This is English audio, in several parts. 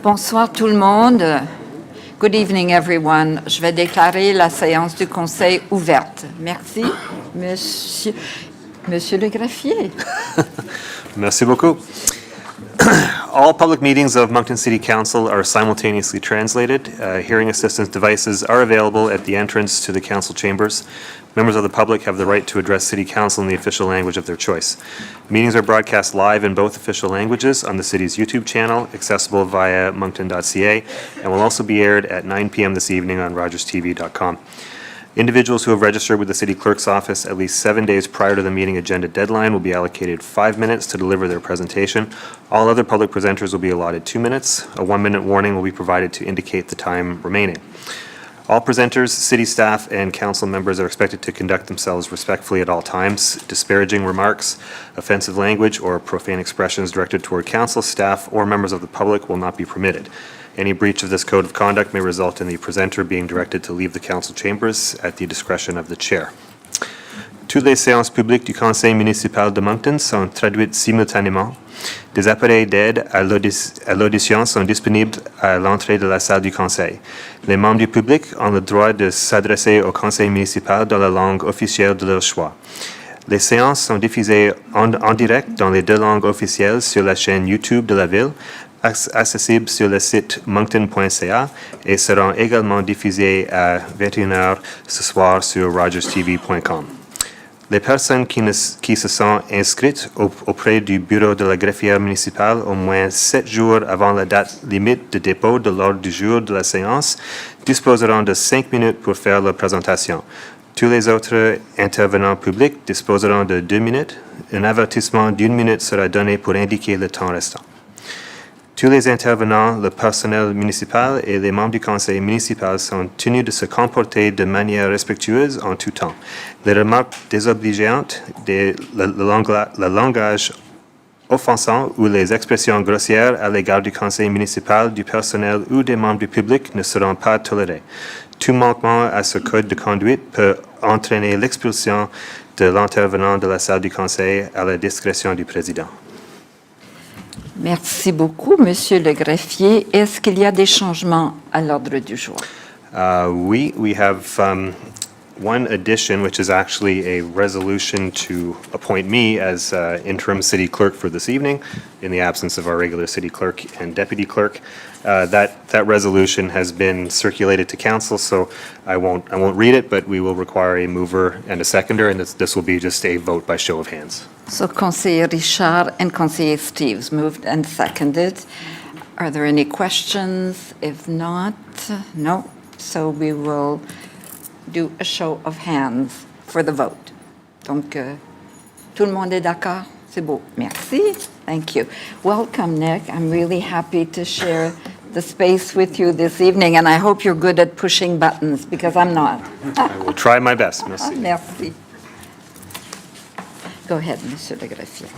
Bonsoir tout le monde. Good evening, everyone. Je vais déclarer la séance du Conseil ouverte. Merci, Monsieur le greffier. Merci beaucoup. All public meetings of Moncton City Council are simultaneously translated. Hearing assistance devices are available at the entrance to the council chambers. Members of the public have the right to address City Council in the official language of their choice. Meetings are broadcast live in both official languages on the city's YouTube channel, accessible via moncton.ca, and will also be aired at 9 p.m. this evening on rogerstv.com. Individuals who have registered with the City Clerk's office at least 7 days prior to the meeting agenda deadline will be allocated 5 minutes to deliver their presentation. All other public presenters will be allotted 2 minutes. A 1-minute warning will be provided to indicate the time remaining. All presenters, city staff, and council members are expected to conduct themselves respectfully at all times. Disparaging remarks, offensive language, or profane expressions directed toward council, staff, or members of the public will not be permitted. Any breach of this code of conduct may result in the presenter being directed to leave the council chambers at the discretion of the chair. Toutes les séances publiques du Conseil municipal de Moncton sont traduites simultanément. Des appareils d'aide à l'audition sont disponibles à l'entrée de la salle du Conseil. Les membres du public ont le droit de s'adresser au Conseil municipal dans la langue officielle de leur choix. Les séances sont diffusées en direct dans les 2 langues officielles sur la chaîne YouTube de la ville, accessible sur le site moncton.ca, et seront également diffusées à 21h ce soir sur rogerstv.com. Les personnes qui se sont inscrites auprès du bureau de la greffière municipale au moins 7 jours avant la date limite de dépôt de l'ordre du jour de la séance disposeront de 5 minutes pour faire leur présentation. Tous les autres intervenants publics disposeront de 2 minutes. Un avertissement d'1 minute sera donné pour indiquer le temps restant. Tous les intervenants, le personnel municipal et les membres du conseil municipal sont tenus de se comporter de manière respectueuse en tout temps. Les remarques désobligeantes, le langage offensant ou les expressions grossières à l'égard du conseil municipal, du personnel ou des membres du public ne seront pas tolérés. Tout manquement à ce code de conduite peut entraîner l'expulsion de l'intervenant de la salle du conseil à la discrétion du président. Merci beaucoup, Monsieur le greffier. Est-ce qu'il y a des changements à l'ordre du jour? We have one addition, which is actually a resolution to appoint me as interim city clerk for this evening, in the absence of our regular city clerk and deputy clerk. That resolution has been circulated to council, so I won't read it, but we will require a mover and a seconder, and this will be just a vote by show of hands. So Conseiller Richard and Conseiller Steves moved and seconded. Are there any questions? If not, no. So we will do a show of hands for the vote. Donc, tout le monde est d'accord? C'est beau. Merci. Thank you. Welcome, Nick. I'm really happy to share the space with you this evening, and I hope you're good at pushing buttons, because I'm not. I will try my best. Merci. Merci. Go ahead, Monsieur le greffier.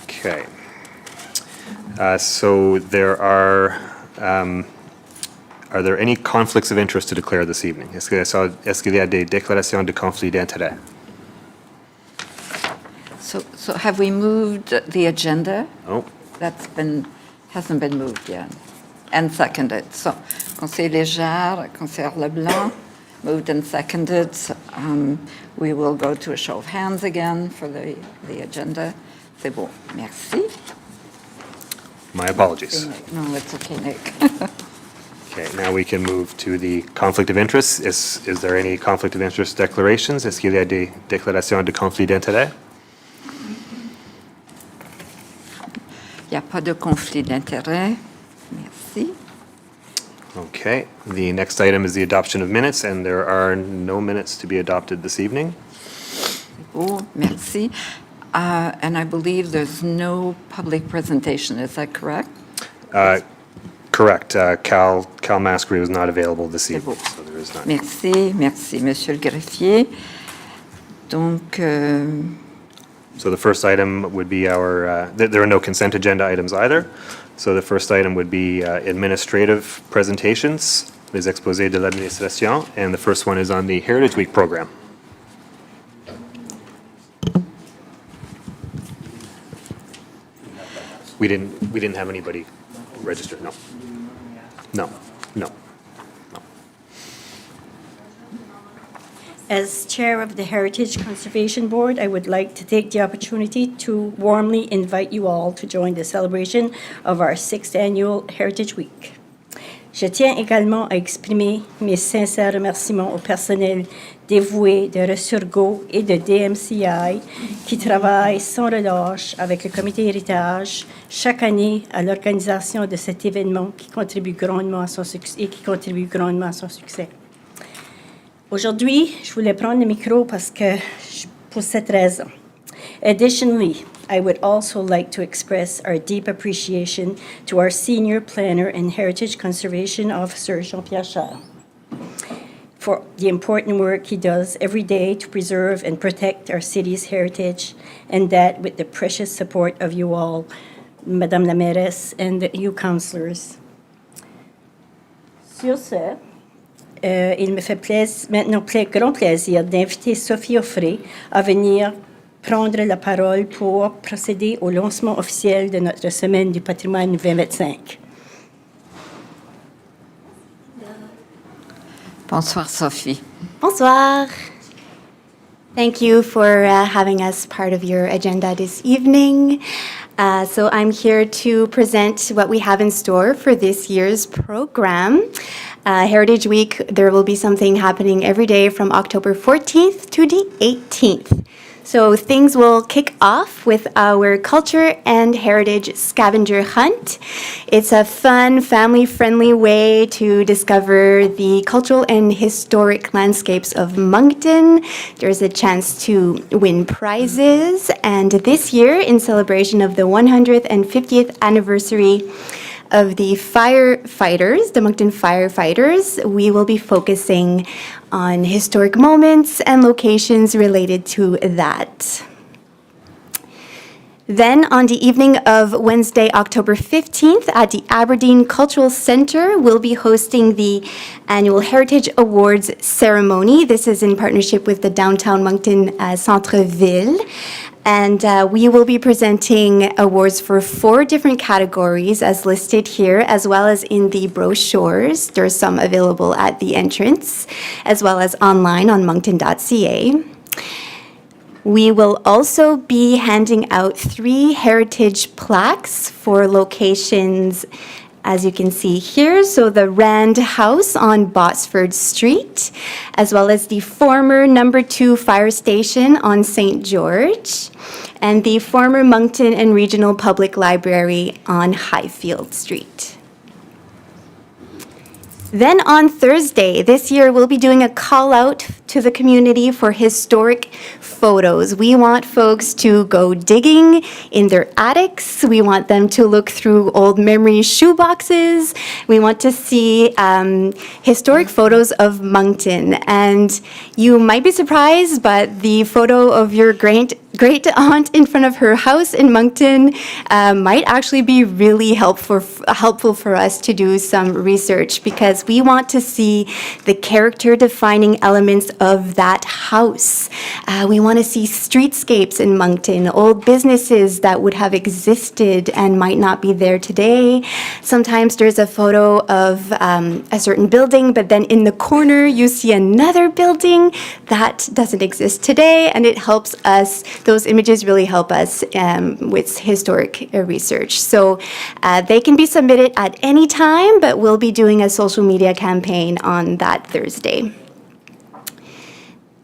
Okay. So there are there any conflicts of interest to declare this evening? Est-ce qu'il y a des déclarations de conflit d'intérêt? So have we moved the agenda? Oh, Hasn't been moved yet, and seconded. So, Conseiller Léger, Conseiller Leblanc, moved and seconded. We will go to a show of hands again for the agenda. C'est bon. Merci. my apologies. No, it's okay, Nick. Okay, now we can move to the conflict of interest. Is there any conflict of interest declarations? Est-ce qu'il y a des déclarations de conflit d'intérêt? Il n'y a pas de conflit d'intérêt. Merci. Okay, the next item is the adoption of minutes, and there are no minutes to be adopted this evening. Oh, merci. And I believe there's no public presentation. Is that correct? Correct. Cal Maskery was not available this C'est evening, beau. so there is none. Merci, merci, Monsieur le greffier. Donc, So the first item would be our, there are no consent agenda items either. So the first item would be administrative presentations, les exposés de l'administration, and the first one is on the Heritage Week program. We didn't have anybody registered, no. No, no. As Chair of the Heritage Conservation Board, I would like to take the opportunity to warmly invite you all to join the celebration of our 6th annual Heritage Week. Je tiens également à exprimer mes sincères remerciements au personnel dévoué de Ressurgo et de DMCI qui travaillent sans relâche avec le Comité Héritage chaque année à l'organisation de cet événement qui contribue grandement à son succès. Aujourd'hui, je voulais prendre le micro pour cette raison. Additionally, I would also like to express our deep appreciation to our Senior Planner and Heritage Conservation Officer, Jean-Pierre Charles, for the important work he does every day to preserve and protect our city's heritage, and that with the precious support of you all, Madame la Mairesse and you councillors. Sur ce, il me fait maintenant grand plaisir d'inviter Sophie Offray à venir prendre la parole pour procéder au lancement officiel de notre Semaine du patrimoine 2025. Bonsoir, Sophie. Bonsoir. Thank you for having us part of your agenda this evening. So I'm here to present what we have in store for this year's program. Heritage Week, there will be something happening every day from October 14th to the 18th. So things will kick off with our Culture and Heritage Scavenger Hunt. It's a fun, family-friendly way to discover the cultural and historic landscapes of Moncton. There's a chance to win prizes. And this year, in celebration of the 150th anniversary of the firefighters, the Moncton firefighters, we will be focusing on historic moments and locations related to that. Then, on the evening of Wednesday, October 15th, at the Aberdeen Cultural Centre, we'll be hosting the annual Heritage Awards ceremony. This is in partnership with the Downtown Moncton Centre-Ville. And we will be presenting awards for 4 different categories as listed here, as well as in the brochures. There's some available at the entrance, as well as online on moncton.ca. We will also be handing out 3 heritage plaques for locations, as you can see here. So the Rand House on Botsford Street, as well as the former number 2 fire station on St. George, and the former Moncton and Regional Public Library on Highfield Street. Then on Thursday, this year, we'll be doing a call out to the community for historic photos. We want folks to go digging in their attics. We want them to look through old memory shoeboxes. We want to see historic photos of Moncton. And you might be surprised, but the photo of your great aunt in front of her house in Moncton might actually be really helpful for us to do some research, because we want to see the character-defining elements of that house. We want to see streetscapes in Moncton, old businesses that would have existed and might not be there today. Sometimes there's a photo of a certain building, but then in the corner you see another building that doesn't exist today, and it helps us. Those images really help us with historic research. So they can be submitted at any time, but we'll be doing a social media campaign on that Thursday.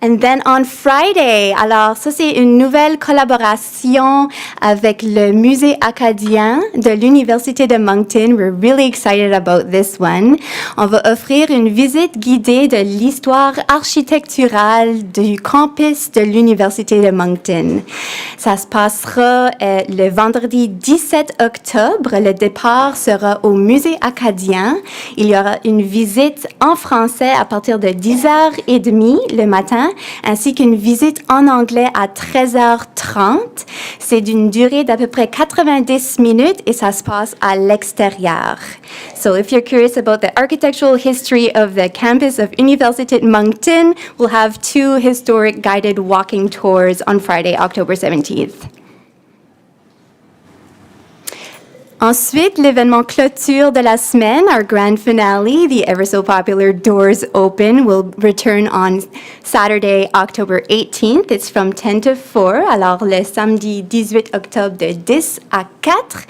And then on Friday, alors ça c'est une nouvelle collaboration avec le Musée acadien de l'Université de Moncton. We're really excited about this one. On va offrir une visite guidée de l'histoire architecturale du campus de l'Université de Moncton. Ça se passera le vendredi 17 octobre. Le départ sera au Musée acadien. Il y aura une visite en français à partir de 10h30 le matin, ainsi qu'une visite en anglais à 13h30. C'est d'une durée d'à peu près 90 minutes et ça se passe à l'extérieur. So if you're curious about the architectural history of the campus of Université Moncton, we'll have 2 historic guided walking tours on Friday, October 17th. Ensuite, l'événement clôture de la semaine, our grand finale, the ever so popular Doors Open, will return on Saturday, October 18th. It's from 10 to 4, alors le samedi 18 octobre de 10 à 4.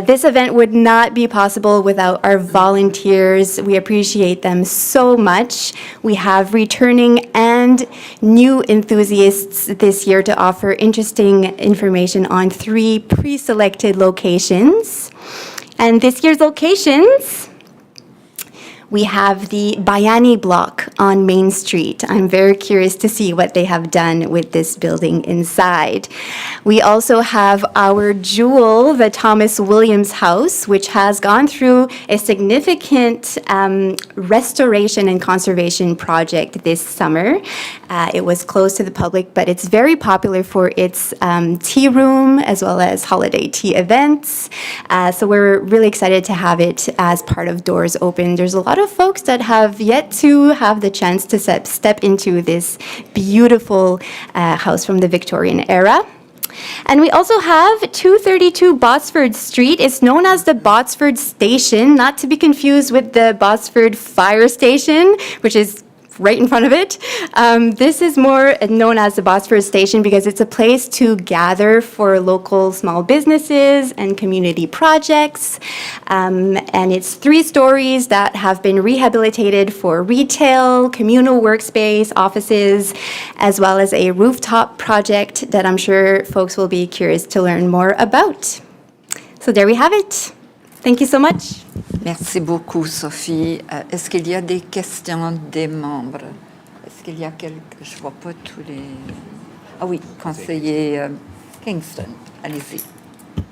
This event would not be possible without our volunteers. We appreciate them so much. We have returning and new enthusiasts this year to offer interesting information on 3 pre-selected locations. And this year's locations, we have the Bayani block on Main Street. I'm very curious to see what they have done with this building inside. We also have our jewel, the Thomas Williams House, which has gone through a significant restoration and conservation project this summer. It was closed to the public, but it's very popular for its tea room as well as holiday tea events. So we're really excited to have it as part of Doors Open. There's a lot of folks that have yet to have the chance to step into this beautiful house from the Victorian era. And we also have 232 Botsford Street. It's known as the Botsford Station, not to be confused with the Botsford Fire Station, which is right in front of it. This is more known as the Botsford Station because it's a place to gather for local small businesses and community projects. And it's 3 stories that have been rehabilitated for retail, communal workspace, offices, as well as a rooftop project that I'm sure folks will be curious to learn more about. So there we have it. Thank you so much. Merci beaucoup, Sophie. Est-ce qu'il y a des questions des membres? Est-ce qu'il y a quelques... Je ne vois pas tous les... Ah oui, conseiller Kingston, allez-y.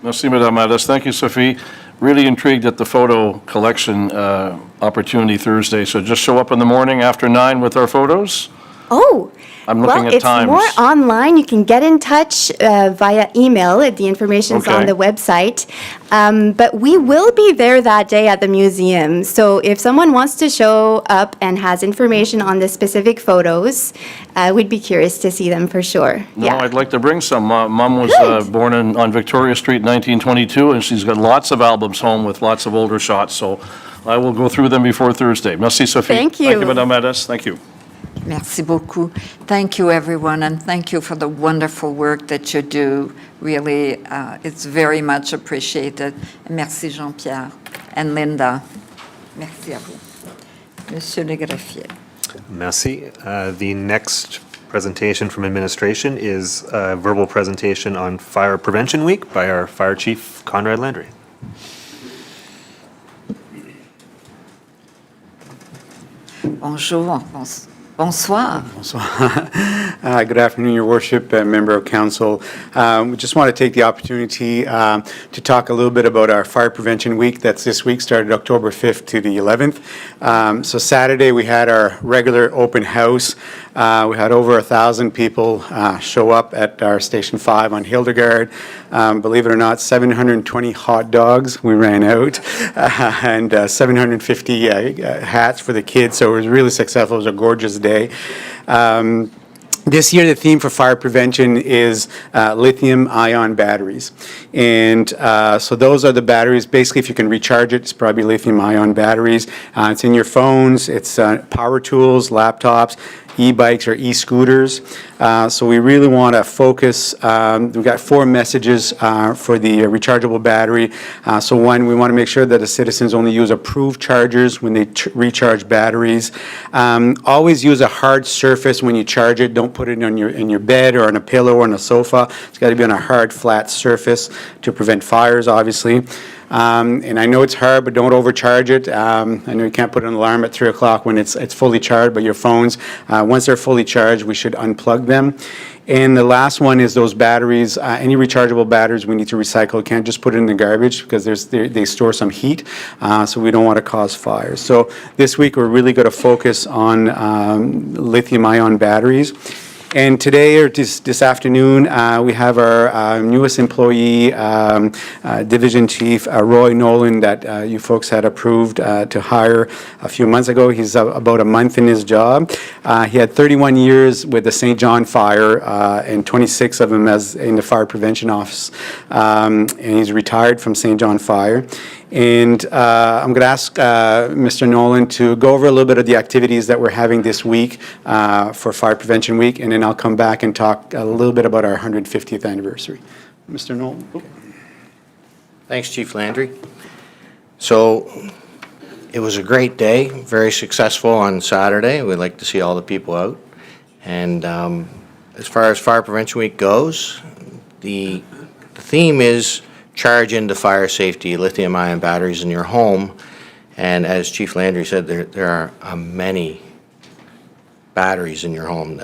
Merci, Madame Addis. Thank you, Sophie. Really intrigued at the photo collection opportunity Thursday. So just show up in the morning after 9 with our photos. Oh, I'm looking at it's times. more online. You can get in touch via email. The information's on Okay. the website. But we will be there that day at the museum. So if someone wants to show up and has information on the specific photos, we'd be curious to see them for sure. No, I'd like to bring some. Mom was born on Victoria Street in 1922, and she's got lots of albums home with lots of older shots. So I will go through them before Thursday. Merci, Sophie. Thank you. Thank you, Madame Addis. Thank you. Merci beaucoup. Thank you, everyone, and thank you for the wonderful work that you do. Really, it's very much appreciated. Merci, Jean-Pierre and Linda. Merci à vous. Monsieur le greffier. Merci. The next presentation from administration is a verbal presentation on Fire Prevention Week by our Fire Chief, Conrad Landry. Bonjour, bonsoir. Good afternoon, Your Worship, Member of Council. We just want to take the opportunity to talk a little bit about our Fire Prevention Week that's this week, started October 5th to the 11th. So Saturday, we had our regular open house. We had over 1,000 people show up at our Station 5 on Hildegard. Believe it or not, 720 hot dogs we ran out, and 750 hats for the kids. So it was really successful. It was a gorgeous day. This year, the theme for fire prevention is lithium-ion batteries. And so those are the batteries. Basically, if you can recharge it, it's probably lithium-ion batteries. It's in your phones. It's power tools, laptops, e-bikes or e-scooters. So we really want to focus. We've got 4 messages for the rechargeable battery. So one, we want to make sure that the citizens only use approved chargers when they recharge batteries. Always use a hard surface when you charge it. Don't put it on in your bed or on a pillow or on a sofa. It's got to be on a hard, flat surface to prevent fires, obviously. And I know it's hard, but don't overcharge it. I know you can't put an alarm at 3 o'clock when it's fully charged, but your phones, once they're fully charged, we should unplug them. And the last one is those batteries, any rechargeable batteries we need to recycle. You can't just put it in the garbage because they store some heat, so we don't want to cause fires. So this week we're really going to focus on lithium-ion batteries. And today, or this afternoon, we have our newest employee, Division Chief Roy Nolan, that you folks had approved to hire a few months ago. He's about a month in his job. He had 31 years with the St. John Fire and 26 of them as in the Fire Prevention Office. And he's retired from St. John Fire. And I'm going to ask Mr. Nolan to go over a little bit of the activities that we're having this week for Fire Prevention Week, and then I'll come back and talk a little bit about our 150th anniversary. Mr. Nolan? Thanks, Chief Landry. So it was a great day, very successful on Saturday. We'd like to see all the people out. And as far as Fire Prevention Week goes, the theme is charge into fire safety, lithium-ion batteries in your home. And as Chief Landry said, there are many batteries in your home.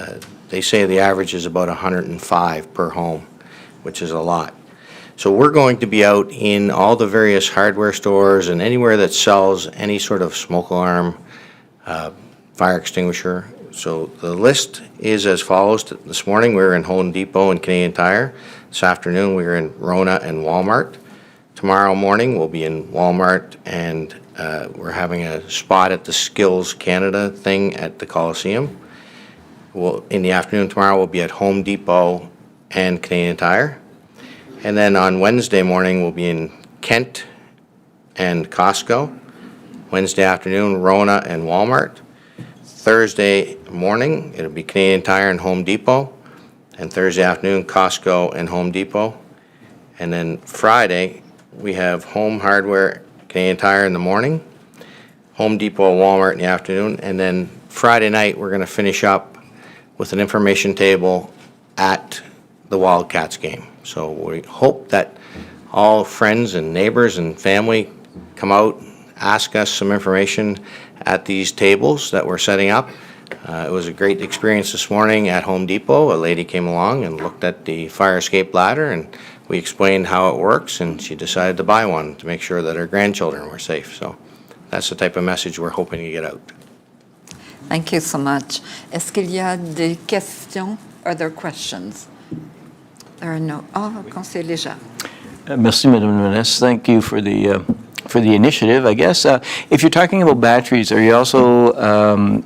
They say the average is about 105 per home, which is a lot. So we're going to be out in all the various hardware stores and anywhere that sells any sort of smoke alarm, fire extinguisher. So the list is as follows. This morning we were in Home Depot and Canadian Tire. This afternoon we were in Rona and Walmart. Tomorrow morning we'll be in Walmart, and we're having a spot at the Skills Canada thing at the Coliseum. In the afternoon tomorrow we'll be at Home Depot and Canadian Tire. And then on Wednesday morning we'll be in Kent and Costco. Wednesday afternoon, Rona and Walmart. Thursday morning it'll be Canadian Tire and Home Depot. And Thursday afternoon, Costco and Home Depot. And then Friday, we have Home Hardware, Canadian Tire in the morning, Home Depot, Walmart in the afternoon, and then Friday night, we're going to finish up with an information table at the Wildcats game. So we hope that all friends and neighbors and family come out, ask us some information at these tables that we're setting up. It was a great experience this morning at Home Depot. A lady came along and looked at the fire escape ladder, and we explained how it works, and she decided to buy one to make sure that her grandchildren were safe. So that's the type of message we're hoping to get out. Thank you so much. Est-ce qu'il y a des questions? Are there questions? There are no. Oh, Conseiller Léger. Merci, Madame la Ministre. Thank you for the initiative, I guess. If you're talking about batteries, are you also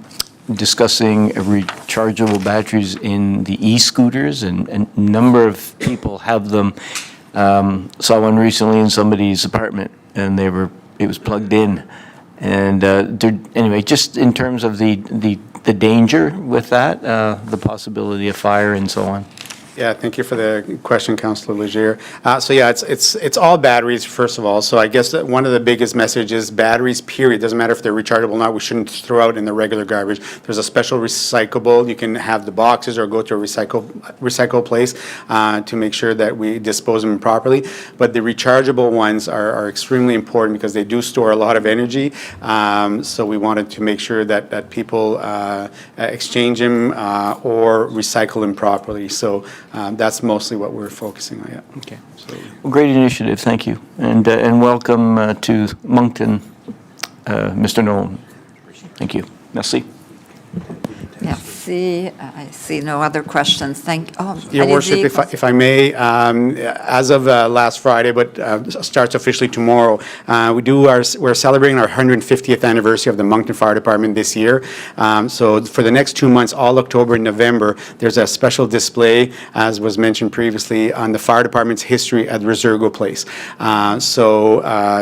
discussing rechargeable batteries in the e-scooters? And a number of people have them. Saw one recently in somebody's apartment, and it was plugged in. And anyway, just in terms of the danger with that, the possibility of fire and so on. Yeah, thank you for the question, Councillor Leger. So yeah, it's all batteries, first of all. So I guess that one of the biggest messages, batteries, period. Doesn't matter if they're rechargeable or not, we shouldn't throw out in the regular garbage. There's a special recyclable. You can have the boxes or go to a recycle place to make sure that we dispose of them properly. But the rechargeable ones are extremely important because they do store a lot of energy. So we wanted to make sure that people exchange them or recycle them properly. So that's mostly what we're focusing on. Yeah. Okay. Well, great initiative. Thank you, and welcome to Moncton, Mr. Nolan. Thank you. Merci. Merci. I see no other questions. Your Worship, if I may, as of last Friday, but starts officially tomorrow, we're celebrating our 150th anniversary of the Moncton Fire Department this year. So for the next 2 months, all October and November, there's a special display, as was mentioned previously, on the fire department's history at Resurgo Place. So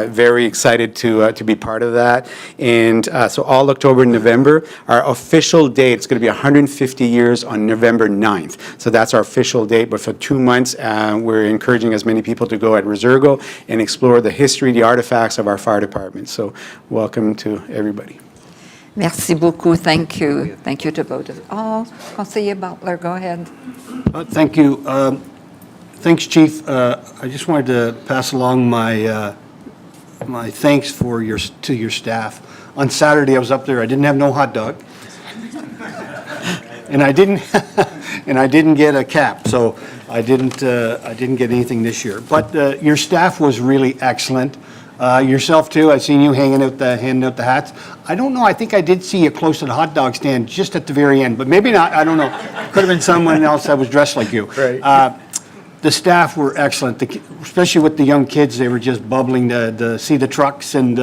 very excited to be part of that. And so all October and November, our official date, it's going to be 150 years on November 9th. So that's our official date, but for 2 months, we're encouraging as many people to go at Resurgo and explore the history, the artifacts of our fire department. So welcome to everybody. Merci beaucoup. Thank you. Thank you to both of you. Oh, Conseiller Butler, go ahead. Thank you. Thanks, Chief. I just wanted to pass along my thanks to your staff. On Saturday, I was up there. I didn't have no hot dog, and I didn't get a cap, so I didn't get anything this year. But your staff was really excellent. Yourself too, I seen you handing out the hats. I don't know, I think I did see you close to the hot dog stand just at the very end, but maybe not, I don't know. Could have been someone else that was dressed like you. Right. The staff were excellent, especially with the young kids, they were just bubbling to see the trucks and,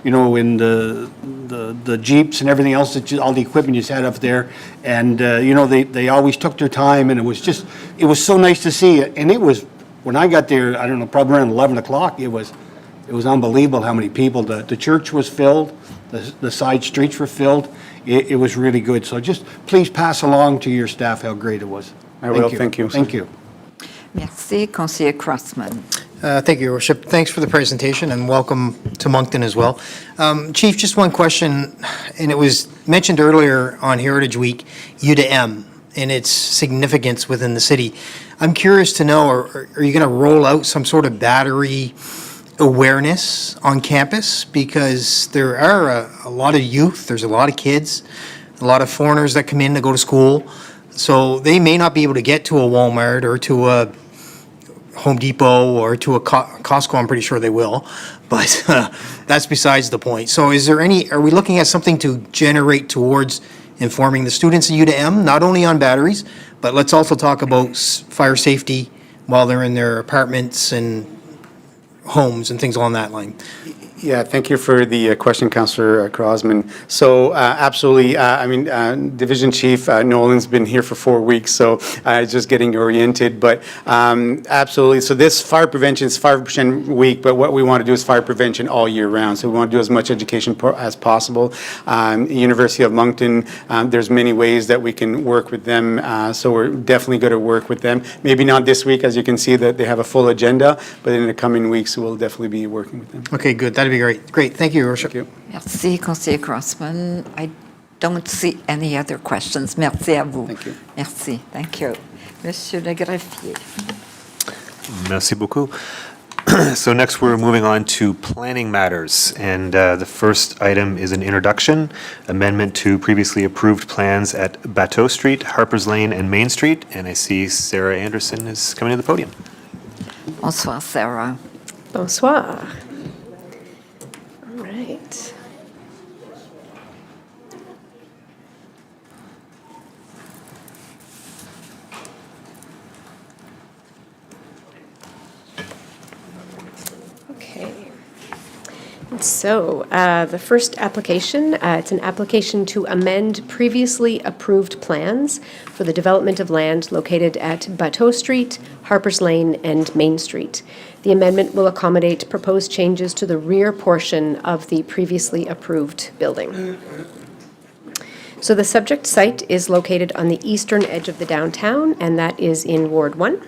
you know, in the Jeeps and everything else, all the equipment you had up there. And, you know, they always took their time, and it was so nice to see it. And it was, when I got there, I don't know, probably around 11 o'clock, it was unbelievable how many people. The church was filled, the side streets were filled. It was really good. So just please pass along to your staff how great it was. I will, thank you. Thank you. Merci, Conseiller Crossman. Thank you, Your Worship. Thanks for the presentation, and welcome to Moncton as well. Chief, just one question, and it was mentioned earlier on Heritage Week, U2M, and its significance within the city. I'm curious to know, are you going to roll out some sort of battery awareness on campus? Because there are a lot of youth, there's a lot of kids, a lot of foreigners that come in to go to school, so they may not be able to get to a Walmart or to a Home Depot or to a Costco. I'm pretty sure they will, but that's besides the point. So are we looking at something to generate towards informing the students at U2M, not only on batteries, but let's also talk about fire safety while they're in their apartments and homes and things along that line? Yeah, thank you for the question, Councillor Crosman. So absolutely, I mean, Division Chief Nolan's been here for 4 weeks, so just getting oriented, but absolutely. So this fire prevention is Fire Prevention Week, but what we want to do is fire prevention all year round. So we want to do as much education as possible. University of Moncton, there's many ways that we can work with them, so we're definitely going to work with them. Maybe not this week, as you can see that they have a full agenda, but in the coming weeks, we'll definitely be working with them. Okay, good. That'd be great. Great. Thank you, Your Worship. Thank you. Merci, Conseiller Crossman. I don't see any other questions. Merci à vous. Thank you. Merci. Thank you. Monsieur le greffier. Merci beaucoup. So next, we're moving on to planning matters, and the first item is an introduction, amendment to previously approved plans at Bateau Street, Harpers Lane, and Main Street, and I see Sarah Anderson is coming to the podium. Bonsoir, Sarah. Bonsoir. All right. Okay. So the first application, it's an application to amend previously approved plans for the development of land located at Bateau Street, Harpers Lane, and Main Street. The amendment will accommodate proposed changes to the rear portion of the previously approved building. So the subject site is located on the eastern edge of the downtown, and that is in Ward 1.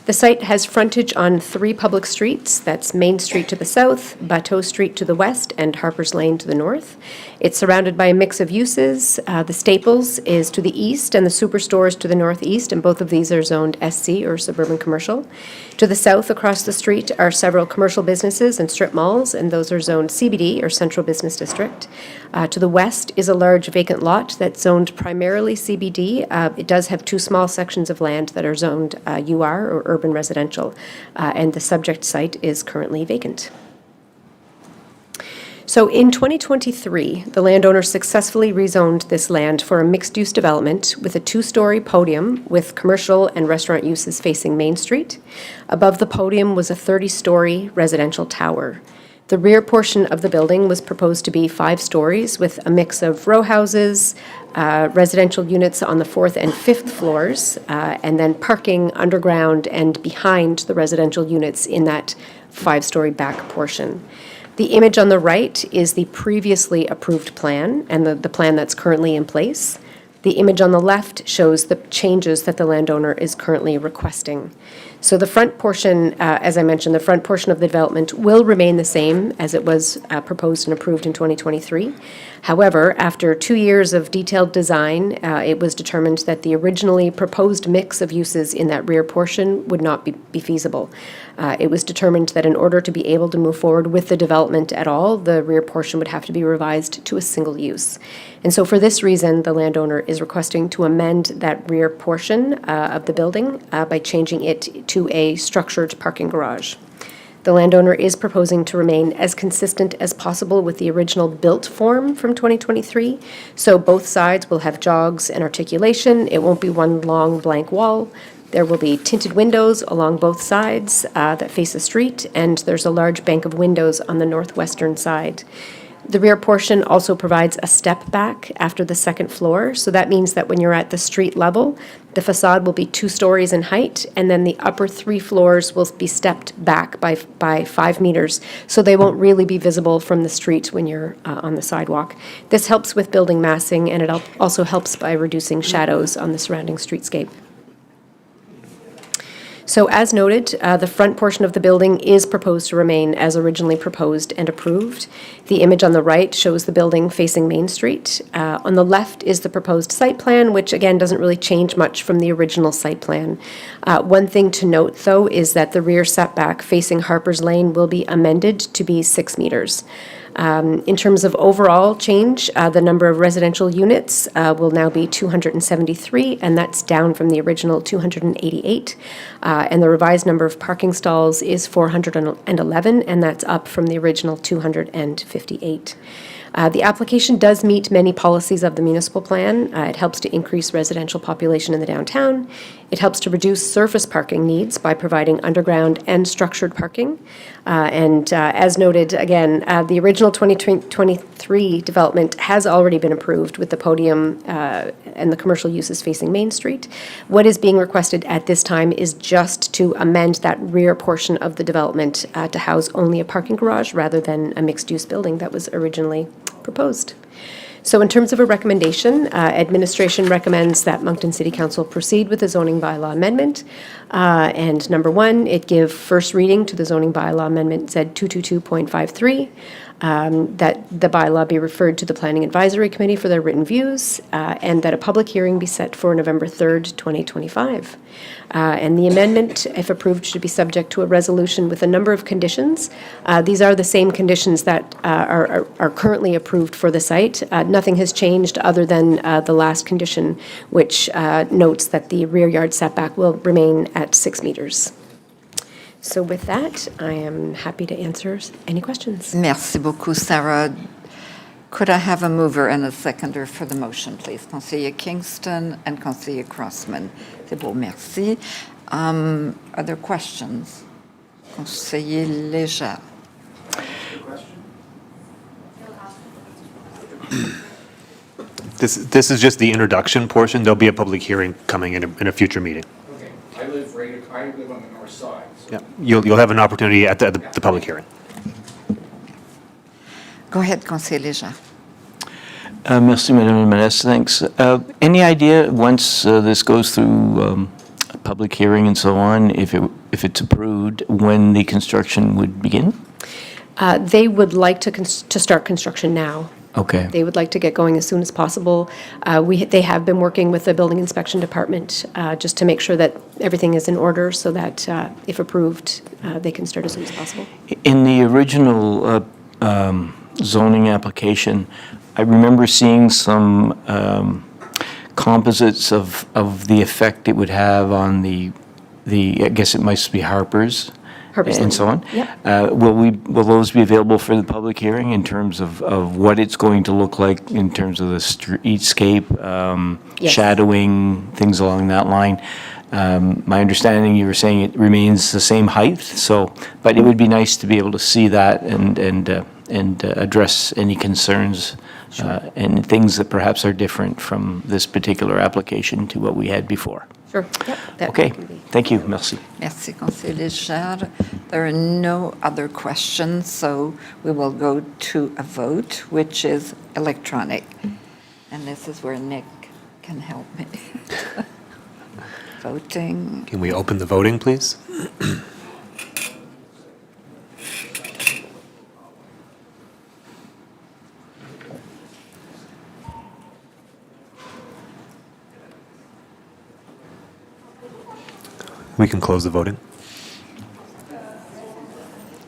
The site has frontage on 3 public streets. That's Main Street to the south, Bateau Street to the west, and Harpers Lane to the north. It's surrounded by a mix of uses. The Staples is to the east and the Superstore is to the northeast, and both of these are zoned SC, or suburban commercial. To the south, across the street, are several commercial businesses and strip malls, and those are zoned CBD, or Central Business District. To the west is a large vacant lot that's zoned primarily CBD. It does have 2 small sections of land that are zoned UR, or urban residential, and the subject site is currently vacant. So in 2023, the landowner successfully rezoned this land for a mixed-use development with a 2-story podium with commercial and restaurant uses facing Main Street. Above the podium was a 30-story residential tower. The rear portion of the building was proposed to be 5 stories with a mix of row houses, residential units on the 4th and 5th floors, and then parking underground and behind the residential units in that 5-story back portion. The image on the right is the previously approved plan and the plan that's currently in place. The image on the left shows the changes that the landowner is currently requesting. So the front portion, as I mentioned, the front portion of the development will remain the same as it was proposed and approved in 2023. However, after 2 years of detailed design, it was determined that the originally proposed mix of uses in that rear portion would not be feasible. It was determined that in order to be able to move forward with the development at all, the rear portion would have to be revised to a single use. And so for this reason, the landowner is requesting to amend that rear portion of the building by changing it to a structured parking garage. The landowner is proposing to remain as consistent as possible with the original built form from 2023. So both sides will have jogs and articulation. It won't be one long blank wall. There will be tinted windows along both sides that face the street, and there's a large bank of windows on the northwestern side. The rear portion also provides a step back after the second floor, so that means that when you're at the street level, the facade will be 2 stories in height, and then the upper 3 floors will be stepped back by 5 meters, so they won't really be visible from the street when you're on the sidewalk. This helps with building massing, and it also helps by reducing shadows on the surrounding streetscape. So as noted, the front portion of the building is proposed to remain as originally proposed and approved. The image on the right shows the building facing Main Street. On the left is the proposed site plan, which again doesn't really change much from the original site plan. One thing to note, though, is that the rear setback facing Harper's Lane will be amended to be 6 meters. In terms of overall change, the number of residential units will now be 273, and that's down from the original 288. And the revised number of parking stalls is 411, and that's up from the original 258. The application does meet many policies of the municipal plan. It helps to increase residential population in the downtown. It helps to reduce surface parking needs by providing underground and structured parking. And as noted, again, the original 2023 development has already been approved with the podium and the commercial uses facing Main Street. What is being requested at this time is just to amend that rear portion of the development to house only a parking garage rather than a mixed-use building that was originally proposed. So in terms of a recommendation, administration recommends that Moncton City Council proceed with the zoning bylaw amendment. And number 1, it give first reading to the zoning bylaw amendment Z 222.53, that the bylaw be referred to the Planning Advisory Committee for their written views, and that a public hearing be set for November 3rd, 2025. And the amendment, if approved, should be subject to a resolution with a number of conditions. These are the same conditions that are currently approved for the site. Nothing has changed other than the last condition, which notes that the rear yard setback will remain at 6 meters. So with that, I am happy to answer any questions. Merci beaucoup, Sarah. Could I have a mover and a seconder for the motion, please? Conseiller Kingston and Conseiller Crossman. C'est beau, merci. Are there questions? Conseiller Léger. This is just the introduction portion. There'll be a public hearing coming in a future meeting. Okay, I live on the north side. So Yeah, you'll have an opportunity at the public hearing. Go ahead, Conseiller Léger. Merci, Madame la Ministre, thanks. Any idea, once this goes through a public hearing and so on, if it's approved, when the construction would begin? They would like to start construction now. Okay. They would like to get going as soon as possible. They have been working with the building inspection department just to make sure that everything is in order so that if approved, they can start as soon as possible. In the original zoning application, I remember seeing some composites of the effect it would have on the I guess it must be Harper's. Harper's And so on. Yep. Will those be available for the public hearing in terms of what it's going to look like in terms of the streetscape, Yes. shadowing, things along that line? My understanding, you were saying it remains the same height, but it would be nice to be able to see that and address any concerns and things that perhaps are different from this particular application to what we had before. Sure. Yep, that Okay, can be. thank you, merci. Merci, Conseiller Léger. There are no other questions, so we will go to a vote, which is electronic. And this is where Nick can help me. Voting. Can we open the voting, please? We can close the voting.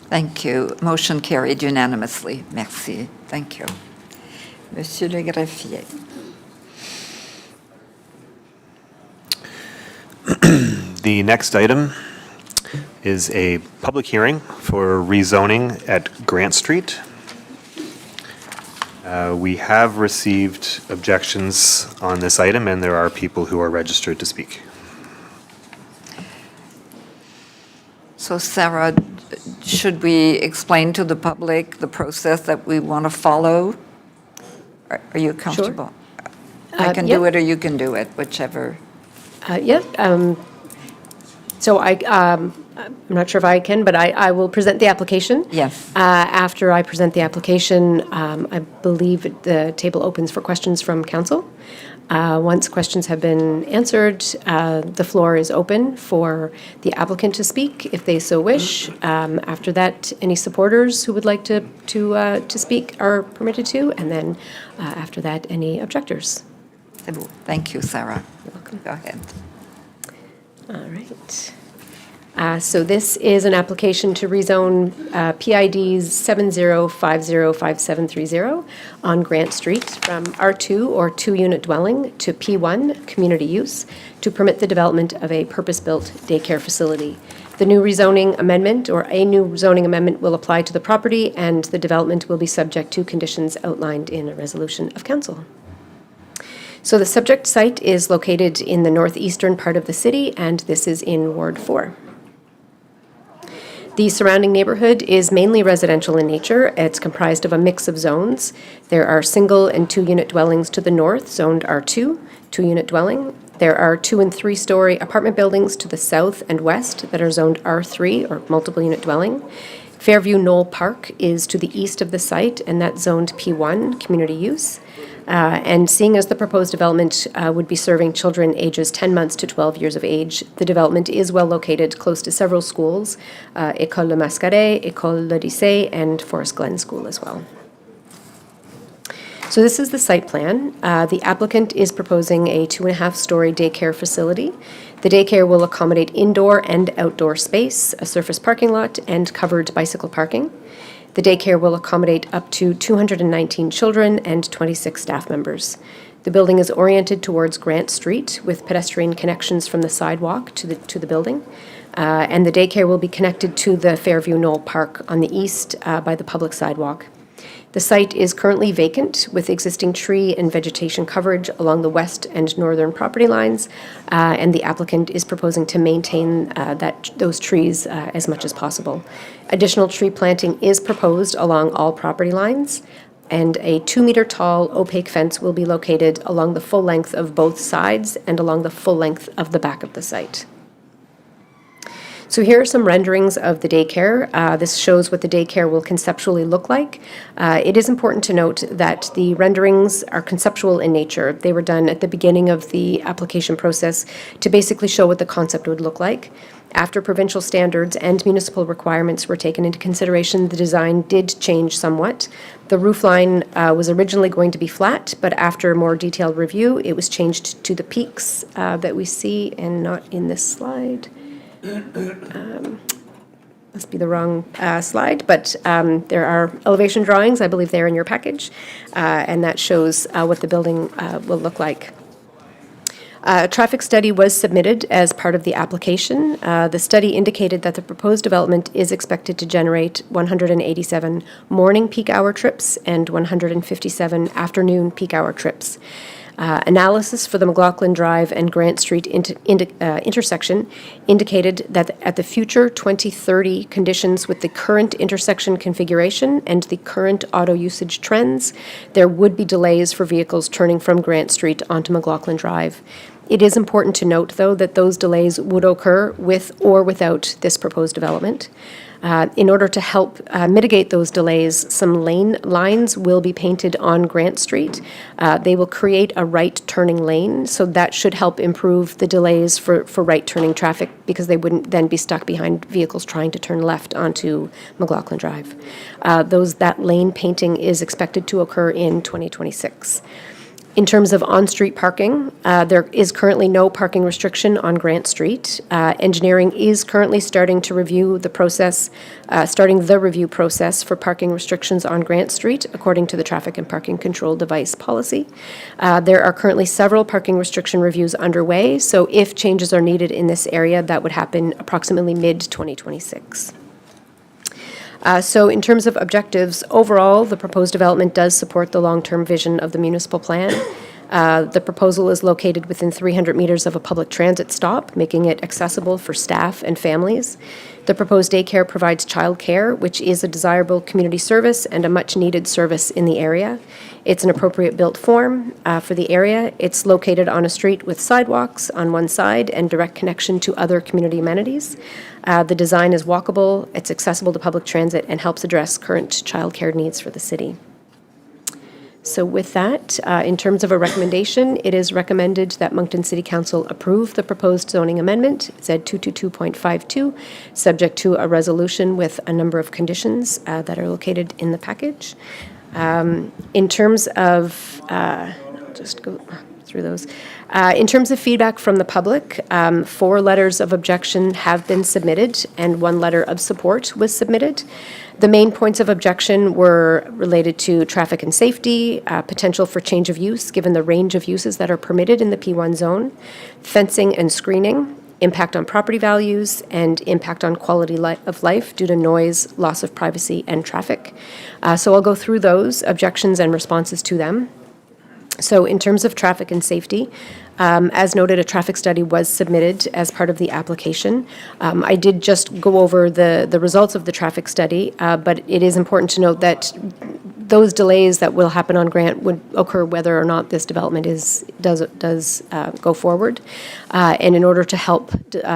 Thank you. Motion carried unanimously. Merci. Thank you. Monsieur le greffier. The next item is a public hearing for rezoning at Grant Street. We have received objections on this item, and there are people who are registered to speak. So Sarah, should we explain to the public the process that we want to follow? Are you comfortable? I can do yeah. it or you can do it, whichever. Yeah, so I'm not sure if I can, but I will present the application. Yes. After I present the application, I believe the table opens for questions from council. Once questions have been answered, the floor is open for the applicant to speak if they so wish. After that, any supporters who would like to speak are permitted to, and then after that, any objectors. Thank you, Sarah. You're welcome. Go ahead. All right. So this is an application to rezone PIDs 70505730 on Grant Street from R2 or two-unit dwelling to P1 community use to permit the development of a purpose-built daycare facility. The new rezoning amendment or a new zoning amendment will apply to the property, and the development will be subject to conditions outlined in a resolution of council. So the subject site is located in the northeastern part of the city, and this is in Ward 4. The surrounding neighborhood is mainly residential in nature. It's comprised of a mix of zones. There are single and two-unit dwellings to the north, zoned R2, two-unit dwelling. There are 2- and 3-story apartment buildings to the south and west that are zoned R3, or multiple unit dwelling. Fairview Knoll Park is to the east of the site, and that's zoned P1, community use. And seeing as the proposed development would be serving children ages 10 months to 12 years of age, the development is well located close to several schools, École Le Mascaret, École L'Odyssée, and Forest Glen School as well. So this is the site plan. The applicant is proposing a 2.5-story daycare facility. The daycare will accommodate indoor and outdoor space, a surface parking lot, and covered bicycle parking. The daycare will accommodate up to 219 children and 26 staff members. The building is oriented towards Grant Street with pedestrian connections from the sidewalk to the building. And the daycare will be connected to the Fairview Knoll Park on the east by the public sidewalk. The site is currently vacant with existing tree and vegetation coverage along the west and northern property lines, and the applicant is proposing to maintain those trees as much as possible. Additional tree planting is proposed along all property lines, and a 2-meter tall opaque fence will be located along the full length of both sides and along the full length of the back of the site. So here are some renderings of the daycare. This shows what the daycare will conceptually look like. It is important to note that the renderings are conceptual in nature. They were done at the beginning of the application process to basically show what the concept would look like. After provincial standards and municipal requirements were taken into consideration, the design did change somewhat. The roofline was originally going to be flat, but after more detailed review, it was changed to the peaks that we see, and not in this slide. Must be the wrong slide, but there are elevation drawings. I believe they're in your package, and that shows what the building will look like. A traffic study was submitted as part of the application. The study indicated that the proposed development is expected to generate 187 morning peak hour trips and 157 afternoon peak hour trips. Analysis for the McLaughlin Drive and Grant Street intersection indicated that at the future 2030 conditions with the current intersection configuration and the current auto usage trends, there would be delays for vehicles turning from Grant Street onto McLaughlin Drive. It is important to note, though, that those delays would occur with or without this proposed development. In order to help mitigate those delays, some lane lines will be painted on Grant Street. They will create a right turning lane, so that should help improve the delays for right turning traffic, because they wouldn't then be stuck behind vehicles trying to turn left onto McLaughlin Drive. That lane painting is expected to occur in 2026. In terms of on-street parking, there is currently no parking restriction on Grant Street. Engineering is currently starting the review process for parking restrictions on Grant Street, according to the Traffic and Parking Control Device Policy. There are currently several parking restriction reviews underway, so if changes are needed in this area, that would happen approximately mid-2026. So in terms of objectives, overall, the proposed development does support the long-term vision of the municipal plan. The proposal is located within 300 meters of a public transit stop, making it accessible for staff and families. The proposed daycare provides childcare, which is a desirable community service and a much-needed service in the area. It's an appropriate built form for the area. It's located on a street with sidewalks on one side and direct connection to other community amenities. The design is walkable, it's accessible to public transit, and helps address current childcare needs for the city. So with that, in terms of a recommendation, it is recommended that Moncton City Council approve the proposed zoning amendment, Z 222.52, subject to a resolution with a number of conditions that are located in the package. In terms of, I'll just go through those. In terms of feedback from the public, 4 letters of objection have been submitted and 1 letter of support was submitted. The main points of objection were related to traffic and safety, potential for change of use given the range of uses that are permitted in the P1 zone, fencing and screening, impact on property values, and impact on quality of life due to noise, loss of privacy, and traffic. So I'll go through those objections and responses to them. So in terms of traffic and safety, as noted, a traffic study was submitted as part of the application. I did just go over the results of the traffic study, but it is important to note that those delays that will happen on Grant would occur whether or not this development does go forward. And in order to help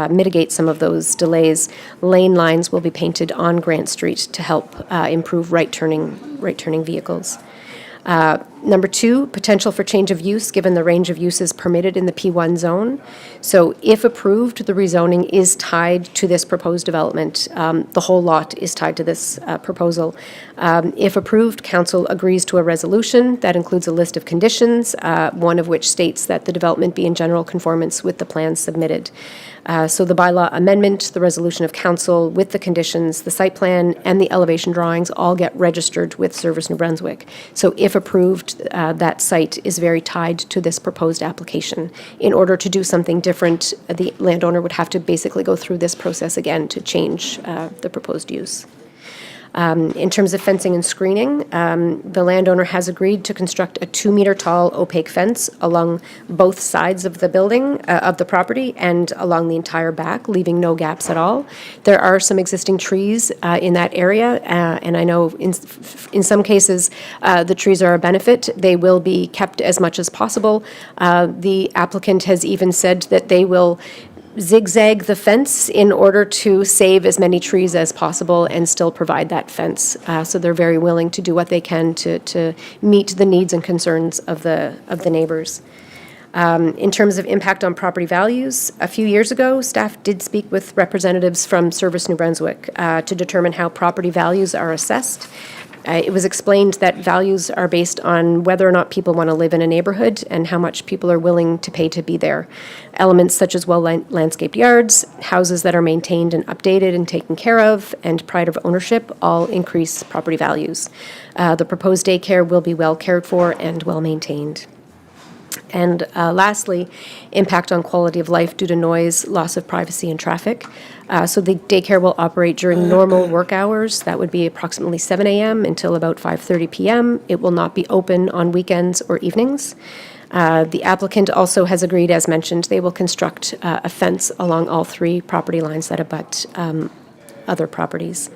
mitigate some of those delays, lane lines will be painted on Grant Street to help improve right-turning vehicles. Number 2, potential for change of use given the range of uses permitted in the P1 zone. So if approved, the rezoning is tied to this proposed development. The whole lot is tied to this proposal. If approved, council agrees to a resolution that includes a list of conditions, one of which states that the development be in general conformance with the plans submitted. So the bylaw amendment, the resolution of council with the conditions, the site plan, and the elevation drawings all get registered with Service New Brunswick. So if approved, that site is very tied to this proposed application. In order to do something different, the landowner would have to basically go through this process again to change the proposed use. In terms of fencing and screening, the landowner has agreed to construct a 2-meter tall opaque fence along both sides of the building, of the property, and along the entire back, leaving no gaps at all. There are some existing trees in that area, and I know in some cases the trees are a benefit. They will be kept as much as possible. The applicant has even said that they will zigzag the fence in order to save as many trees as possible and still provide that fence. So they're very willing to do what they can to meet the needs and concerns of the neighbors. In terms of impact on property values, a few years ago, staff did speak with representatives from Service New Brunswick to determine how property values are assessed. It was explained that values are based on whether or not people want to live in a neighborhood and how much people are willing to pay to be there. Elements such as well-landscaped yards, houses that are maintained and updated and taken care of, and pride of ownership all increase property values. The proposed daycare will be well cared for and well maintained. And lastly, impact on quality of life due to noise, loss of privacy, and traffic. So the daycare will operate during normal work hours. That would be approximately 7 a.m. until about 5:30 p.m. It will not be open on weekends or evenings. The applicant also has agreed, as mentioned, they will construct a fence along all 3 property lines that abut other properties.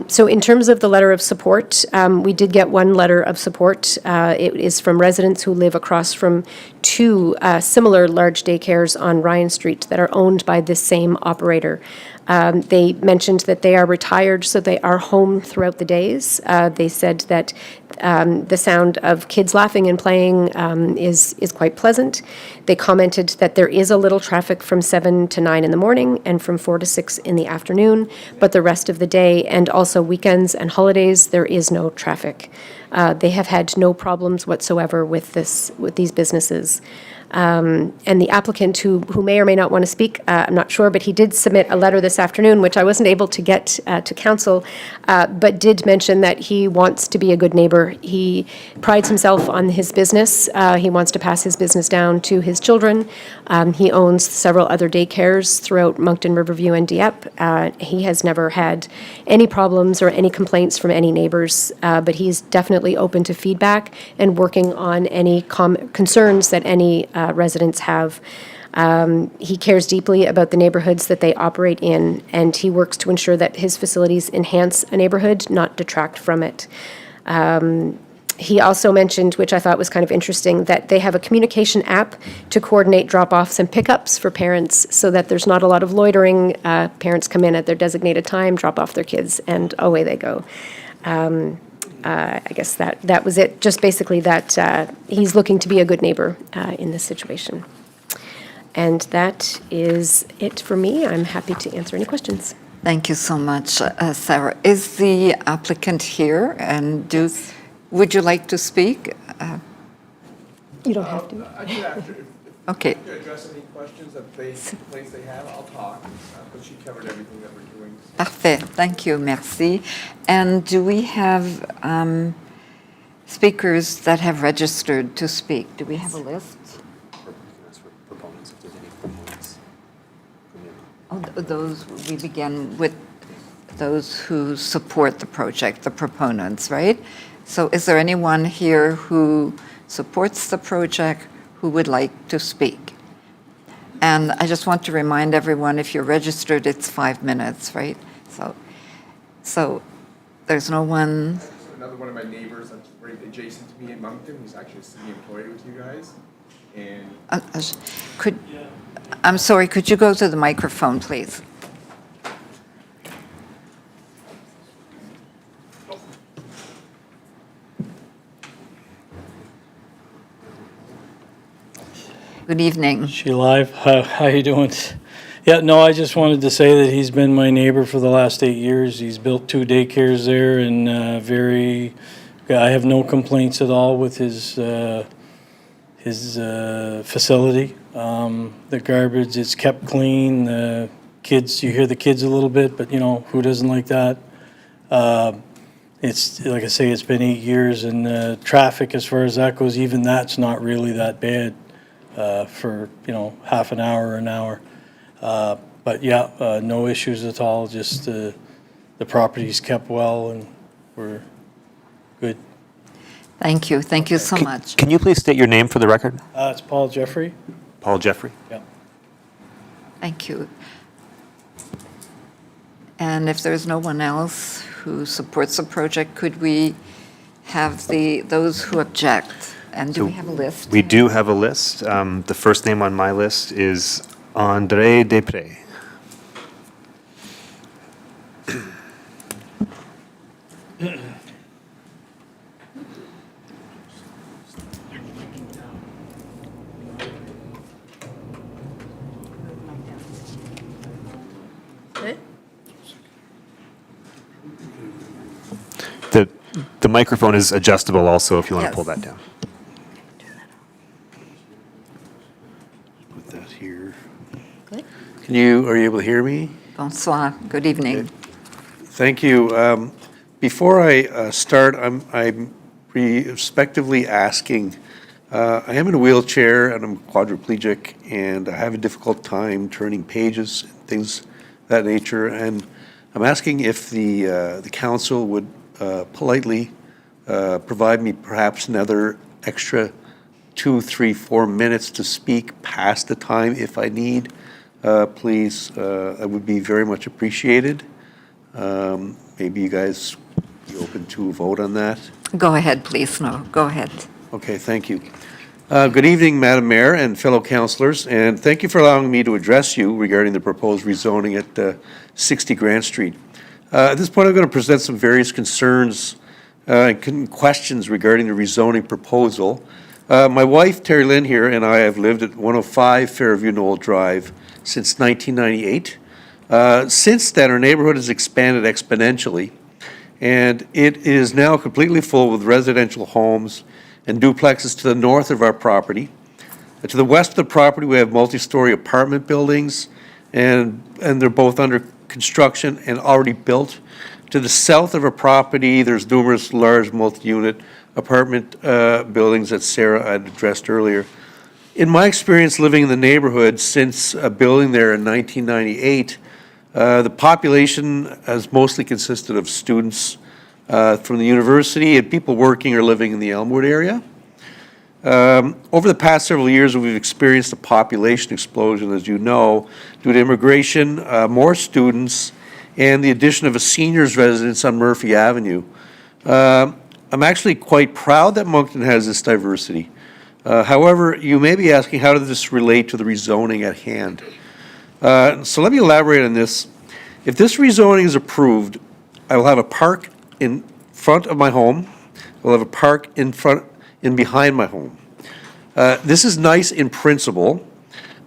So in terms of the letter of support, we did get 1 letter of support. It is from residents who live across from 2 similar large daycares on Ryan Street that are owned by this same operator. They mentioned that they are retired, so they are home throughout the days. They said that The sound of kids laughing and playing is quite pleasant. They commented that there is a little traffic from 7 to 9 in the morning and from 4 to 6 in the afternoon, but the rest of the day and also weekends and holidays, there is no traffic. They have had no problems whatsoever with these businesses. And the applicant, who may or may not want to speak, I'm not sure, but he did submit a letter this afternoon, which I wasn't able to get to council, but did mention that he wants to be a good neighbor. He prides himself on his business. He wants to pass his business down to his children. He owns several other daycares throughout Moncton, Riverview, and Dieppe. He has never had any problems or any complaints from any neighbors, but he's definitely open to feedback and working on any concerns that any residents have. He cares deeply about the neighborhoods that they operate in, and he works to ensure that his facilities enhance a neighborhood, not detract from it. He also mentioned, which I thought was kind of interesting, that they have a communication app to coordinate drop-offs and pickups for parents so that there's not a lot of loitering. Parents come in at their designated time, drop off their kids, and away they go. I guess that was it, just basically that he's looking to be a good neighbor in this situation. And that is it for me. I'm happy to answer any questions. Thank you so much, Sarah. Is the applicant here, and would you like to speak? You don't have to. I do have to. Okay. To address any questions that complaints they have, I'll talk, but she covered everything that we're doing. Parfait. Thank you. Merci. And do we have speakers that have registered to speak? Do we have a list? Oh, those, we begin with those who support the project, the proponents, right? So is there anyone here who supports the project who would like to speak? And I just want to remind everyone, if you're registered, it's 5 minutes, right? So there's no one. Another one of my neighbors that's right adjacent to me in Moncton, who's actually a city employee with you guys. And I'm sorry, could you go to the microphone, please? Good evening. She live? How you doing? Yeah, no, I just wanted to say that he's been my neighbor for the last 8 years. He's built 2 daycares there, and I have no complaints at all with his facility. The garbage is kept clean. The kids, you hear the kids a little bit, but who doesn't like that? It's like I say, it's been 8 years, and traffic, as far as that goes, even that's not really that bad for half an hour or an hour. But yeah, no issues at all. Just the property's kept well, and we're good. Thank you. Thank you so much. Can you please state your name for the record? It's Paul Jeffrey. Paul Jeffrey? Yeah. Thank you. And if there's no one else who supports the project, could we have those who object? And do we have a list? We do have a list. The first name on my list is André Després. The microphone is adjustable also if you want to pull that down. Put that here. Good. Are you able to hear me? Bonsoir. Good evening. Thank you. Before I start, I'm respectively asking, I am in a wheelchair and I'm quadriplegic and I have a difficult time turning pages, things of that nature, and I'm asking if the council would politely provide me perhaps another extra 2, 3, 4 minutes to speak past the time if I need. Please, that would be very much appreciated. Maybe you guys be open to a vote on that. Go ahead, please. No, go ahead. Okay, thank you. Good evening, Madam Mayor and fellow councillors, and thank you for allowing me to address you regarding the proposed rezoning at 60 Grant Street. At this point, I'm going to present some various concerns questions regarding the rezoning proposal. My wife, Terry Lynn here, and I have lived at 105 Fairview Knoll Drive since 1998. Since then, our neighborhood has expanded exponentially, and it is now completely full with residential homes and duplexes to the north of our property. To the west of the property, we have multi-story apartment buildings, and they're both under construction and already built. To the south of our property, there's numerous large multi-unit apartment buildings that Sarah had addressed earlier. In my experience living in the neighborhood since building there in 1998, the population has mostly consisted of students from the university and people working or living in the Elmwood area. Over the past several years, we've experienced a population explosion, as you know, due to immigration, more students, and the addition of a seniors residence on Murphy Avenue. I'm actually quite proud that Moncton has this diversity. However, you may be asking, how does this relate to the rezoning at hand? So let me elaborate on this. If this rezoning is approved, I will have a park in front of my home. I'll have a park in behind my home. This is nice in principle,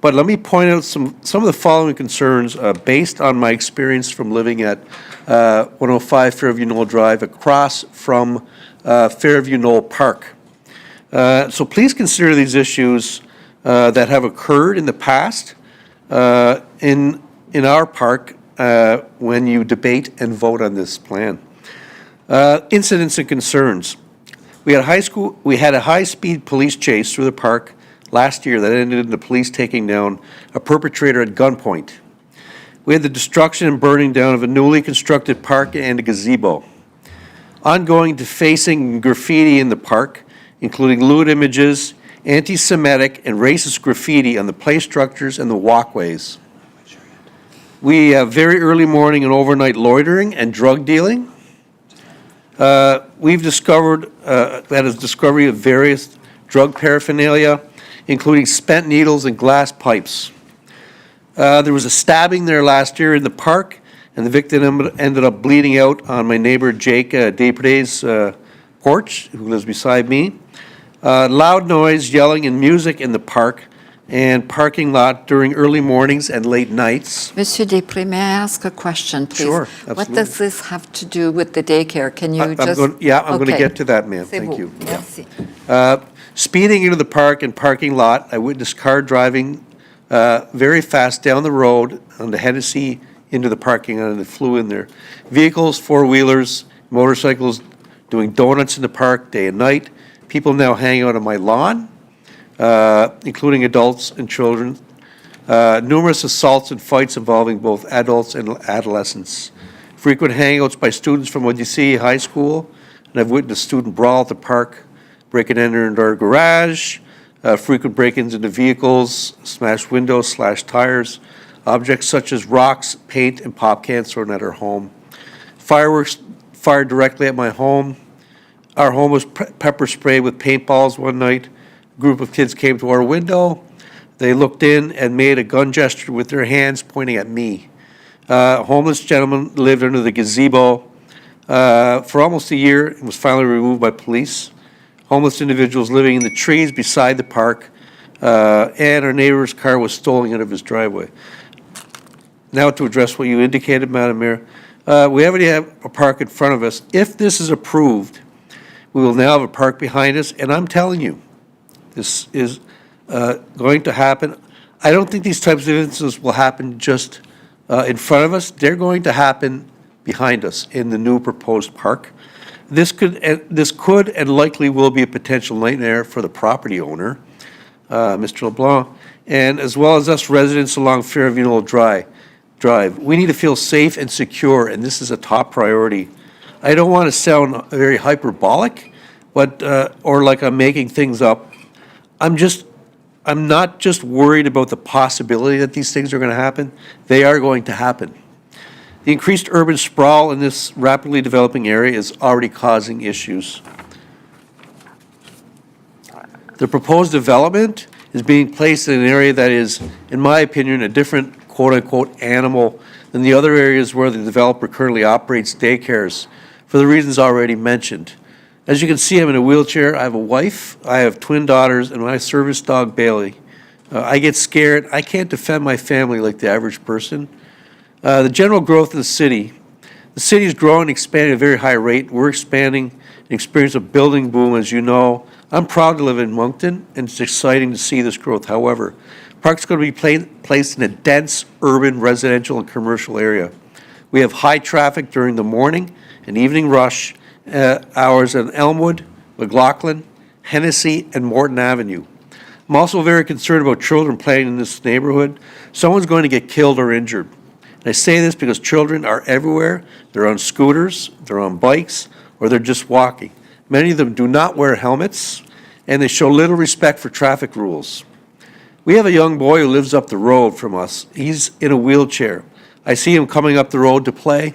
but let me point out some of the following concerns based on my experience from living at 105 Fairview Knoll Drive across from Fairview Knoll Park. So please consider these issues that have occurred in the past in our park when you debate and vote on this plan. Incidents and concerns. We had a high-speed police chase through the park last year that ended in the police taking down a perpetrator at gunpoint. We had the destruction and burning down of a newly constructed park and a gazebo. Ongoing defacing and graffiti in the park, including lewd images, anti-Semitic and racist graffiti on the play structures and the walkways. We have very early morning and overnight loitering and drug dealing. We've discovered, that is discovery of various drug paraphernalia, including spent needles and glass pipes. There was a stabbing there last year in the park, and the victim ended up bleeding out on my neighbor Jake Desprez's porch, who lives beside me. Loud noise, yelling, and music in the park and parking lot during early mornings and late nights. Monsieur Desprez, may I ask a question, please? Sure, What absolutely. does this have to do with the daycare? Can you I'm just? going to Okay. get to that, ma'am. C'est Thank beau. you. Merci. Speeding into the park and parking lot, I witnessed car driving very fast down the road on the Hennessy into the parking lot, and it flew in there. Vehicles, four-wheelers, motorcycles doing donuts in the park day and night. People now hang out on my lawn, including adults and children. Numerous assaults and fights involving both adults and adolescents. Frequent hangouts by students from Odyssey High School, and I've witnessed student brawl at the park, break and enter into our garage, frequent break-ins into vehicles, smashed windows, slashed tires, objects such as rocks, paint, and pop cans thrown at our home. Fireworks fired directly at my home. Our home was pepper sprayed with paintballs one night. A group of kids came to our window. They looked in and made a gun gesture with their hands pointing at me. A homeless gentleman lived under the gazebo for almost a year and was finally removed by police. Homeless individuals living in the trees beside the park, and our neighbor's car was stolen out of his driveway. Now to address what you indicated, Madam Mayor, we already have a park in front of us. If this is approved, we will now have a park behind us, and I'm telling you, this is going to happen. I don't think these types of incidents will happen just in front of us. They're going to happen behind us in the new proposed park. This could and likely will be a potential nightmare for the property owner, Mr. LeBlanc, and as well as us residents along Fairview Knoll Drive. We need to feel safe and secure, and this is a top priority. I don't want to sound very hyperbolic, but or like I'm making things up. I'm not just worried about the possibility that these things are going to happen. They are going to happen. The increased urban sprawl in this rapidly developing area is already causing issues. The proposed development is being placed in an area that is, in my opinion, a different quote-unquote animal than the other areas where the developer currently operates daycares for the reasons already mentioned. As you can see, I'm in a wheelchair. I have a wife, I have twin daughters, and my service dog Bailey. I get scared. I can't defend my family like the average person. The general growth of the city is growing and expanding at a very high rate. We're expanding and experiencing a building boom, as you know. I'm proud to live in Moncton, and it's exciting to see this growth. However, Park's going to be placed in a dense urban residential and commercial area. We have high traffic during the morning and evening rush hours on Elmwood, McLaughlin, Hennessy, and Morton Avenue. I'm also very concerned about children playing in this neighborhood. Someone's going to get killed or injured. And I say this because children are everywhere. They're on scooters, they're on bikes, or they're just walking. Many of them do not wear helmets, and they show little respect for traffic rules. We have a young boy who lives up the road from us. He's in a wheelchair. I see him coming up the road to play.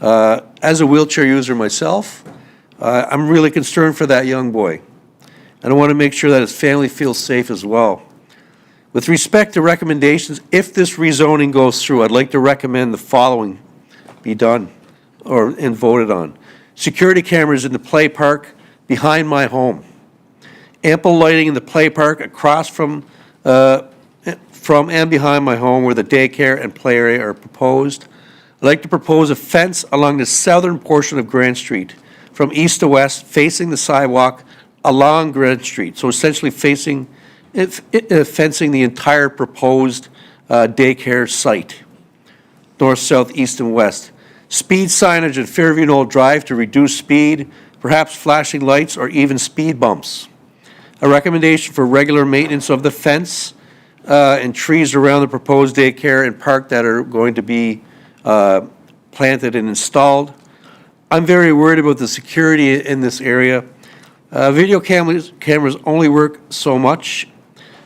As a wheelchair user myself, I'm really concerned for that young boy. And I want to make sure that his family feels safe as well. With respect to recommendations, if this rezoning goes through, I'd like to recommend the following be done and voted on. Security cameras in the play park behind my home. Ample lighting in the play park across from and behind my home where the daycare and play area are proposed. I'd like to propose a fence along the southern portion of Grant Street from east to west facing the sidewalk along Grant Street. So essentially fencing the entire proposed daycare site, north, south, east, and west. Speed signage at Fairview Knoll Drive to reduce speed, perhaps flashing lights or even speed bumps. A recommendation for regular maintenance of the fence and trees around the proposed daycare and park that are going to be planted and installed. I'm very worried about the security in this area. Video cameras only work so much.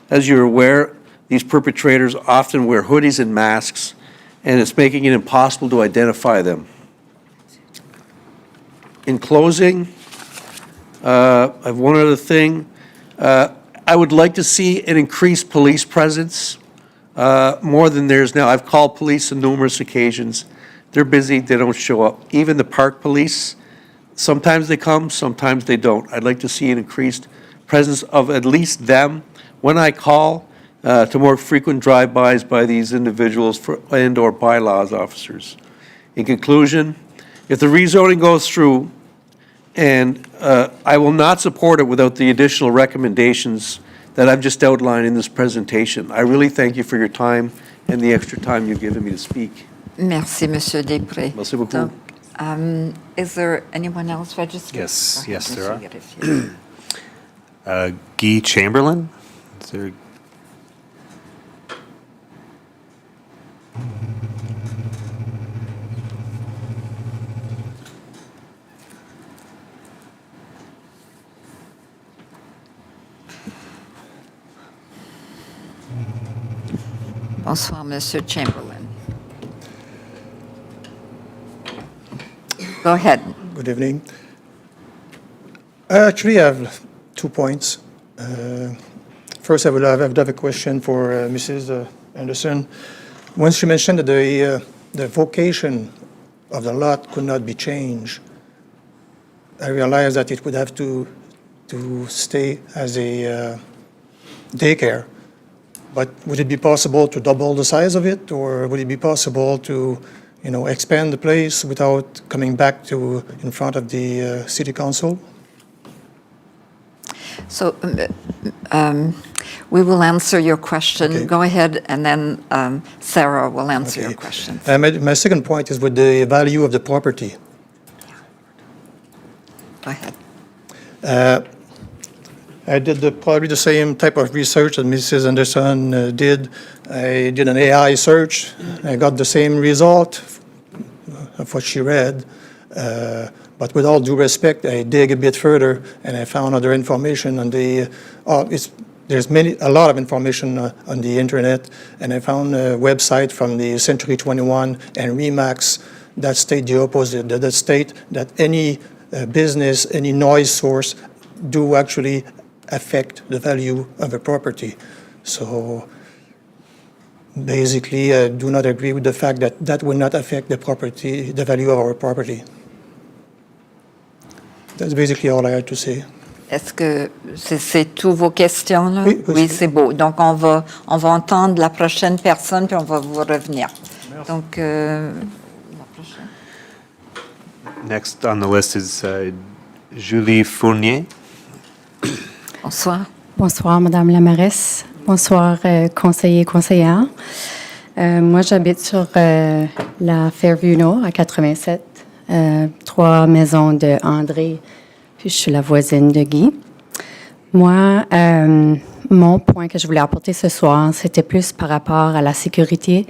As you're aware, these perpetrators often wear hoodies and masks, and it's making it impossible to identify them. In closing, I have one other thing. I would like to see an increased police presence, more than there is now. I've called police on numerous occasions. They're busy, they don't show up. Even the park police, sometimes they come, sometimes they don't. I'd like to see an increased presence of at least them when I call to more frequent drive-bys by these individuals and/or bylaws officers. In conclusion, if the rezoning goes through, and I will not support it without the additional recommendations that I've just outlined in this presentation. I really thank you for your time and the extra time you've given me to speak. Merci, Monsieur Després. Merci beaucoup. Donc, is there anyone else registered? Yes, Go ahead, yes, there Monsieur are. Greffier. Guy Chamberlain? Is there? Bonsoir, Monsieur Chamberlain. Go ahead. Good evening. I actually have 2 points. First, I would have a question for Mrs. Anderson. When she mentioned that the vocation of the lot could not be changed, I realized that it would have to stay as a daycare. But would it be possible to double the size of it, or would it be possible to, expand the place without coming back to in front of the city council? So we will answer your question. Okay. Go ahead, and then Sarah will answer your question. My second point is with the value of the property. Go ahead. I did probably the same type of research that Mrs. Anderson did. I did an AI search. I got the same result of what she read. But with all due respect, I dig a bit further, and I found other information on the. There's a lot of information on the internet, and I found a website from the Century 21 and Remax that state the opposite. That state that any business, any noise source, do actually affect the value of a property. So basically, I do not agree with the fact that that will not affect the value of our property. That's basically all I had to say. Est-ce que c'est tous vos questions, là? Oui, Oui, c'est beau. Donc, on va entendre la prochaine personne, puis on va vous revenir. Donc, la prochaine. Next on the list is Julie Fournier. Bonsoir. Bonsoir, Madame la mairesse. Bonsoir, conseillers et conseillères. Moi, j'habite sur la Fairview Nord, à 87. 3 maisons de André, puis je suis la voisine de Guy. Moi, mon point que je voulais apporter ce soir, c'était plus par rapport à la sécurité,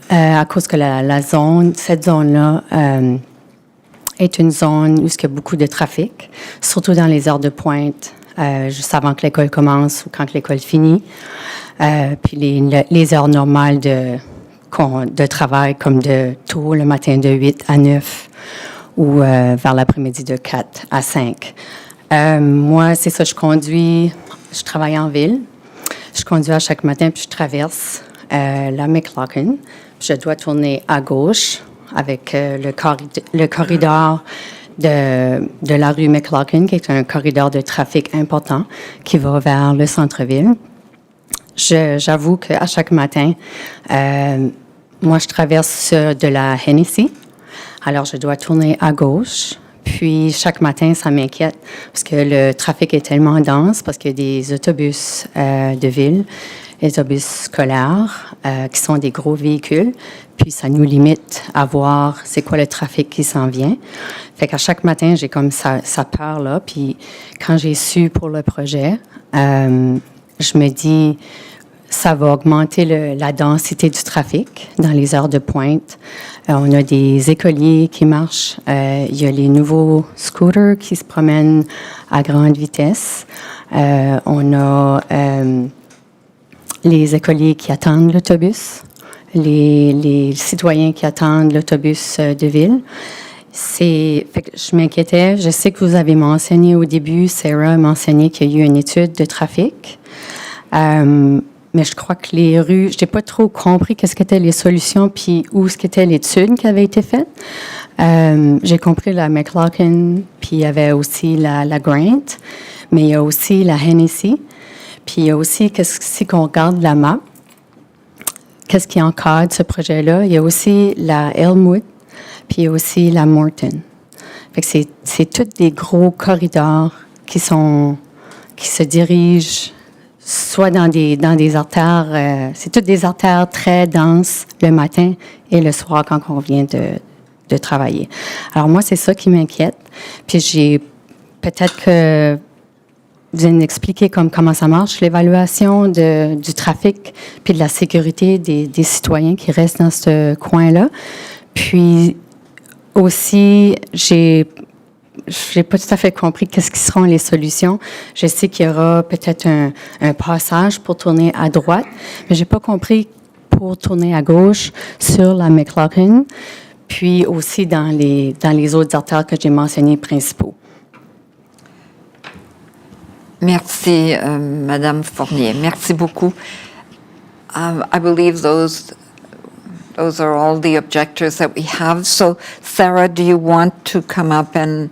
à cause que cette zone-là est une zone où il y a beaucoup de trafic, surtout dans les heures de pointe, juste avant que l'école commence ou quand l'école finit. Puis les heures normales de travail, comme de tôt le matin de 8 à 9 ou vers l'après-midi de 4 à 5. Moi, c'est ça, je travaille en ville. Je conduis à chaque matin, puis je traverse la McLaughlin. Je dois tourner à gauche avec le corridor de la rue McLaughlin, qui est un corridor de trafic important qui va vers le centre-ville. J'avoue qu'à chaque matin, moi, je traverse de la Hennessy. Alors, je dois tourner à gauche. Puis, chaque matin, ça m'inquiète parce que le trafic est tellement dense, parce qu'il y a des autobus de ville, des autobus scolaires, qui sont des gros véhicules. Puis, ça nous limite à voir c'est quoi le trafic qui s'en vient. Fait qu'à chaque matin, j'ai comme ça peur-là. Puis, quand j'ai su pour le projet, je me dis, ça va augmenter la densité du trafic dans les heures de pointe. On a des écoliers qui marchent. Il y a les nouveaux scooters qui se promènent à grande vitesse. On a les écoliers qui attendent l'autobus, les citoyens qui attendent l'autobus de ville. Fait que je m'inquiétais. Je sais que vous avez mentionné au début, Sarah a mentionné qu'il y a eu une étude de trafic. Mais je crois que les rues, je n'ai pas trop compris qu'est-ce qu'étaient les solutions puis où ce qu'était l'étude qui avait été faite. J'ai compris la McLaughlin, puis il y avait aussi la Grant, mais il y a aussi la Hennessy. Puis il y a aussi, si on regarde la map, qu'est-ce qui encadre ce projet-là? Il y a aussi la Elmwood, puis il y a aussi la Morton. Fait que c'est tous des gros corridors qui se dirigent soit dans des artères, c'est toutes des artères très denses le matin et le soir quand on vient de travailler. Alors moi, c'est ça qui m'inquiète. Puis peut-être que vous allez m'expliquer comment ça marche, l'évaluation du trafic puis de la sécurité des citoyens qui restent dans ce coin-là. Puis aussi, j'ai pas tout à fait compris qu'est-ce qui seront les solutions. Je sais qu'il y aura peut-être un passage pour tourner à droite, mais j'ai pas compris pour tourner à gauche sur la McLaughlin, puis aussi dans les autres artères que j'ai mentionnées principaux. Merci, Madame Fournier. Merci beaucoup. I believe those are all the objectors that we have. So, Sarah, do you want to come up and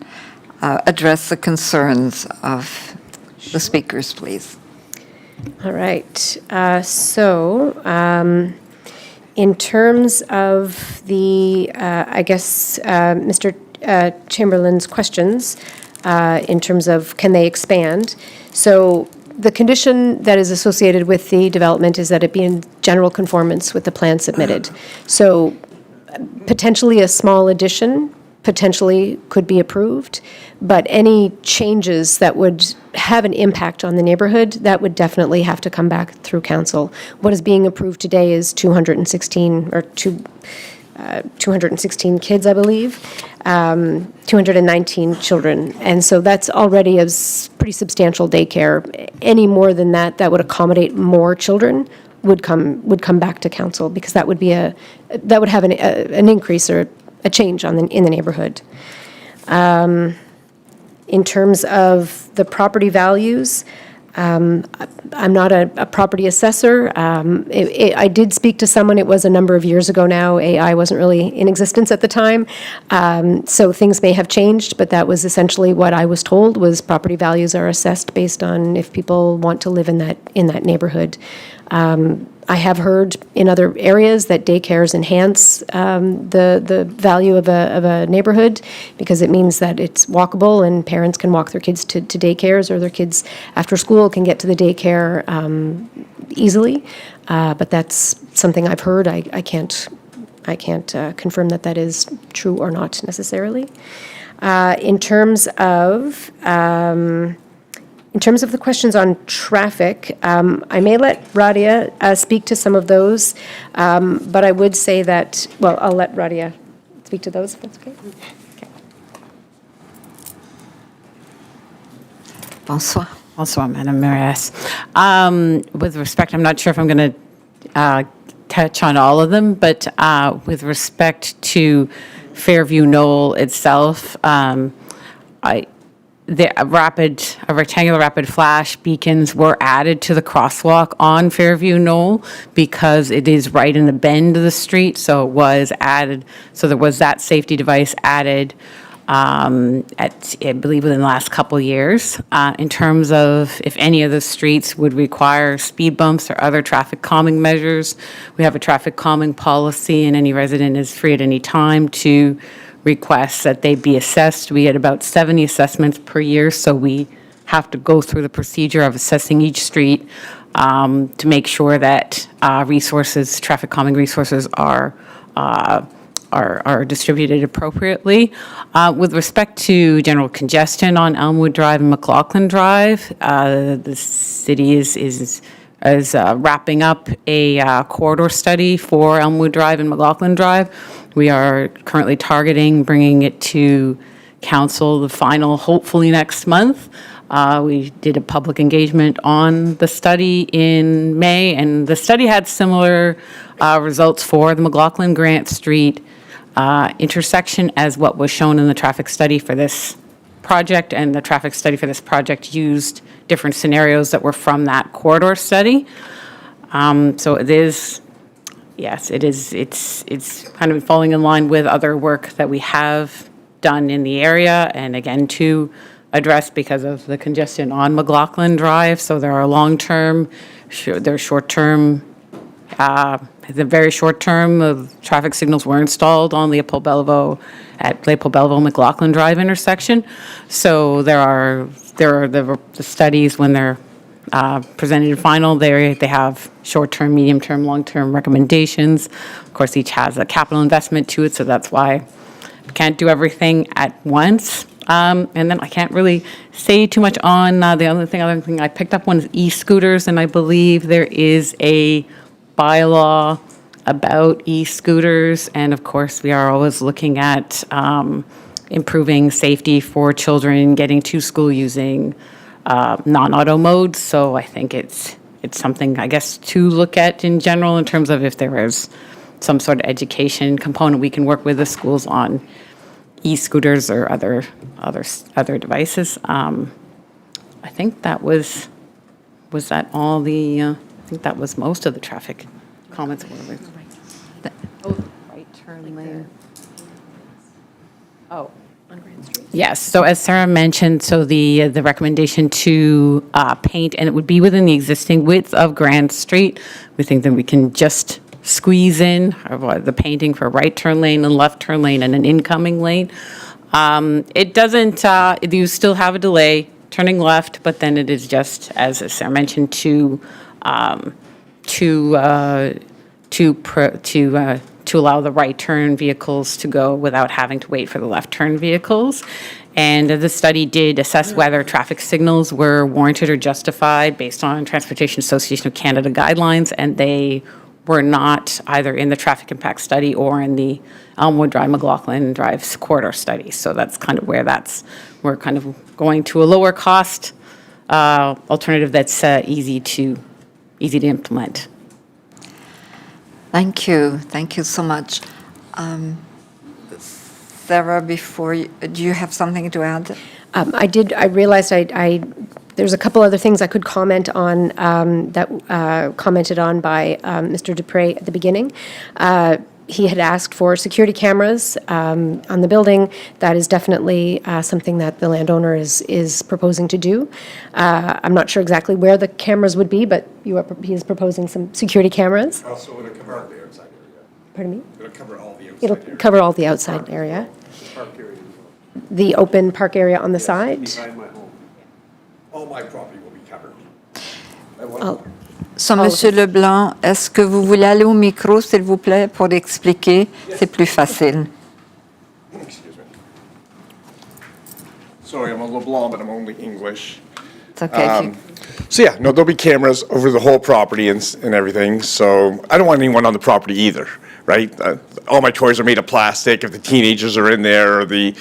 address the concerns of the speakers, please? All right. In terms of the, Mr. Chamberlain's questions, in terms of can they expand? So the condition that is associated with the development is that it be in general conformance with the plan submitted. So potentially a small addition potentially could be approved, but any changes that would have an impact on the neighborhood, that would definitely have to come back through council. What is being approved today is 216 kids, I believe, 219 children. And so that's already a pretty substantial daycare. Any more than that would accommodate more children would come back to council, because that would have an increase or a change in the neighborhood. In terms of the property values, I'm not a property assessor. I did speak to someone, it was a number of years ago now, AI wasn't really in existence at the time, so things may have changed, but that was essentially what I was told, was property values are assessed based on if people want to live in that neighborhood. I have heard in other areas that daycares enhance the value of a neighborhood because it means that it's walkable and parents can walk their kids to daycares, or their kids after school can get to the daycare easily. But that's something I've heard. I can't confirm that is true or not necessarily. In terms of the questions on traffic, I may let Radia speak to some of those, but I would say that, well, I'll let Radia speak to those, if that's okay. Bonsoir. Bonsoir, Madame Mayoress. With respect, I'm not sure if I'm going to touch on all of them, but with respect to Fairview Knoll itself, rectangular rapid flash beacons were added to the crosswalk on Fairview Knoll because it is right in the bend of the street, so it was added. So there was that safety device added I believe, within the last couple of years. In terms of if any of the streets would require speed bumps or other traffic calming measures, we have a traffic calming policy, and any resident is free at any time to request that they be assessed. We get about 70 assessments per year, so we have to go through the procedure of assessing each street to make sure that traffic calming resources are distributed appropriately. With respect to general congestion on Elmwood Drive and McLaughlin Drive, the city is wrapping up a corridor study for Elmwood Drive and McLaughlin Drive. We are currently targeting bringing it to council, the final, hopefully next month. We did a public engagement on the study in May, and the study had similar results for the McLaughlin Grant Street intersection as what was shown in the traffic study for this project, and the traffic study for this project used different scenarios that were from that corridor study. So it is, yes, it's kind of falling in line with other work that we have done in the area, and again, to address because of the congestion on McLaughlin Drive. So there are long-term, there are short-term, the very short term, traffic signals were installed on Leopold-Bellevaux at Leopold-Bellevaux McLaughlin Drive intersection. So there are the studies when they're presented in final, they have short-term, medium-term, long-term recommendations. Of course, each has a capital investment to it, so that's why we can't do everything at once. And then I can't really say too much on the other thing I picked up one is e-scooters, and I believe there is a bylaw about e-scooters, and of course, we are always looking at improving safety for children getting to school using non-auto modes. So I think it's something, I guess, to look at in general in terms of if there is some sort of education component we can work with the schools on e-scooters or other devices. I think that was that all the, I think that was most of the traffic comments. Right turn lane. Oh. Yes, so as Sarah mentioned, so the recommendation to paint, and it would be within the existing width of Grand Street. We think that we can just squeeze in the painting for right turn lane and left turn lane and an incoming lane. It doesn't, you still have a delay turning left, but then it is just, as Sarah mentioned, to allow the right turn vehicles to go without having to wait for the left turn vehicles. And the study did assess whether traffic signals were warranted or justified based on Transportation Association of Canada guidelines, and they were not either in the traffic impact study or in the Elmwood Drive, McLaughlin Drive corridor study. So that's kind of where we're kind of going to a lower cost alternative that's easy to implement. Thank you so much. Sarah, do you have something to add? I realized I There's a couple other things I could comment on that commented on by Mr. Dupre at the beginning. He had asked for security cameras on the building. That is definitely something that the landowner is proposing to do. I'm not sure exactly where the cameras would be, but he is proposing some security cameras. Also, it'll cover all the outside area. Pardon me? It'll cover all the outside It'll area. cover all the outside area. Park area as well. The open park area on the side. Behind my home. All my property will be covered. Oh. So, Monsieur Leblanc, est-ce que vous voulez aller au micro, s'il vous plaît, pour l'expliquer? C'est plus facile. Excuse me. Sorry, I'm a LeBlanc, but I'm only English. It's okay. if you- So yeah, no, there'll be cameras over the whole property and everything, so I don't want anyone on the property either, right? All my toys are made of plastic. If the teenagers are in there, or the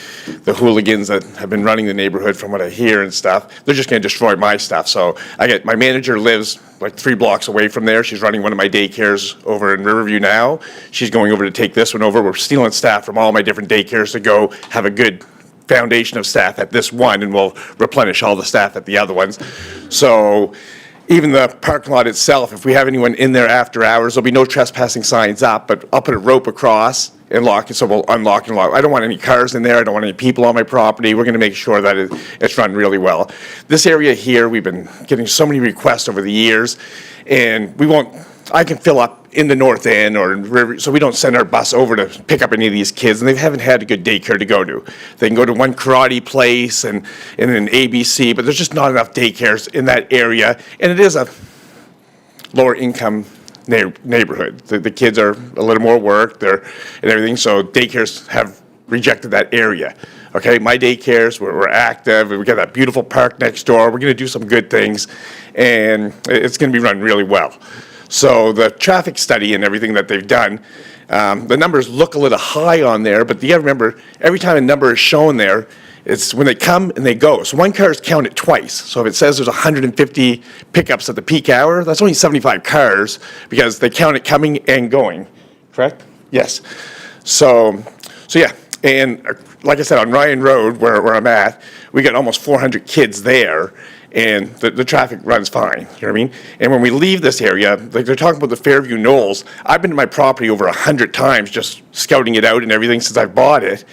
hooligans that have been running the neighborhood from what I hear and stuff, they're just gonna destroy my stuff. So my manager lives like 3 blocks away from there. She's running one of my daycares over in Riverview now. She's going over to take this one over. We're stealing staff from all my different daycares to go have a good foundation of staff at this one, and we'll replenish all the staff at the other ones. So even the parking lot itself, if we have anyone in there after hours, there'll be no trespassing signs up, but I'll put a rope across and lock it, so we'll unlock and lock. I don't want any cars in there, I don't want any people on my property. We're gonna make sure that it's run really well. This area here, we've been getting so many requests over the years, and I can fill up in the north end or in River, so we don't send our bus over to pick up any of these kids, and they haven't had a good daycare to go to. They can go to one karate place and an ABC, but there's just not enough daycares in that area, and it is a lower income neighborhood. The kids are a little more work, and everything, so daycares have rejected that area. Okay, my daycares, we're active, we got that beautiful park next door, we're gonna do some good things, and it's gonna be run really well. So the traffic study and everything that they've done, the numbers look a little high on there, but you gotta remember, every time a number is shown there, it's when they come and they go. So one car is counted twice. So if it says there's 150 pickups at the peak hour, that's only 75 cars because they count it coming and going, correct? Yes. So yeah, and like I said, on Ryan Road, where I'm at, we got almost 400 kids there, and the traffic runs fine, you know what I mean? And when we leave this area, like they're talking about the Fairview Knolls, I've been to my property over 100 times just scouting it out and everything since I bought it.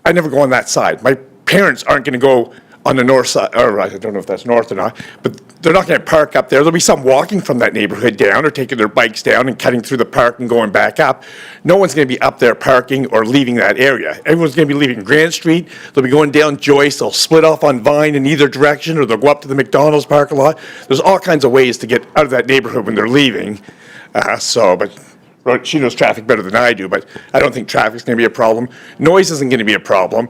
I never go on that side. My parents aren't gonna go on the north side, or I don't know if that's north or not, but they're not gonna park up there. There'll be some walking from that neighborhood down or taking their bikes down and cutting through the park and going back up. No one's gonna be up there parking or leaving that area. Everyone's gonna be leaving Grand Street. They'll be going down Joyce. They'll split off on Vine in either direction, or they'll go up to the McDonald's parking lot. There's all kinds of ways to get out of that neighborhood when they're leaving. But she knows traffic better than I do, but I don't think traffic's gonna be a problem. Noise isn't gonna be a problem.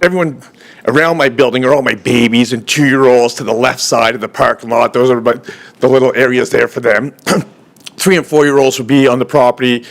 Everyone around my building are all my babies and 2-year-olds to the left side of the parking lot. Those are the little areas there for them. 3 and 4-year-olds would be on the property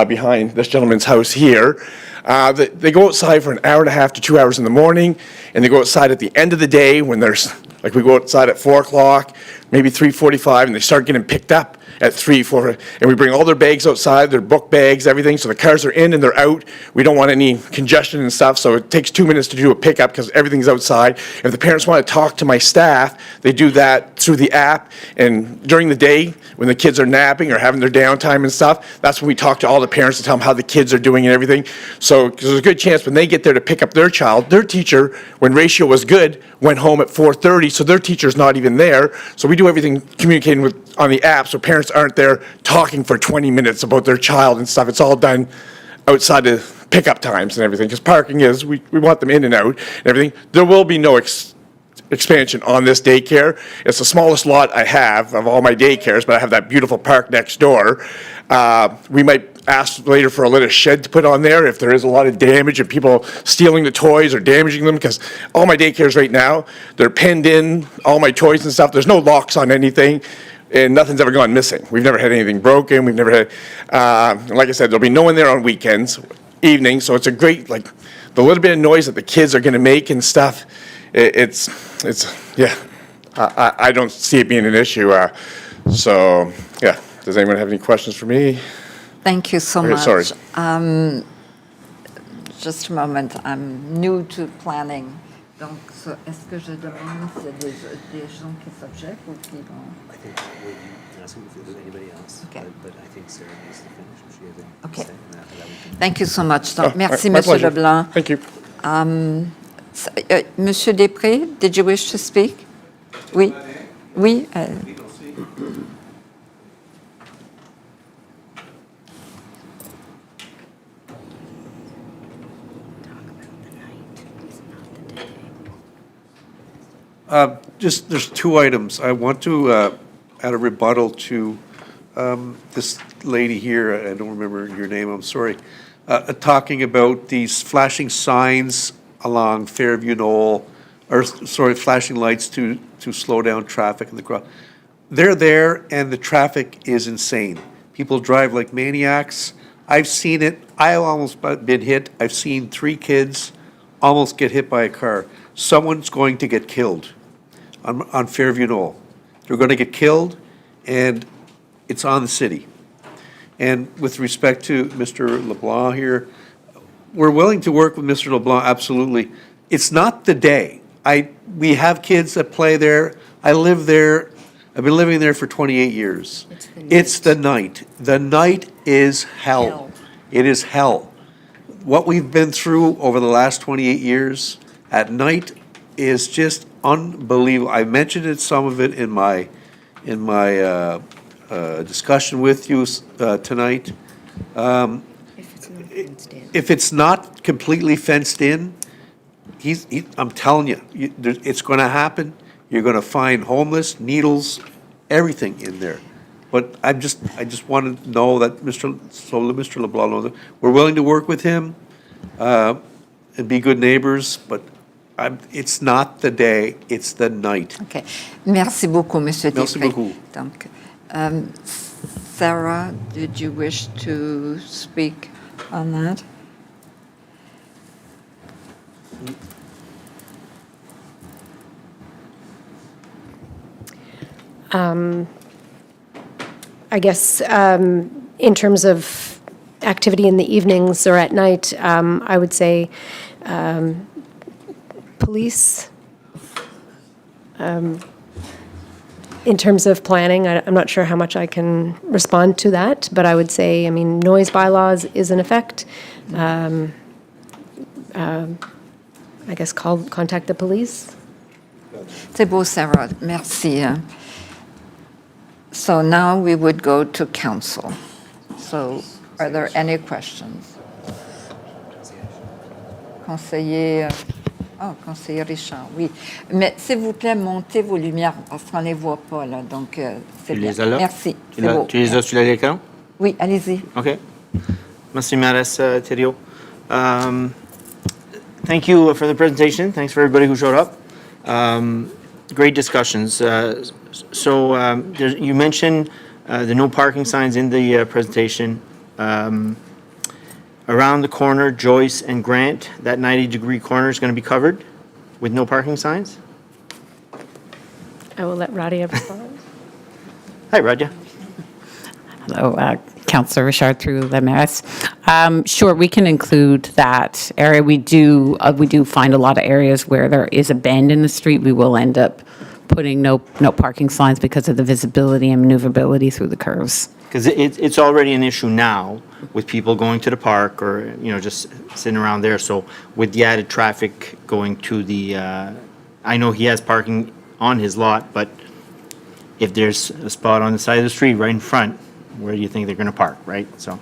behind this gentleman's house here. They go outside for an hour and a half to 2 hours in the morning, and they go outside at the end of the day when there's, like we go outside at 4 o'clock, maybe 3:45, and they start getting picked up at 3, 4, and we bring all their bags outside, their book bags, everything, so the cars are in and they're out. We don't want any congestion and stuff, so it takes 2 minutes to do a pickup because everything's outside. If the parents want to talk to my staff, they do that through the app, and during the day, when the kids are napping or having their downtime and stuff, that's when we talk to all the parents to tell them how the kids are doing and everything. So there's a good chance when they get there to pick up their child, their teacher, when ratio was good, went home at 4:30, so their teacher's not even there. So we do everything communicating on the app, so parents aren't there talking for 20 minutes about their child and stuff. It's all done outside of pickup times and everything, because parking is, we want them in and out and everything. There will be no expansion on this daycare. It's the smallest lot I have of all my daycares, but I have that beautiful park next door. We might ask later for a little shed to put on there if there is a lot of damage and people stealing the toys or damaging them, because all my daycares right now, they're penned in, all my toys and stuff. There's no locks on anything, and nothing's ever gone missing. We've never had anything broken. We've never had, like I said, there'll be no one there on weekends, evenings, so it's a great, like, the little bit of noise that the kids are gonna make and stuff, it's yeah, I don't see it being an issue. So, yeah, does anyone have any questions for me? Thank you so Okay, much. sorry. Just a moment, I'm new to planning Donc, ça, est-ce que je demande s'il y a des gens qui s'objectent ou qui vont... I think we ask if there's anybody else, Okay. but I think Sarah needs to finish if she has anything to Okay. say. And after that we can- Thank you so much. Donc, Oh, merci, my Monsieur pleasure. Leblanc. Thank you. Monsieur Després, did you wish to speak? Oui? Oui? Just, there's two items. I want to add a rebuttal to this lady here, I don't remember your name, I'm sorry, talking about these flashing signs along Fairview Knoll, or, sorry, flashing lights to slow down traffic in the cross. They're there, and the traffic is insane. People drive like maniacs. I've seen it. I've almost been hit. I've seen 3 kids almost get hit by a car. Someone's going to get killed on Fairview Knoll. They're going to get killed, and it's on the city. And with respect to Mr. LeBlanc here, we're willing to work with Mr. LeBlanc, absolutely. It's not the day. We have kids that play there. I live there. I've been living there for 28 years. It's the night. The night is hell. It is hell. What we've been through over the last 28 years at night is just unbelievable. I mentioned it, some of it in my discussion with you tonight. If it's not completely fenced in, I'm telling you, it's going to happen. You're going to find homeless, needles, everything in there. But I just want to know that Mr. LeBlanc knows that we're willing to work with him and be good neighbors, but it's not the day, it's the night. OK. Merci beaucoup, Monsieur Merci Després. beaucoup. Donc, Sarah, did you wish to speak on that? I guess in terms of activity in the evenings or at night, I would say police. In terms of planning, I'm not sure how much I can respond to that, but I would say, I mean, noise bylaws is in effect. I guess contact the police. C'est beau, Sarah. Merci. So now we would go to council. So are there any questions? Conseiller, conseiller Richard, oui. Mais s'il vous plaît, montez vos lumières parce qu'on ne les voit pas, là. Donc, c'est Tu bien. les as là? Merci. C'est beau. Tu les as sur l'écran? Oui, allez-y. Okay. Merci, Maris Thériault. Thank you for the presentation. Thanks for everybody who showed up. Great discussions. You mentioned the no parking signs in the presentation. Around the corner, Joyce and Grant, that 90-degree corner is going to be covered with no parking signs? I will let Radia respond. Hi, Radia. Hello, Councillor Richard through the mayoress. Sure, we can include that area. We do find a lot of areas where there is a bend in the street. We will end up putting no parking signs because of the visibility and maneuverability through the curves. Because it's already an issue now with people going to the park or, just sitting around there. So with the added traffic going to the, I know he has parking on his lot, but if there's a spot on the side of the street right in front, where do you think they're going to park, right? So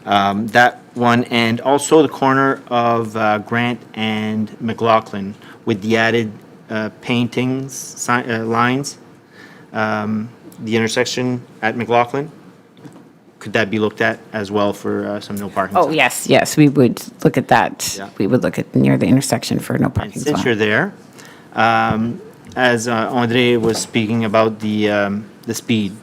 that one, and also the corner of Grant and McLaughlin with the added paintings, lines, the intersection at McLaughlin. Could that be looked at as well for some no parking? Oh, yes, we would look at that. Yeah. We would look at near the intersection for no parking Since zone. you're there, as André was speaking about the speed,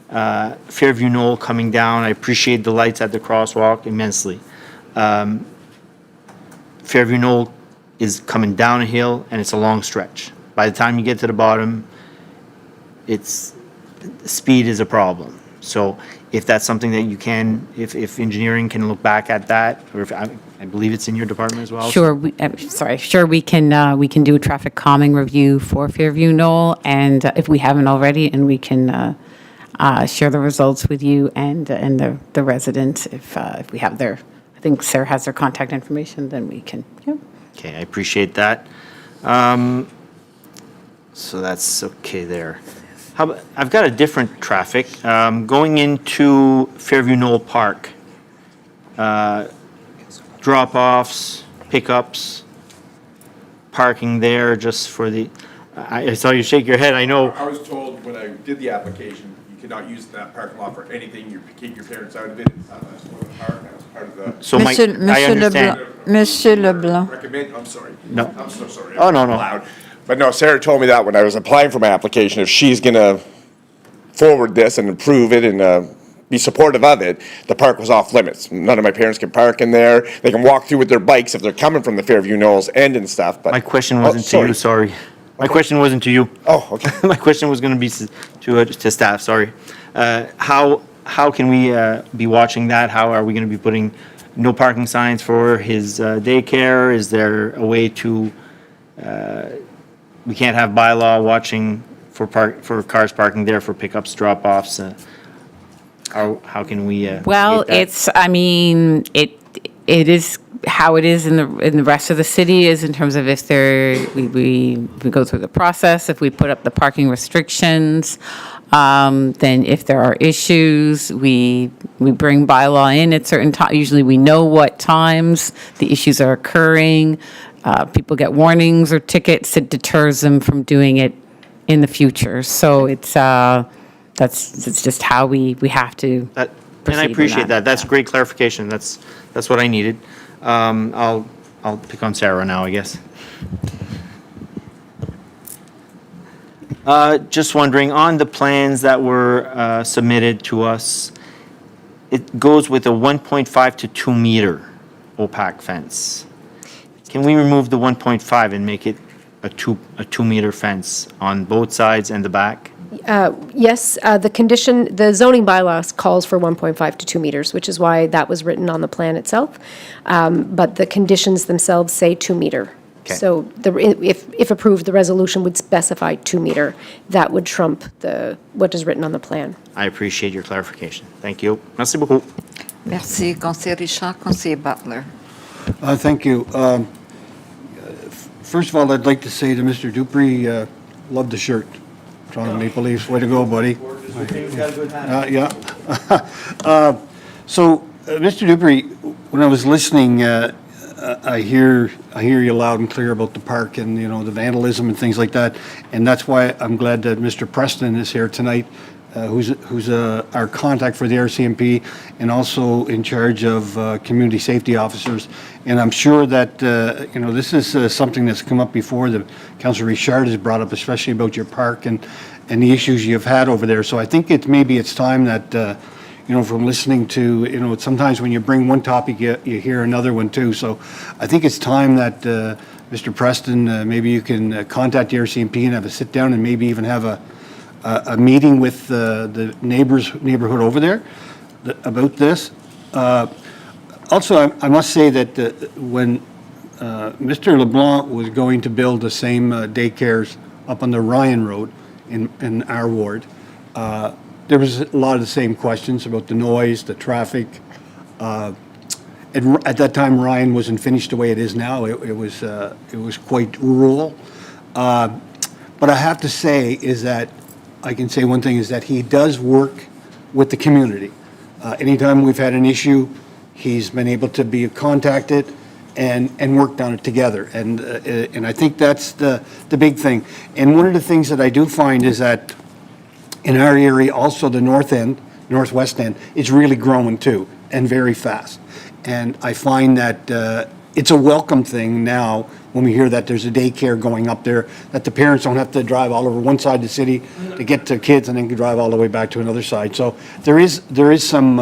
Fairview Knoll coming down, I appreciate the lights at the crosswalk immensely. Fairview Knoll is coming down a hill and it's a long stretch. By the time you get to the bottom, speed is a problem. So if that's something that you can, if engineering can look back at that, or if, I believe it's in your department as well. Sure, we can do a traffic calming review for Fairview Knoll, and if we haven't already, and we can share the results with you and the residents if we have their, I think Sarah has their contact information, then we can, yeah. Okay, I appreciate that. So that's okay there. I've got a different traffic, going into Fairview Knoll Park. Drop-offs, pickups, parking there just for the, I saw you shake your head, I know. I was told when I did the application, you cannot use that parking lot for anything, you keep your parents out of it, it's not that's for the park, that's part of the. So I understand. Monsieur Leblanc. Recommend, I'm sorry. No. I'm so sorry. Oh, no, no. Loud. But no, Sarah told me that when I was applying for my application, if she's gonna forward this and approve it and be supportive of it, the park was off limits. None of my parents can park in there. They can walk through with their bikes if they're coming from the Fairview Knolls end and stuff, but. My question wasn't to you, sorry. My question wasn't to you. Oh, okay. My question was gonna be to staff, sorry. How can we be watching that? How are we gonna be putting no parking signs for his daycare? Is there a way to, we can't have bylaw watching for cars parking there for pickups, drop-offs? How can we? Well, mitigate that? it's, I mean, it is how it is in the rest of the city is in terms of if we go through the process, if we put up the parking restrictions, then if there are issues, we bring bylaw in at certain times. Usually we know what times the issues are occurring. People get warnings or tickets. It deters them from doing it in the future. So it's just how we have to And proceed I in appreciate that. That's great clarification. That's what I needed. I'll pick on Sarah now, I guess. Just wondering, on the plans that were submitted to us, it goes with a 1.5 to 2 meter opaque fence. Can we remove the 1.5 and make it a 2 meter fence on both sides and the back? Yes, the zoning bylaws calls for 1.5 to 2 meters, which is why that was written on the plan itself. But the conditions themselves say 2 meter. Okay. So if approved, the resolution would specify 2 meter. That would trump what is written on the plan. I appreciate your clarification. Thank you. Merci beaucoup. Merci. Conseiller Richard, Conseiller Butler. Thank you. First of all, I'd like to say to Mr. Dupree, love the shirt. Toronto Maple Leafs, way to go, buddy. Yeah. Mr. Dupree, when I was listening, I hear you loud and clear about the park and, you know, the vandalism and things like that. And that's why I'm glad that Mr. Preston is here tonight, who's our contact for the RCMP and also in charge of community safety officers. And I'm sure that, you know, this is something that's come up before that Councillor Richard has brought up, especially about your park and the issues you've had over there. So I think maybe it's time that, you know, from listening to, you know, sometimes when you bring one topic, you hear another one too. So I think it's time that, Mr. Preston, maybe you can contact the RCMP and have a sit down and maybe even have a meeting with the neighborhood over there about this. Also, I must say that when Mr. LeBlanc was going to build the same daycares up on the Ryan Road in our ward, there was a lot of the same questions about the noise, the traffic. At that time, Ryan wasn't finished the way it is now. It was quite rural. But I have to say is that I can say one thing is that he does work with the community. Anytime we've had an issue, he's been able to be contacted and worked on it together. And I think that's the big thing. And one of the things that I do find is that in our area, also the northwest end, is really growing too, and very fast. And I find that it's a welcome thing now when we hear that there's a daycare going up there, that the parents don't have to drive all over one side of the city to get to kids and then drive all the way back to another side. So there is some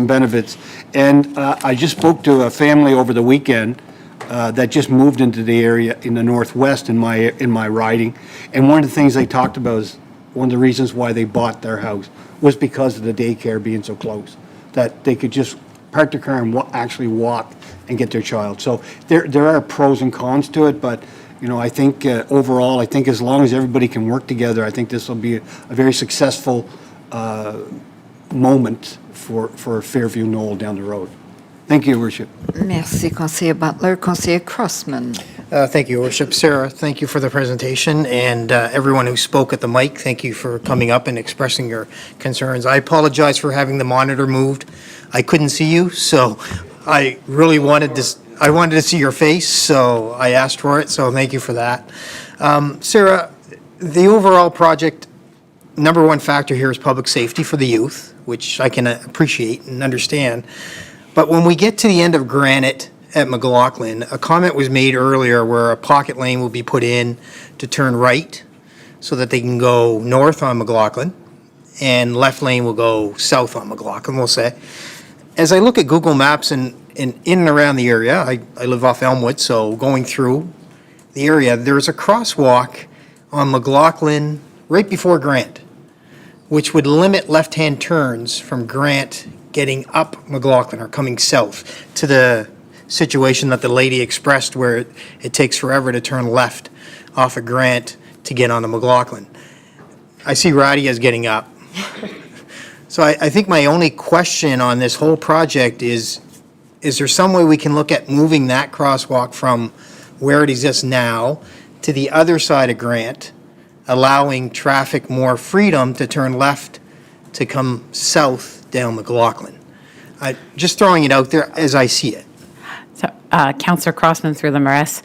benefits. And I just spoke to a family over the weekend that just moved into the area in the northwest in my riding. And one of the things they talked about one of the reasons why they bought their house was because of the daycare being so close, that they could just park their car and actually walk and get their child. So there are pros and cons to it, but, I think overall, I think as long as everybody can work together, I think this will be a very successful moment for Fairview Knoll down the road. Thank you, Your Worship. Merci, Conseiller Butler. Conseiller Crossman. Thank you, Your Worship. Sarah, thank you for the presentation, and everyone who spoke at the mic, thank you for coming up and expressing your concerns. I apologize for having the monitor moved. I couldn't see you, so I really wanted to see your face, so I asked for it, so thank you for that. Sarah, the overall project, number one factor here is public safety for the youth, which I can appreciate and understand. But when we get to the end of Granite at McLaughlin, a comment was made earlier where a pocket lane will be put in to turn right so that they can go north on McLaughlin, and left lane will go south on McLaughlin, we'll say. As I look at Google Maps and in and around the area, I live off Elmwood, so going through the area, there's a crosswalk on McLaughlin right before Grant, which would limit left-hand turns from Grant getting up McLaughlin or coming south to the situation that the lady expressed where it takes forever to turn left off of Grant to get onto McLaughlin. I see Radia's getting up. So I think my only question on this whole project is there some way we can look at moving that crosswalk from where it exists now to the other side of Grant, allowing traffic more freedom to turn left to come south down McLaughlin? Just throwing it out there as I see it. So, Councillor Crossman through the Maris.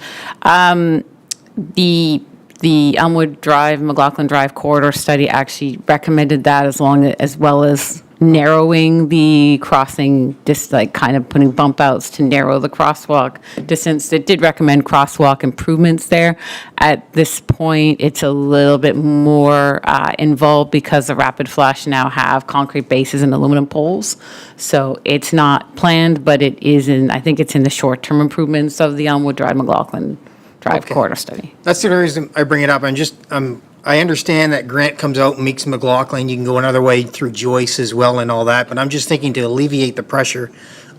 The Elmwood Drive, McLaughlin Drive corridor study actually recommended that as well as narrowing the crossing, just like kind of putting bump outs to narrow the crosswalk distance. It did recommend crosswalk improvements there. At this point, it's a little bit more involved because the Rapid Flash now have concrete bases and aluminum poles. So it's not planned, but it is I think it's in the short-term improvements of the Elmwood Drive, McLaughlin Drive corridor study. That's the reason I bring it up. I understand that Grant comes out and makes McLaughlin. You can go another way through Joyce as well and all that, but I'm just thinking to alleviate the pressure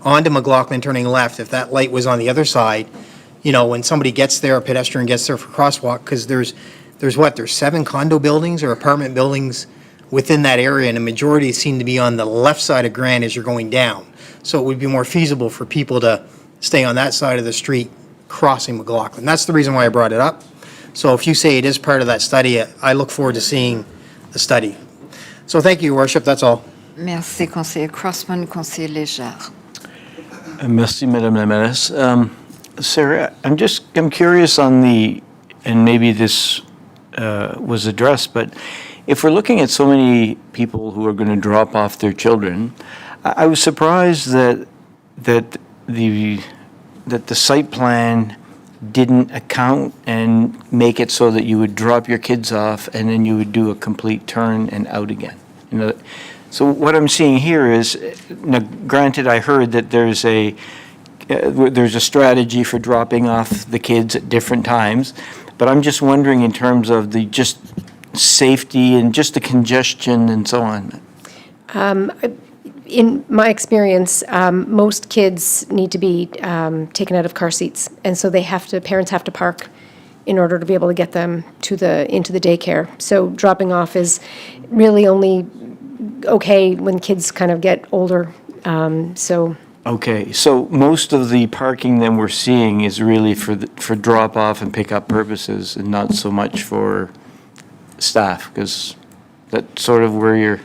onto McLaughlin turning left, if that light was on the other side, when somebody gets there, a pedestrian gets there for crosswalk, because there's 7 condo buildings or apartment buildings within that area, and the majority seem to be on the left side of Grant as you're going down. So it would be more feasible for people to stay on that side of the street crossing McLaughlin. That's the reason why I brought it up. So if you say it is part of that study, I look forward to seeing the study. So thank you, Your Worship, that's all. Merci, Conseiller Crossman. Conseiller Léger. Merci, Madame la Mairesse. Sarah, I'm curious on and maybe this was addressed, but if we're looking at so many people who are going to drop off their children, I was surprised that the site plan didn't account and make it so that you would drop your kids off and then you would do a complete turn and out again. So what I'm seeing here is, now granted, I heard that there's a strategy for dropping off the kids at different times, but I'm just wondering in terms of the just safety and just the congestion and so on. In my experience, most kids need to be taken out of car seats, and so parents have to park in order to be able to get them into the daycare. So dropping off is really only okay when kids kind of get older. Okay, so most of the parking that we're seeing is really for drop-off and pick-up purposes, and not so much for staff, because that's sort of where you're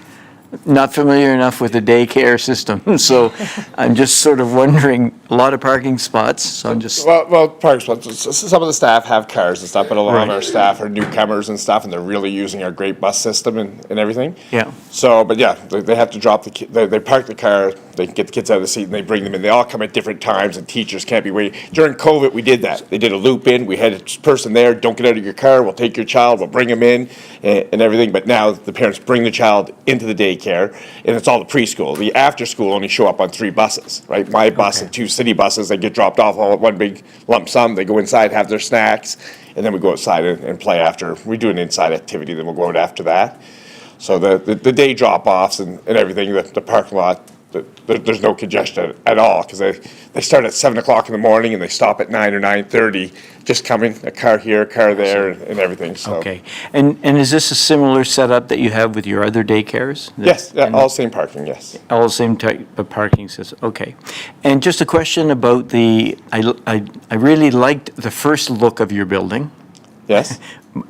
not familiar enough with the daycare system. So I'm just sort of wondering, a lot of parking spots, so I'm just... Well, parking spots, some of the staff have cars and stuff, but a lot of our staff are newcomers and stuff, and they're really using our great bus system and everything. Yeah. So, but yeah, they have to drop they park the car, they get the kids out of the seat, and they bring them in. They all come at different times, and teachers can't be waiting. During COVID, we did that. They did a loop in. We had a person there, don't get out of your car, we'll take your child, we'll bring them in, and everything. But now the parents bring the child into the daycare, and it's all the preschool. The after school only show up on 3 buses, right? My bus and 2 city buses, they get dropped off all at one big lump sum. They go inside, have their snacks, and then we go outside and play after. We do an inside activity, then we'll go out after that. So the day drop-offs and everything, the parking lot, there's no congestion at all, because they start at 7 o'clock in the morning and they stop at 9 or 9:30, just coming, a car here, a car there, and everything, so. Okay. And is this a similar setup that you have with your other daycares? Yes, all same parking, yes. All the same type of parking system, okay. And just a question about I really liked the first look of your building. Yes.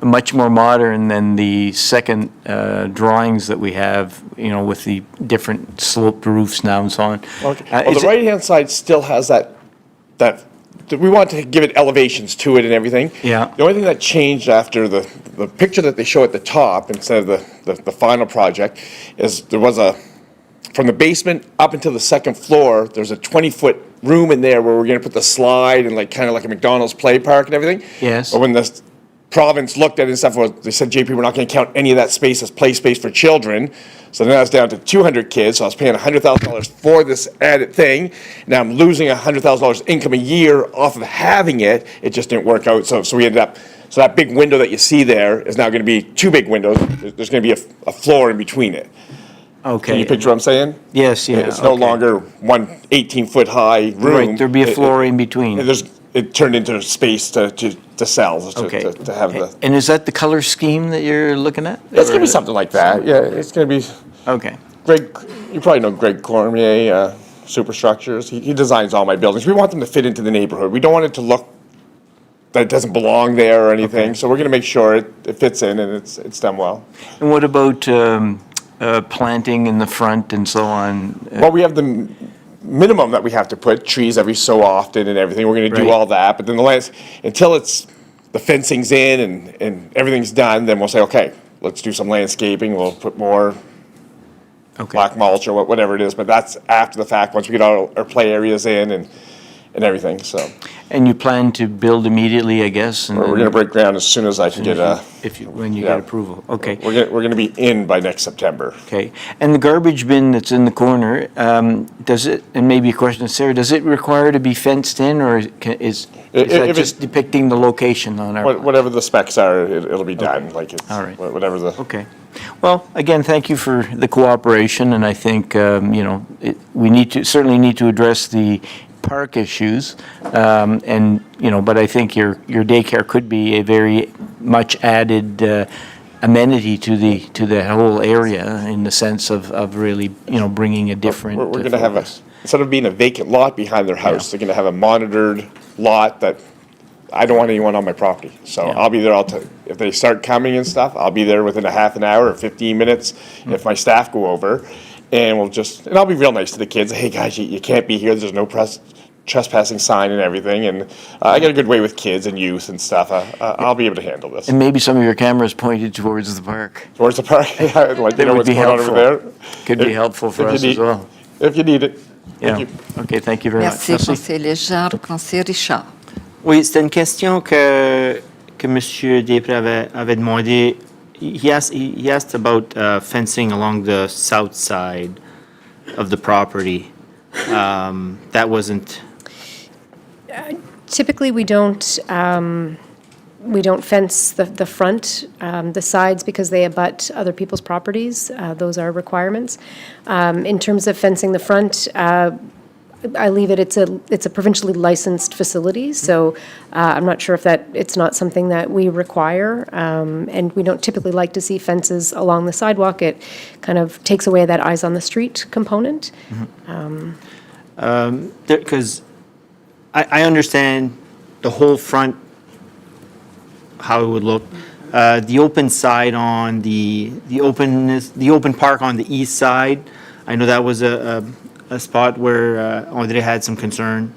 Much more modern than the second drawings that we have, with the different sloped roofs now and so on. Okay. Well, the right-hand side still has that, we want to give it elevations to it and everything. Yeah. The only thing that changed after the picture that they show at the top, instead of the final project, is there was from the basement up until the second floor, there's a 20-foot room in there where we're gonna put the slide and kind of like a McDonald's play park and everything. Yes. But when the province looked at it and stuff, they said, JP, we're not gonna count any of that space as play space for children. So then I was down to 200 kids, so I was paying $100,000 for this added thing. Now I'm losing $100,000 income a year off of having it. It just didn't work out, so we ended up, so that big window that you see there is now gonna be 2 big windows. There's gonna be a floor in between it. Okay. Can you picture what I'm saying? Yes, yeah. It's no okay. longer one 18-foot high room. Right, there'd be a floor in between. It turned into space to sell, Okay. to have the. And is that the color scheme that you're looking at? It's gonna be something like that, yeah, it's gonna be. Okay. Greg, you probably know Greg Cormier, Superstructures, he designs all my buildings. We want them to fit into the neighborhood. We don't want it to look that it doesn't belong there or anything, so we're gonna make sure it fits in and it's done well. And what about planting in the front and so on? Well, we have the minimum that we have to put, trees every so often and everything. We're gonna do Right. all that, but then until the fencing's in and everything's done, then we'll say, okay, let's do some landscaping, we'll put more black mulch or whatever it is, but that's after the fact, once we get all our play areas in and everything, so. And you plan to build immediately, I guess? And We're gonna break ground as soon as I can get when you get approval, okay. We're gonna be in by next September. Okay, and the garbage bin that's in the corner, does it, and maybe a question to Sarah, does it require to be fenced in, or is that If just depicting the location on our? Whatever the specs are, it'll be done, like it's, All right. whatever the. Okay. Well, again, thank you for the cooperation, and I think, we certainly need to address the park issues, but I think your daycare could be a very much added amenity to the whole area in the sense of really, bringing a different. We're gonna have instead of being a vacant lot behind their house, they're gonna have a monitored lot that, I don't want anyone on my property. So I'll be there, if they start coming and stuff, I'll be there within a half an hour or 15 minutes if my staff go over. And I'll be real nice to the kids. Hey, guys, you can't be here. There's no trespassing sign and everything. And I got a good way with kids and youth and stuff. I'll be able to handle this. And maybe some of your cameras pointed towards the park. Towards the park? Yeah, like they know what's going on over there. Could be helpful for us as well. If you need it. Yeah. Thank you. Okay, thank you very much. Merci, conseiller Jarre. Conseiller Richard. Oui, c'était une question que M. Després avait demandé. He asked about fencing along the south side of the property. That wasn't. Typically, we don't fence the front, the sides, because they abut other people's properties. Those are requirements. In terms of fencing the front, I leave it, it's a provincially licensed facility, so I'm not sure if it's not something that we require, and we don't typically like to see fences along the sidewalk. It kind of takes away that eyes on the street component. Because I understand the whole front, how it would look. The open side on the open park on the east side, I know that was a spot where André had some concern.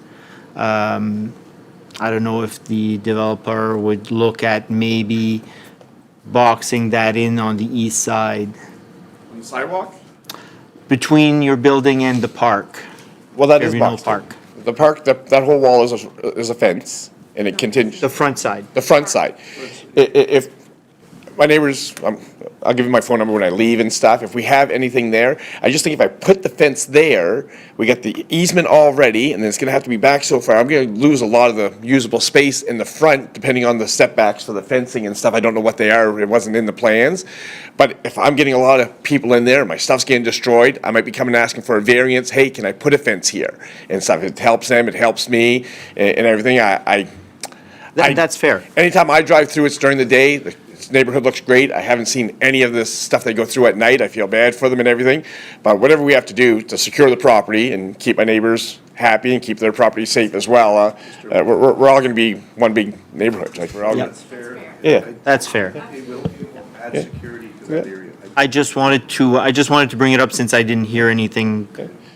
I don't know if the developer would look at maybe boxing that in on the east side. On the sidewalk? Between your building and the park. Well, that is Fairview boxed. Park. The park, that whole wall is a fence, and it continues. The front side. The front side. If my neighbors, I'll give you my phone number when I leave and stuff. If we have anything there, I just think if I put the fence there, we got the easement already, and then it's gonna have to be back so far. I'm gonna lose a lot of the usable space in the front, depending on the setbacks for the fencing and stuff. I don't know what they are. It wasn't in the plans. But if I'm getting a lot of people in there, my stuff's getting destroyed, I might be coming asking for a variance. Hey, can I put a fence here and stuff? It helps them, it helps me, and everything. That's fair. Anytime I drive through, it's during the day. The neighborhood looks great. I haven't seen any of this stuff they go through at night. I feel bad for them and everything. But whatever we have to do to secure the property and keep my neighbors happy and keep their property safe as well, we're all going to be one big neighborhood. Like we're all. Yeah. That's fair. Yeah, That's fair. They will add security to that area. I just wanted to bring it up since I didn't hear anything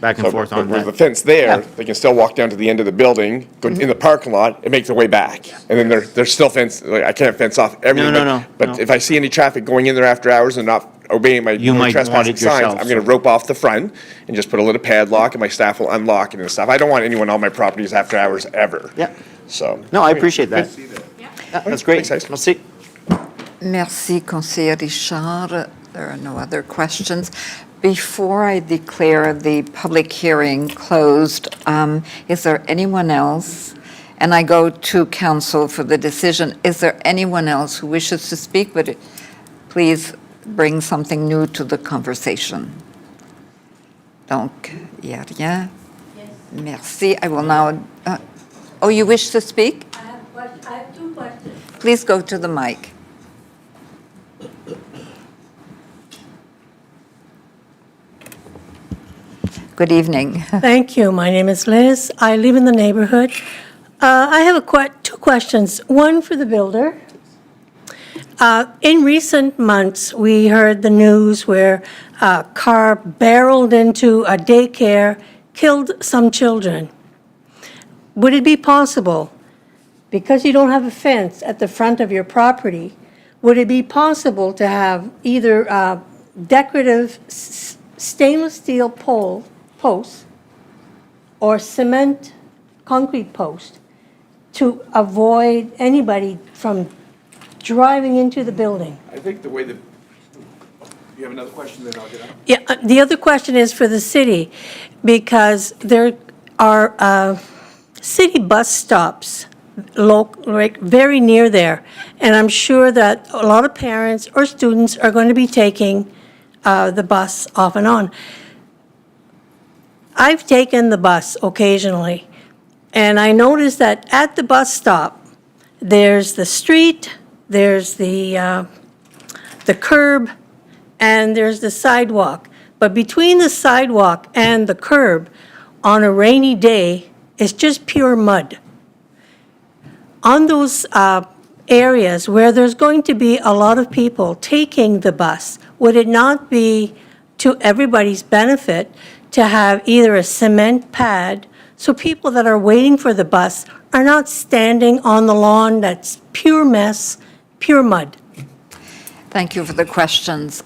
back and forth on With the that. fence there, Yeah. they can still walk down to the end of the building, go in the parking lot, and make their way back. And then they're still fenced, like, I can't fence off everything. No. But if I see any traffic going in there after hours and not obeying my You no might want trespassing it signs, yourself, I'm gonna so- rope off the front and just put a little padlock, and my staff will unlock it and stuff. I don't want anyone on my properties after hours ever. Yeah. So. No, I appreciate that. Yeah, that's great. Thanks, guys. Merci. Merci, Conseiller Richard. There are no other questions. Before I declare the public hearing closed, is there anyone else? And I go to council for the decision. Is there anyone else who wishes to speak? But please bring something new to the conversation. Donc, il n'y a rien. Merci. I will now. Oh, you wish to speak? I have two questions. Please go to the mic. Good evening. Thank you. My name is Liz. I live in the neighborhood. I have two questions. One for the builder. In recent months, we heard the news where a car barreled into a daycare, killed some children. Would it be possible, because you don't have a fence at the front of your property, would it be possible to have either decorative stainless steel posts or cement concrete posts to avoid anybody from driving into the building? I think the way that, you have another question, then I'll get out. Yeah, the other question is for the city, because there are city bus stops very near there, and I'm sure that a lot of parents or students are going to be taking the bus off and on. I've taken the bus occasionally, and I noticed that at the bus stop, there's the street, there's the curb, and there's the sidewalk. But between the sidewalk and the curb, on a rainy day, it's just pure mud. On those areas where there's going to be a lot of people taking the bus, would it not be to everybody's benefit to have either a cement pad so people that are waiting for the bus are not standing on the lawn that's pure mess, pure mud? Thank you for the questions.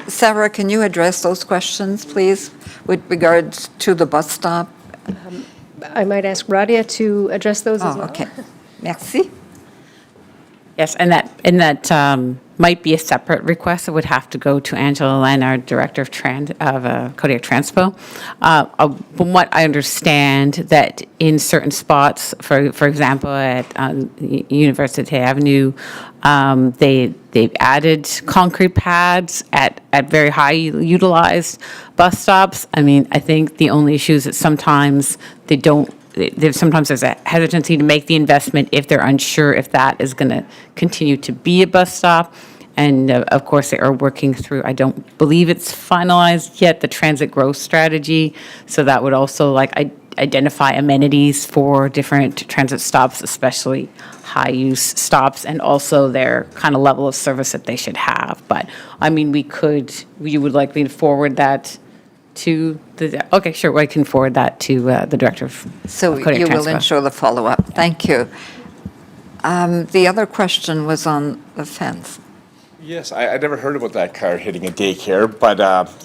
Sarah, can you address those questions, please, with regards to the bus stop? I might ask Radia to address those as Oh, well. okay. Merci. Yes, and that might be a separate request. It would have to go to Angela Len, our Director of Kodiak Transpo. From what I understand, that in certain spots, for example, at University Avenue, they've added concrete pads at very high utilized bus stops. I mean, I think the only issue is that sometimes there's a hesitancy to make the investment if they're unsure if that is going to continue to be a bus stop. And of course, they are working through, I don't believe it's finalized yet, the transit growth strategy. So that would also identify amenities for different transit stops, especially high-use stops, and also their kind of level of service that they should have. But, I mean, you would like me to forward that to okay, sure, I can forward that to the Director of So Kodiak you will Transpo. ensure the follow-up. Thank you. The other question was on the fence. Yes, I never heard about that car hitting a daycare, but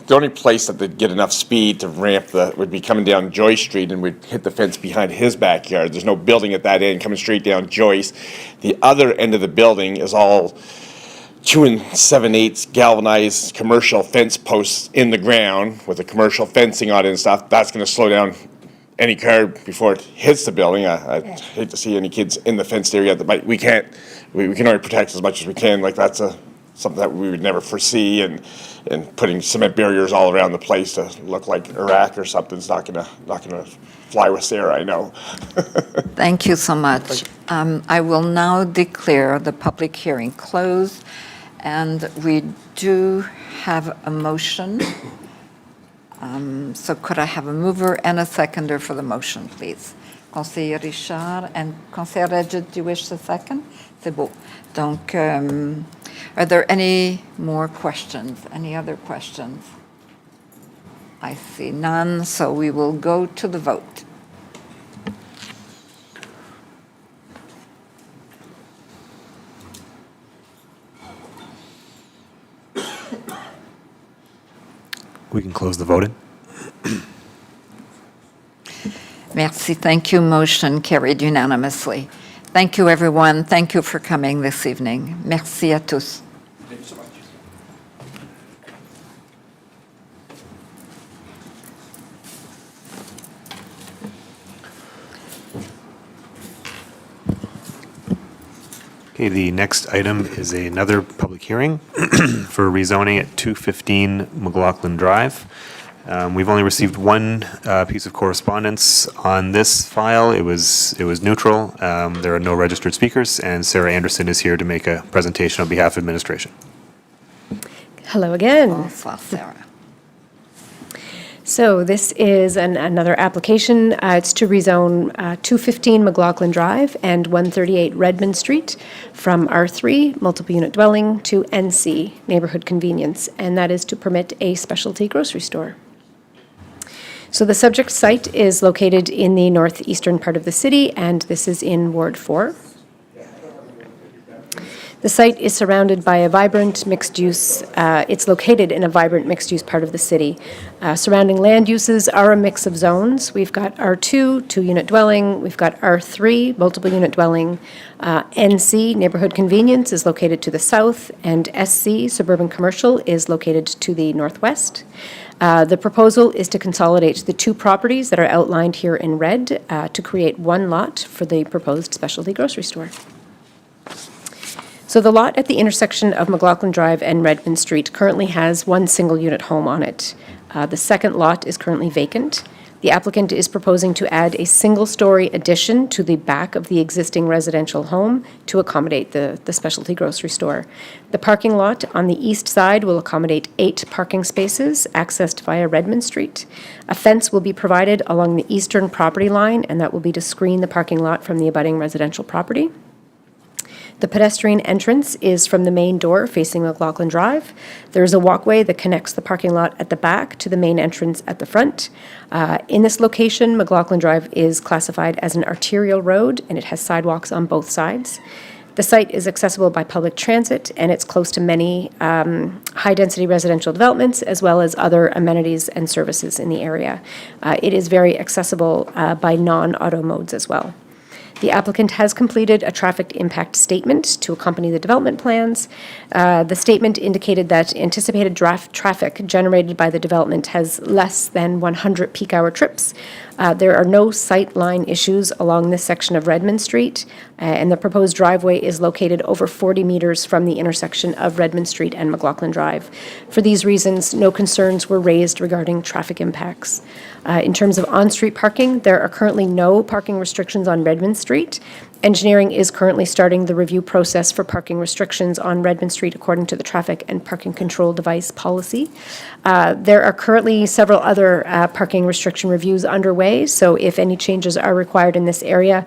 the only place that they'd get enough speed to ramp would be coming down Joyce Street and would hit the fence behind his backyard. There's no building at that end, coming straight down Joyce. The other end of the building is all 2 7/8 galvanized commercial fence posts in the ground with the commercial fencing on it and stuff, that's going to slow down any car before it hits the building. I hate to see any kids in the fenced area. We can't. We can only protect as much as we can. Like that's something that we would never foresee, and putting cement barriers all around the place to look like Iraq or something's not gonna fly with Sarah, I know. Thank you so much. I will now declare the public hearing closed, and we do have a motion. So could I have a mover and a seconder for the motion, please? Conseiller Richard and Conseiller Regid, do you wish the second? C'est beau. Donc, are there any more questions? Any other questions? I see none, so we will go to the vote. We can close the voting. Merci, thank you. Motion carried unanimously. Thank you, everyone. Thank you for coming this evening. Merci à tous. Okay, the next item is another public hearing for rezoning at 215 McLaughlin Drive. We've only received one piece of correspondence on this file. It was neutral. There are no registered speakers, and Sarah Anderson is here to make a presentation on behalf of administration. Hello again. Bonsoir, Sarah. So this is another application. It's to rezone 215 McLaughlin Drive and 138 Redmond Street from R3, multiple unit dwelling, to NC, neighborhood convenience, and that is to permit a specialty grocery store. So the subject site is located in the northeastern part of the city, and this is in Ward 4. The site is surrounded by a vibrant mixed-use, it's located in a vibrant mixed-use part of the city. Surrounding land uses are a mix of zones. We've got R2, two-unit dwelling. We've got R3, multiple unit dwelling. NC, neighborhood convenience, is located to the south, and SC, suburban commercial, is located to the northwest. The proposal is to consolidate the two properties that are outlined here in red to create one lot for the proposed specialty grocery store. So the lot at the intersection of McLaughlin Drive and Redmond Street currently has one single-unit home on it. The second lot is currently vacant. The applicant is proposing to add a single-story addition to the back of the existing residential home to accommodate the specialty grocery store. The parking lot on the east side will accommodate 8 parking spaces accessed via Redmond Street. A fence will be provided along the eastern property line, and that will be to screen the parking lot from the abutting residential property. The pedestrian entrance is from the main door facing McLaughlin Drive. There is a walkway that connects the parking lot at the back to the main entrance at the front. In this location, McLaughlin Drive is classified as an arterial road, and it has sidewalks on both sides. The site is accessible by public transit, and it's close to many high-density residential developments, as well as other amenities and services in the area. It is very accessible by non-auto modes as well. The applicant has completed a traffic impact statement to accompany the development plans. The statement indicated that anticipated traffic generated by the development has less than 100 peak hour trips. There are no sight line issues along this section of Redmond Street, and the proposed driveway is located over 40 meters from the intersection of Redmond Street and McLaughlin Drive. For these reasons, no concerns were raised regarding traffic impacts. In terms of on-street parking, there are currently no parking restrictions on Redmond Street. Engineering is currently starting the review process for parking restrictions on Redmond Street according to the Traffic and Parking Control Device Policy. There are currently several other parking restriction reviews underway, so if any changes are required in this area,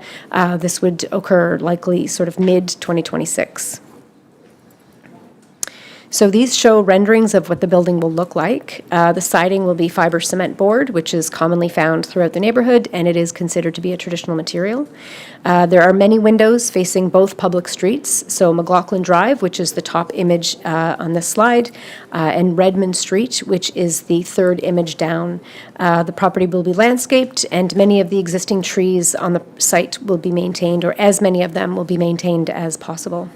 this would occur likely sort of mid-2026. So these show renderings of what the building will look like. The siding will be fiber cement board, which is commonly found throughout the neighborhood, and it is considered to be a traditional material. There are many windows facing both public streets, so McLaughlin Drive, which is the top image on this slide, and Redmond Street, which is the third image down. The property will be landscaped, and many of the existing trees on the site will be maintained, or as many of them will be maintained as possible.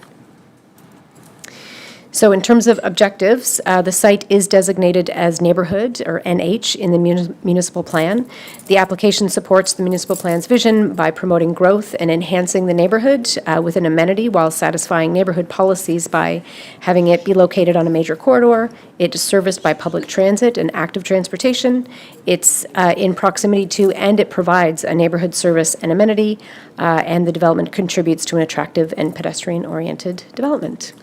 So in terms of objectives, the site is designated as neighborhood, or NH, in the municipal plan. The application supports the municipal plan's vision by promoting growth and enhancing the neighborhood with an amenity while satisfying neighborhood policies by having it be located on a major corridor. It is serviced by public transit and active transportation. It's in proximity to, and it provides a neighborhood service and amenity, and the development contributes to an attractive and pedestrian-oriented development.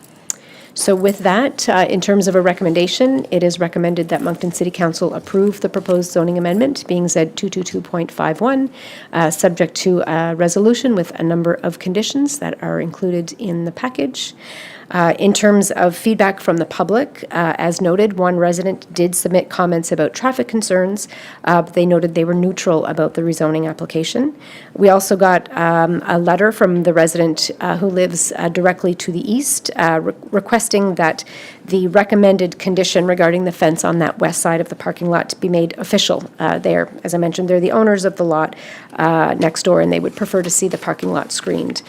So with that, in terms of a recommendation, it is recommended that Moncton City Council approve the proposed zoning amendment, being Z 222.51, subject to a resolution with a number of conditions that are included in the package. In terms of feedback from the public, as noted, one resident did submit comments about traffic concerns. But they noted they were neutral about the rezoning application. We also got a letter from the resident who lives directly to the east, requesting that the recommended condition regarding the fence on that west side of the parking lot be made official. They're, as I mentioned, they're the owners of the lot next door, and they would prefer to see the parking lot screened.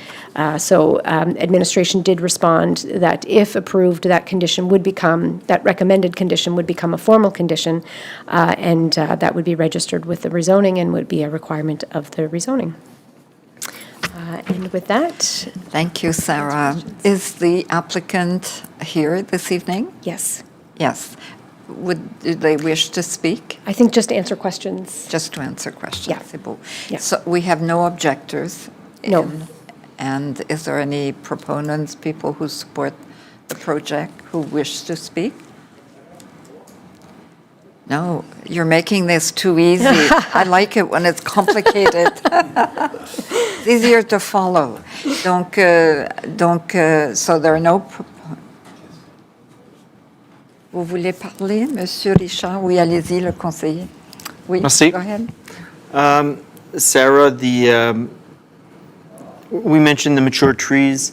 So administration did respond that if approved, that condition would become, that recommended condition would become a formal condition, and that would be registered with the rezoning and would be a requirement of the rezoning. And with that... Thank you, Sarah. Is the applicant here this evening? Yes. Yes. Do they wish to speak? I think just to answer questions. Just to answer questions. Yeah. C'est beau. Yeah. So we have no objectors? No. And is there any proponents, people who support the project, who wish to speak? No, you're making this too easy. I like it when it's complicated. It's easier to follow. Donc, so there are no... Vous voulez parler, Monsieur Richard? Oui, allez-y, le conseiller. Oui, Merci. go ahead. Sarah, we mentioned the mature trees.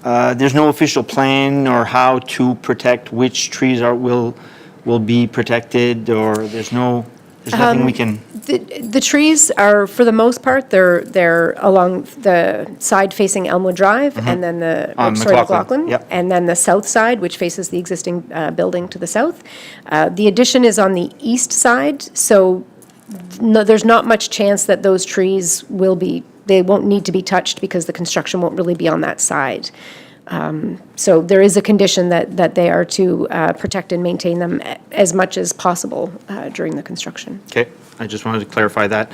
There's no official plan or how to protect which trees will be protected, or there's nothing we can... The trees are, for the most part, they're along the side facing Elmwood Drive, and then McLaughlin. Yep. And then the south side, which faces the existing building to the south. The addition is on the east side, so no, there's not much chance that those trees they won't need to be touched because the construction won't really be on that side. So there is a condition that they are to protect and maintain them as much as possible during the construction. Okay, I just wanted to clarify that.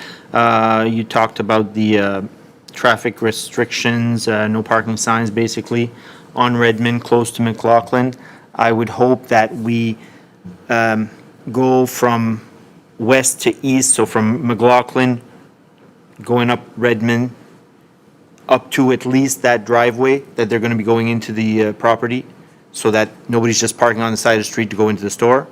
You talked about the traffic restrictions, no parking signs basically on Redmond, close to McLaughlin. I would hope that we go from west to east, so from McLaughlin going up Redmond, up to at least that driveway that they're going to be going into the property, so that nobody's just parking on the side of the street to go into the store.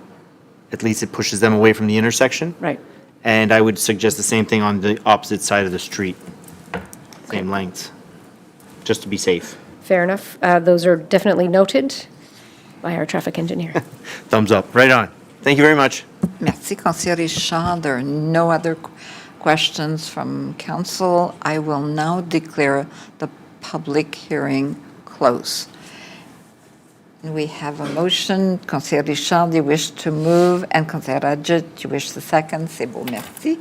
At least it pushes them away from the intersection. Right. And I would suggest the same thing on the opposite side of the street. Same length, just to be safe. Fair enough. Those are definitely noted by our traffic engineer. Thumbs up, right on. Thank you very much. Merci, Conseiller Richard. There are no other questions from council. I will now declare the public hearing closed. We have a motion. Conseiller Richard, you wish to move, and Conseiller Adjut, you wish to second. C'est beau, merci.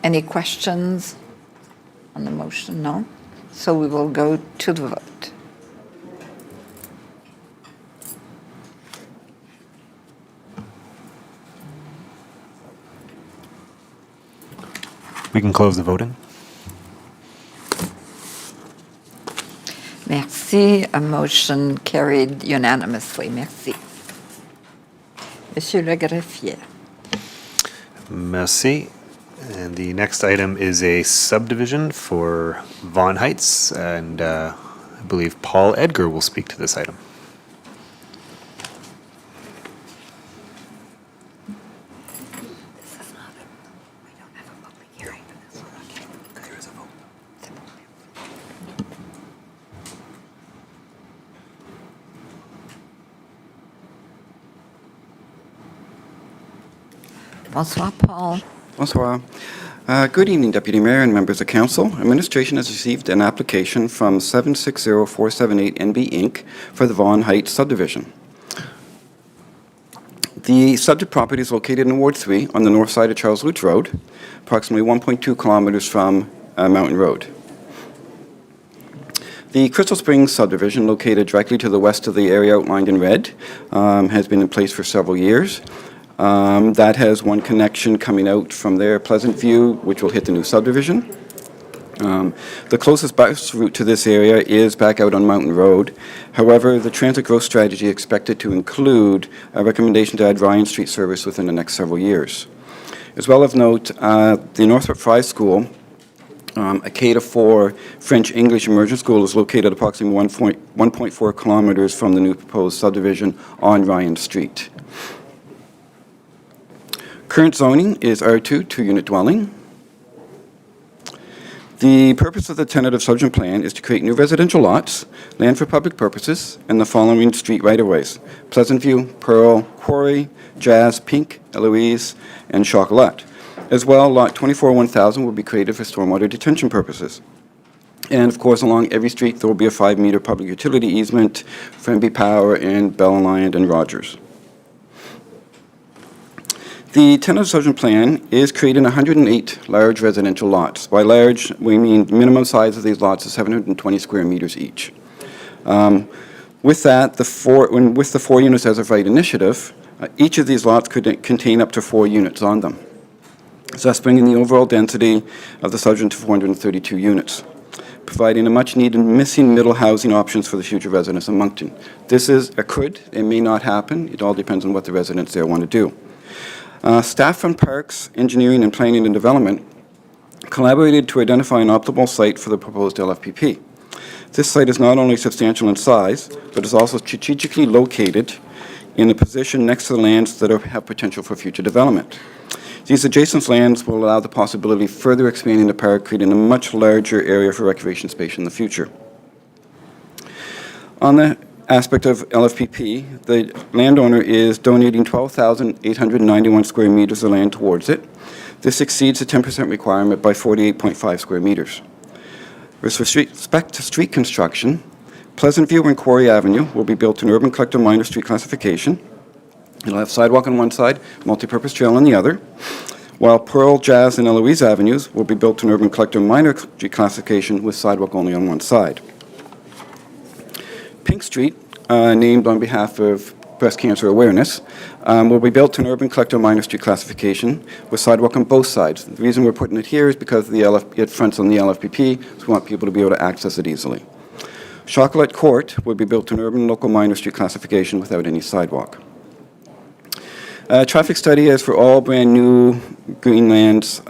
Any questions on the motion? No? So we will go to the vote. We can close the voting. Merci. A motion carried unanimously. Merci. Monsieur le greffier. Merci. And the next item is a subdivision for Vaughan Heights, and I believe Paul Edgar will speak to this item. Bonsoir, Paul. Bonsoir. Good evening, Deputy Mayor and members of council. Administration has received an application from 760478 NB Inc. for the Vaughan Heights subdivision. The subject property is located in Ward 3 on the north side of Charles Lutz Road, approximately 1.2 kilometers from Mountain Road. The Crystal Springs subdivision, located directly to the west of the area outlined in red, has been in place for several years. That has one connection coming out from there, Pleasant View, which will hit the new subdivision. The closest bus route to this area is back out on Mountain Road. However, the transit growth strategy is expected to include a recommendation to add Ryan Street service within the next several years. As well of note, the Northrop Fry School, a K-4 French English immersion school, is located approximately 1.4 kilometers from the new proposed subdivision on Ryan Street. Current zoning is R2, two-unit dwelling. The purpose of the tentative subdivision plan is to create new residential lots, land for public purposes, and the following street right-of-ways: Pleasant View, Pearl, Quarry, Jazz, Pink, Eloise, and Chocolat. As well, Lot 24-1000 will be created for stormwater detention purposes. And of course, along every street, there will be a 5-meter public utility easement for MB Power and Bell Alliant and Rogers. The tentative subdivision plan is creating 108 large residential lots. By large, we mean minimum size of these lots is 720 square meters each. With that, with the 4 units as of right initiative, each of these lots could contain up to 4 units on them, thus bringing the overall density of the subdivision to 432 units, providing a much-needed missing middle housing options for the future residents of Moncton. This is a could, it may not happen, it all depends on what the residents there want to do. Staff from Parks, Engineering, and Planning and Development collaborated to identify an optimal site for the proposed LFPP. This site is not only substantial in size, but is also strategically located in a position next to the lands that have potential for future development. These adjacent lands will allow the possibility of further expanding the park, creating a much larger area for recreation space in the future. On the aspect of LFPP, the landowner is donating 12,891 square meters of land towards it. This exceeds the 10% requirement by 48.5 square meters. With respect to street construction, Pleasant View and Quarry Avenue will be built in urban collector minor street classification. It'll have sidewalk on one side, multi-purpose trail on the other, while Pearl, Jazz, and Eloise Avenues will be built in urban collector minor street classification with sidewalk only on one side. Pink Street, named on behalf of breast cancer awareness, will be built in urban collector minor street classification with sidewalk on both sides. The reason we're putting it here is because it fronts on the LFPP, so we want people to be able to access it easily. Chocolat Court will be built in urban local minor street classification without any sidewalk. Traffic study, as for all brand-new Greenlands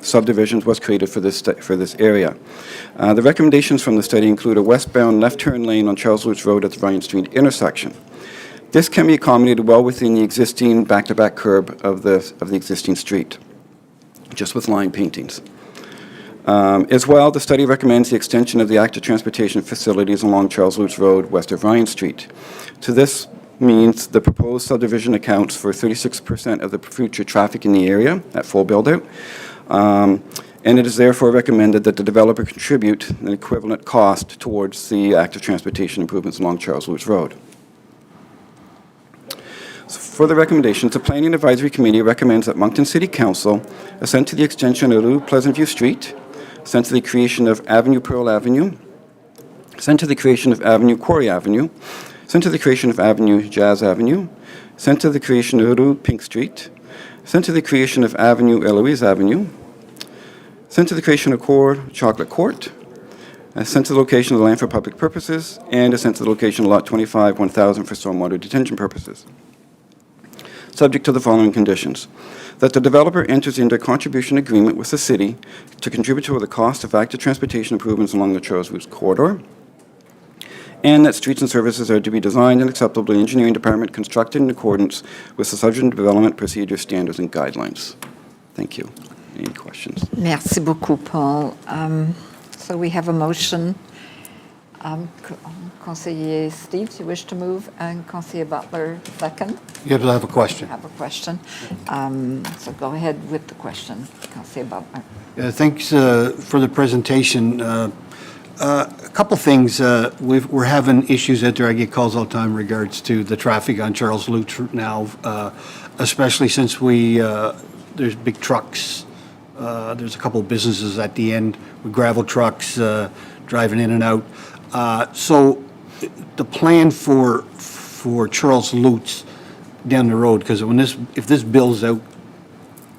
subdivisions, was created for this area. The recommendations from the study include a westbound left turn lane on Charles Lutz Road at the Ryan Street intersection. This can be accommodated well within the existing back-to-back curb of the existing street, just with line paintings. As well, the study recommends the extension of the active transportation facilities along Charles Lutz Road west of Ryan Street. To this means the proposed subdivision accounts for 36% of the future traffic in the area at full build-out. And it is therefore recommended that the developer contribute an equivalent cost towards the active transportation improvements along Charles Lutz Road. So for the recommendations, the Planning Advisory Committee recommends that Moncton City Council assent to the extension of Rue Pleasant View Street, assent to the creation of Avenue Pearl Avenue, assent to the creation of Avenue Quarry Avenue, assent to the creation of Avenue Jazz Avenue, assent to the creation of Rue Pink Street, assent to the creation of Avenue Eloise Avenue, assent to the creation of Chocolate Court, assent to the location of the land for public purposes, and assent to the location of Lot 25-1000 for stormwater detention purposes. Subject to the following conditions: that the developer enters into a contribution agreement with the city to contribute to the cost of active transportation improvements along the Charles Lutz corridor, and that streets and services are to be designed and acceptable to the engineering department, constructed in accordance with the subdivision development procedure standards and guidelines. Thank you. Any questions? Merci beaucoup, Paul. So we have a motion Conseiller Steve, do you wish to move, and Conseiller Butler second? Yes, I have a question. Have a question. So go ahead with the question, Conseiller Butler. Thanks for the presentation. A couple things. We're having issues out there. I get calls all the time in regards to the traffic on Charles Lutz now, especially since there's big trucks. There's a couple of businesses at the end with gravel trucks driving in and out. So the plan for Charles Lutz down the road, because if this builds out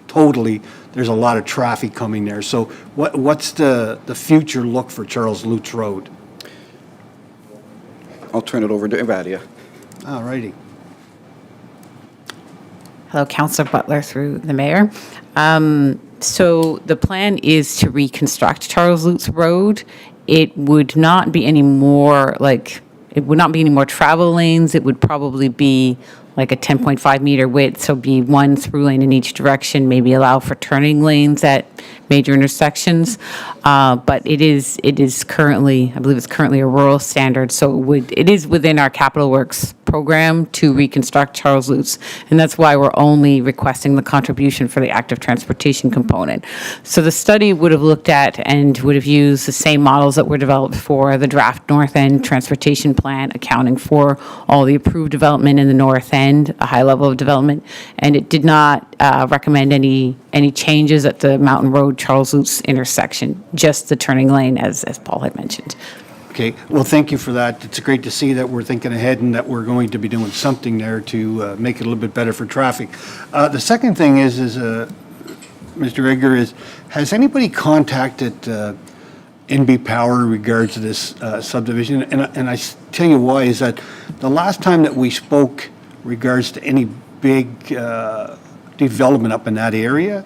totally, there's a lot of traffic coming there. So what's the future look for Charles Lutz Road? I'll turn it over to Evadia. All righty. Hello, Councillor Butler through the mayor. So the plan is to reconstruct Charles Lutz Road. It would not be any more travel lanes. It would probably be like a 10.5 meter width, so be one through lane in each direction, maybe allow for turning lanes at major intersections. But it is currently, I believe it's currently a rural standard, so it is within our Capital Works program to reconstruct Charles Lutz, and that's why we're only requesting the contribution for the active transportation component. So the study would have looked at and would have used the same models that were developed for the draft North End Transportation Plan, accounting for all the approved development in the North End, a high level of development, and it did not recommend any changes at the Mountain Road Charles Lutz intersection, just the turning lane, as Paul had mentioned. Okay, well, thank you for that. It's great to see that we're thinking ahead and that we're going to be doing something there to make it a little bit better for traffic. The second thing is Mr. Edgar, has anybody contacted NB Power in regards to this subdivision? And I tell you why, is that the last time that we spoke regards to any big development up in that area,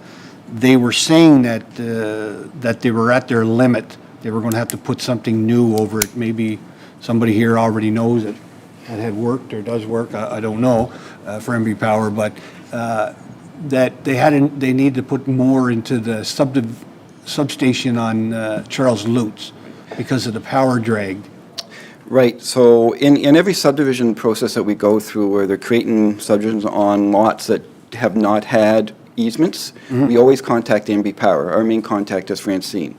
they were saying that they were at their limit. They were going to have to put something new over it. Maybe somebody here already knows it, that had worked or does work, I don't know, for MB Power, but that they need to put more into the substation on Charles Lutz because of the power drag. Right, so in every subdivision process that we go through where they're creating subdivisions on lots that have not had easements, we always contact MB Power. Our main contact is Francine.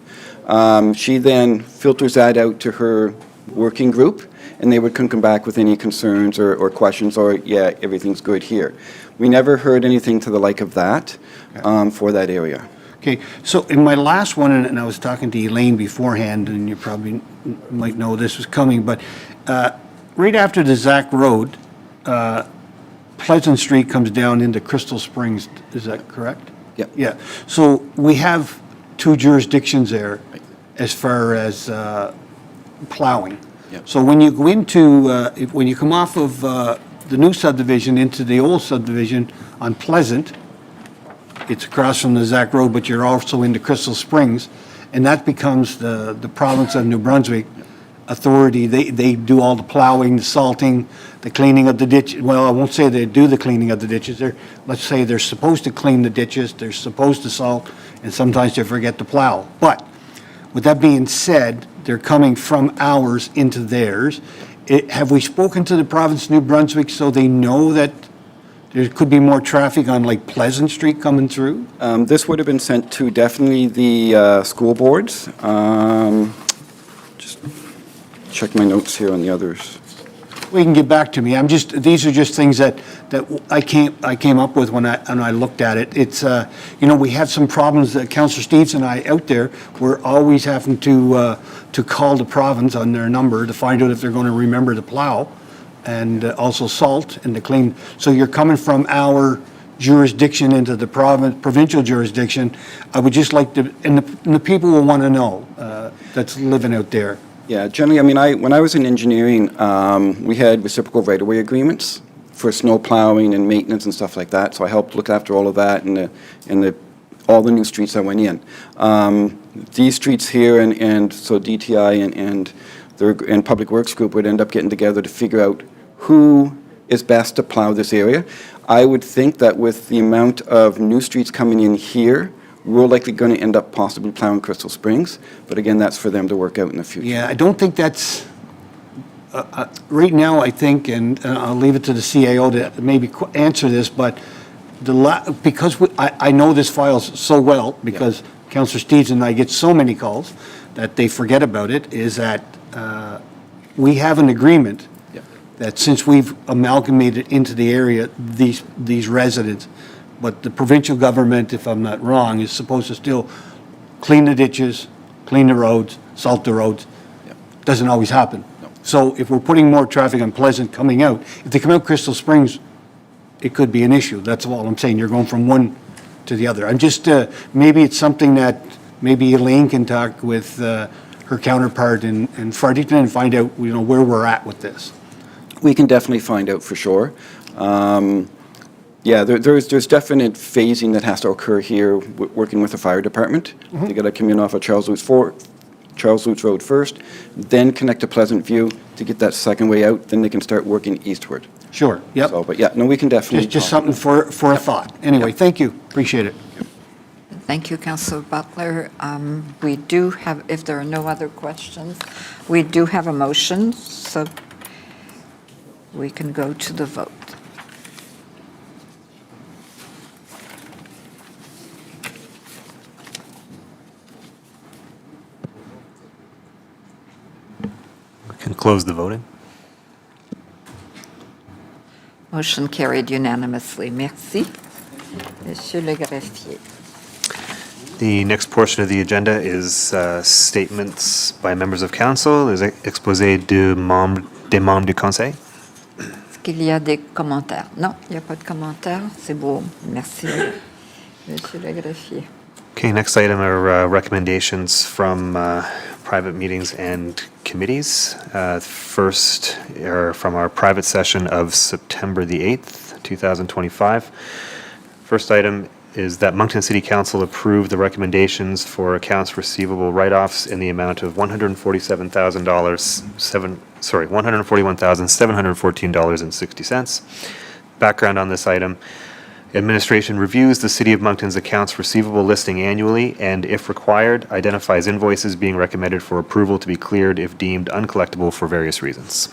She then filters that out to her working group, and they would come back with any concerns or questions, or, yeah, everything's good here. We never heard anything to the like of that for that area. Okay, so in my last one, and I was talking to Elaine beforehand, and you probably might know this was coming, but right after the Zach Road, Pleasant Street comes down into Crystal Springs, is that correct? Yep. Yeah, so we have two jurisdictions there as far as plowing. Yep. So when you go into, when you come off of the new subdivision into the old subdivision on Pleasant, it's across from the Zach Road, but you're also into Crystal Springs, and that becomes the province of New Brunswick authority. They do all the plowing, the salting, the cleaning of the ditch. Well, I won't say they do the cleaning of the ditches. Let's say they're supposed to clean the ditches, they're supposed to salt, and sometimes they forget to plow. But with that being said, they're coming from ours into theirs. Have we spoken to the province of New Brunswick so they know that there could be more traffic on like Pleasant Street coming through? This would have been sent to definitely the school boards. Just check my notes here on the others. Well, you can get back to me. These are just things that I came up with when I looked at it. It's, we have some problems that Councillor Steves and I out there, we're always having to call the province on their number to find out if they're going to remember to plow and also salt and to clean. So you're coming from our jurisdiction into the provincial jurisdiction. I would just like to, and the people will want to know that's living out there. Yeah, generally, when I was in engineering, we had reciprocal right-of-way agreements for snow plowing and maintenance and stuff like that. So I helped look after all of that and all the new streets that went in. These streets here, and so DTI and Public Works Group would end up getting together to figure out who is best to plow this area. I would think that with the amount of new streets coming in here, we're likely going to end up possibly plowing Crystal Springs, but again, that's for them to work out in the future. Yeah, I don't think that's right now, I think, and I'll leave it to the CAO to maybe answer this, but because I know this file so well, because Councillor Steves and I get so many calls that they forget about it, is that we have an agreement that since we've amalgamated into the area, these residents, but the provincial government, if I'm not wrong, is supposed to still clean the ditches, clean the roads, salt the roads. Doesn't always happen. So if we're putting more traffic on Pleasant coming out, if they come out Crystal Springs, it could be an issue. That's all I'm saying. You're going from one to the other. I'm just, maybe it's something that maybe Elaine can talk with her counterpart in Fredericton and find out, where we're at with this. We can definitely find out for sure. Yeah, there's definite phasing that has to occur here, working with the fire department. They got to come in off of Charles Lutz Road first, then connect to Pleasant View to get that second way out, then they can start working eastward. Sure, yep. So, but yeah, no, we can definitely. Just something for a thought. Anyway, thank you. Appreciate it. Thank you, Councillor Butler. We do have, if there are no other questions, we do have a motion, so we can go to the vote. We can close the voting. Motion carried unanimously. Merci. Monsieur le greffier. The next portion of the agenda is statements by members of council. There's exposé des membres du conseil. Est-ce qu'il y a des commentaires? Non, il n'y a pas de commentaires. C'est beau. Merci, monsieur le greffier. Okay, next item are recommendations from private meetings and committees. First are from our private session of September the 8th, 2025. First item is that Moncton City Council approve the recommendations for accounts receivable write-offs in the amount of $141,714.60. Background on this item: administration reviews the City of Moncton's accounts receivable listing annually and, if required, identifies invoices being recommended for approval to be cleared if deemed uncollectible for various reasons.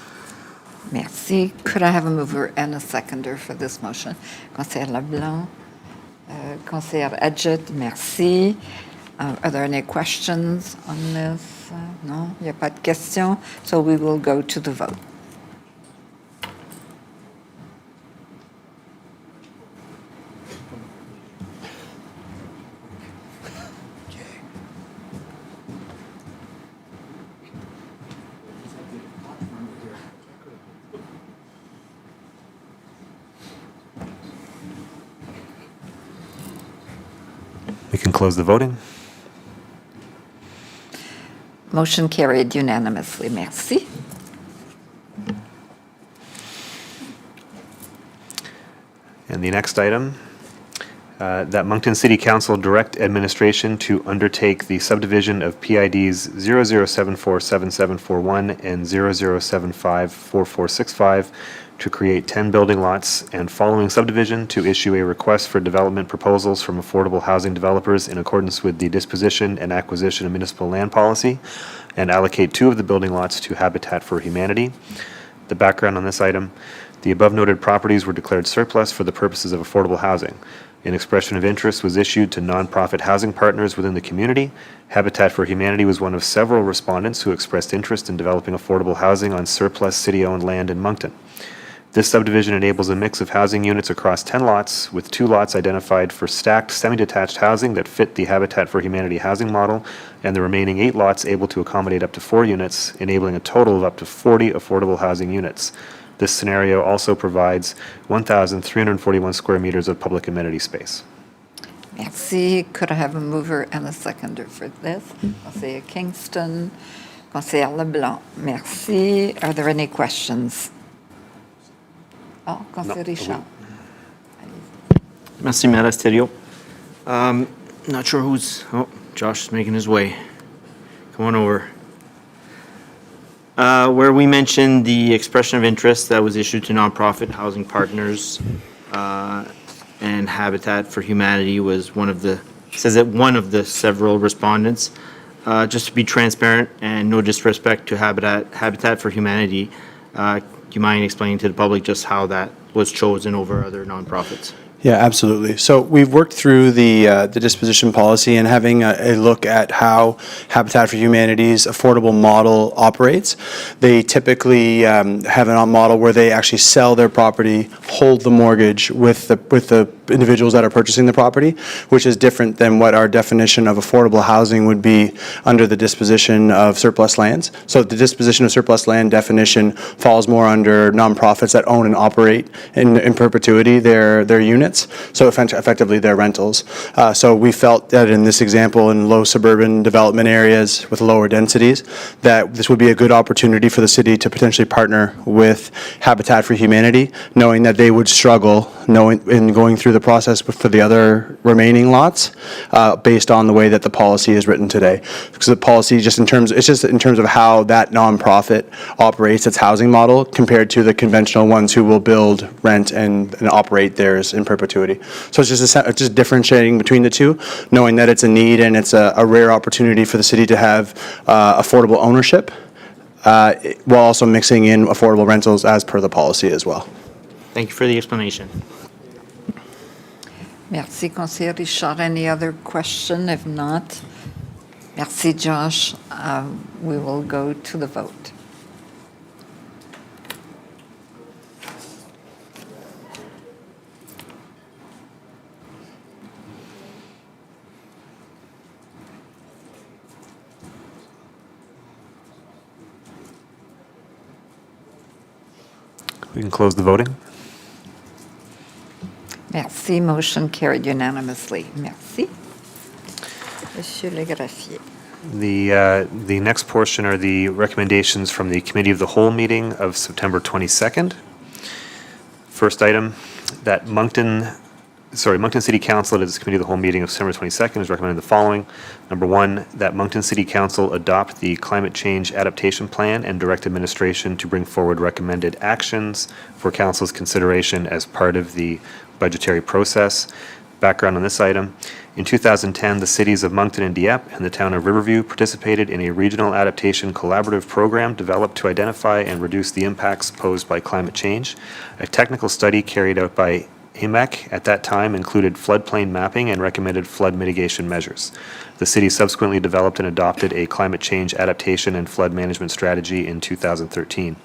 Merci. Could I have a mover and a seconder for this motion? Conseiller Leblanc, Conseiller Adjet, merci. Are there any questions on this? No, il n'y a pas de questions. So we will go to the vote. We can close the voting. Motion carried unanimously. Merci. And the next item, that Moncton City Council direct administration to undertake the subdivision of PIDs 00747741 and 00754465 to create 10 building lots, and following subdivision to issue a request for development proposals from affordable housing developers in accordance with the disposition and acquisition of municipal land policy, and allocate 2 of the building lots to Habitat for Humanity. The background on this item: the above noted properties were declared surplus for the purposes of affordable housing. An expression of interest was issued to nonprofit housing partners within the community. Habitat for Humanity was one of several respondents who expressed interest in developing affordable housing on surplus city-owned land in Moncton. This subdivision enables a mix of housing units across 10 lots, with 2 lots identified for stacked semi-detached housing that fit the Habitat for Humanity housing model, and the remaining 8 lots able to accommodate up to 4 units, enabling a total of up to 40 affordable housing units. This scenario also provides 1,341 square meters of public amenity space. Merci. Could I have a mover and a seconder for this? Conseiller Kingston, Conseiller LeBlanc, merci. Are there any questions? Oh, Conseiller Richard. Merci, Maire Asterio. Not sure who's, Josh is making his way. Come on over. Where we mentioned the expression of interest that was issued to nonprofit housing partners, and Habitat for Humanity was one of the several respondents. Just to be transparent and no disrespect to Habitat for Humanity, Do you mind explaining to the public just how that was chosen over other nonprofits? Yeah, absolutely. So we've worked through the disposition policy and having a look at how Habitat for Humanity's affordable model operates. They typically have a model where they actually sell their property, hold the mortgage with the individuals that are purchasing the property, which is different than what our definition of affordable housing would be under the disposition of surplus lands. So the disposition of surplus land definition falls more under nonprofits that own and operate in perpetuity their units. So effectively, they're rentals. So we felt that in this example, in low suburban development areas with lower densities, that this would be a good opportunity for the city to potentially partner with Habitat for Humanity, knowing that they would struggle in going through the process for the other remaining lots, based on the way that the policy is written today. Because the policy, it's just in terms of how that nonprofit operates its housing model compared to the conventional ones who will build, rent, and operate theirs in perpetuity. So it's just differentiating between the two, knowing that it's a need and it's a rare opportunity for the city to have affordable ownership, while also mixing in affordable rentals as per the policy as well. Thank you for the explanation. Merci, Conseiller Richard. Any other question? If not, merci, Josh. We will go to the vote. We can close the voting. Merci. Motion carried unanimously. Merci. Monsieur Le Greffier. The next portion are the recommendations from the Committee of the Whole meeting of September 22nd. First item, that Moncton City Council at its Committee of the Whole meeting of September 22nd is recommending the following. Number one, that Moncton City Council adopt the Climate Change Adaptation Plan and direct administration to bring forward recommended actions for Council's consideration as part of the budgetary process. Background on this item. In 2010, the cities of Moncton and Dieppe and the town of Riverview participated in a regional adaptation collaborative program developed to identify and reduce the impacts posed by climate change. A technical study carried out by AMEC at that time included floodplain mapping and recommended flood mitigation measures. The city subsequently developed and adopted a climate change adaptation and flood management strategy in 2013.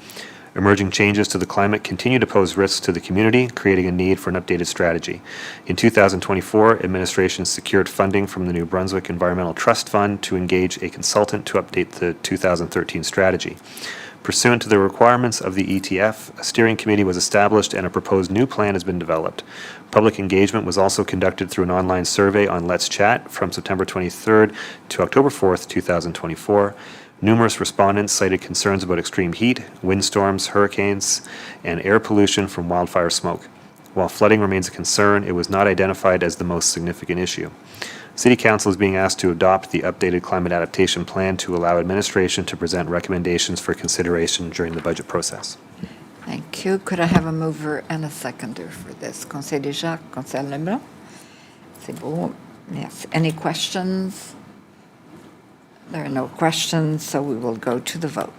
Emerging changes to the climate continue to pose risks to the community, creating a need for an updated strategy. In 2024, administration secured funding from the New Brunswick Environmental Trust Fund to engage a consultant to update the 2013 strategy. Pursuant to the requirements of the ETF, a steering committee was established and a proposed new plan has been developed. Public engagement was also conducted through an online survey on Let's Chat from September 23rd to October 4th, 2024. Numerous respondents cited concerns about extreme heat, windstorms, hurricanes, and air pollution from wildfire smoke. While flooding remains a concern, it was not identified as the most significant issue. City Council is being asked to adopt the updated climate adaptation plan to allow administration to present recommendations for consideration during the budget process. Thank you. Could I have a mover and a seconder for this? Conseiller Jacques, Conseiller Leblanc. C'est beau. Yes. Any questions? There are no questions, so we will go to the vote.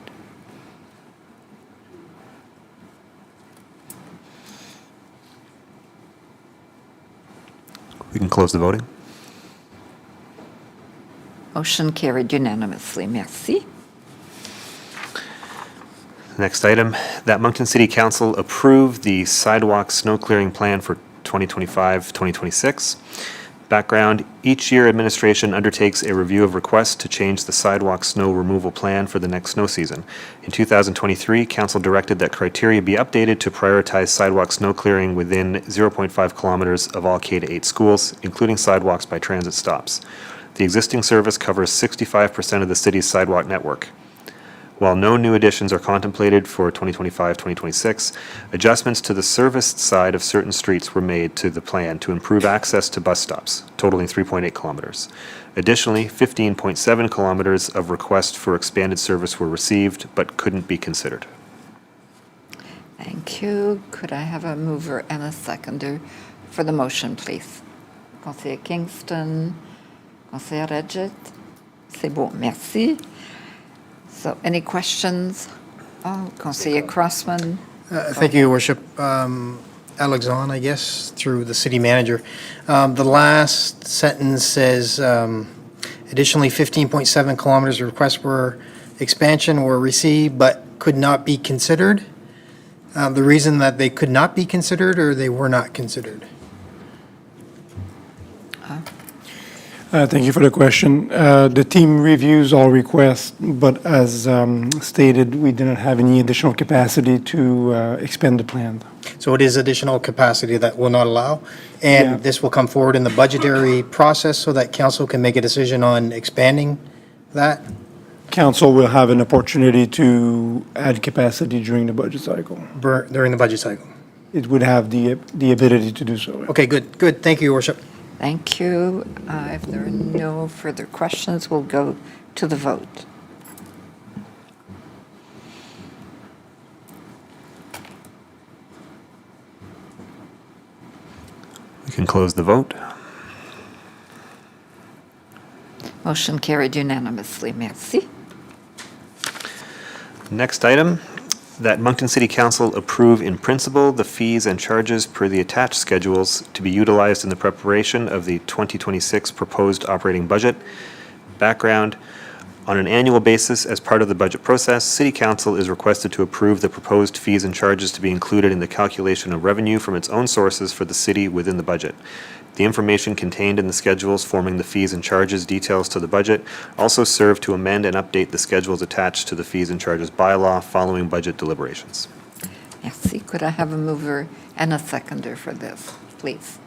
We can close the voting. Motion carried unanimously. Merci. Next item, that Moncton City Council approve the sidewalk snow clearing plan for 2025-2026. Background, each year administration undertakes a review of requests to change the sidewalk snow removal plan for the next snow season. In 2023, council directed that criteria be updated to prioritize sidewalk snow clearing within 0.5 kilometers of all K-8 schools, including sidewalks by transit stops. The existing service covers 65% of the city's sidewalk network. While no new additions are contemplated for 2025-2026, adjustments to the serviced side of certain streets were made to the plan to improve access to bus stops, totaling 3.8 kilometers. Additionally, 15.7 kilometers of requests for expanded service were received but couldn't be considered. Thank you. Could I have a mover and a seconder for the motion, please? Conseiller Kingston, Conseiller Redgett. C'est bon. Merci. So any questions? Oh, Conseiller Crossman. Thank you, Your Worship. Alexandre, I guess, through the city manager. The last sentence says, additionally, 15.7 kilometers of requests for expansion were received but could not be considered. The reason that they could not be considered or they were not considered? Thank you for the question. The team reviews all requests, but as stated, we didn't have any additional capacity to expand the plan. So it is additional capacity that will not allow? Yeah. And this will come forward in the budgetary process so that council can make a decision on expanding that? Council will have an opportunity to add capacity during the budget cycle. During the budget cycle? It would have the ability to do so. Okay, good. Thank you, Your Worship. Thank you. If there are no further questions, we'll go to the vote. We can close the vote. Motion carried unanimously. Merci. Next item, that Moncton City Council approve in principle the fees and charges per the attached schedules to be utilized in the preparation of the 2026 proposed operating budget. Background, on an annual basis, as part of the budget process, City Council is requested to approve the proposed fees and charges to be included in the calculation of revenue from its own sources for the city within the budget. The information contained in the schedules forming the fees and charges details to the budget also serve to amend and update the schedules attached to the fees and charges bylaw following budget deliberations. Merci. Could I have a mover and a seconder for this, please?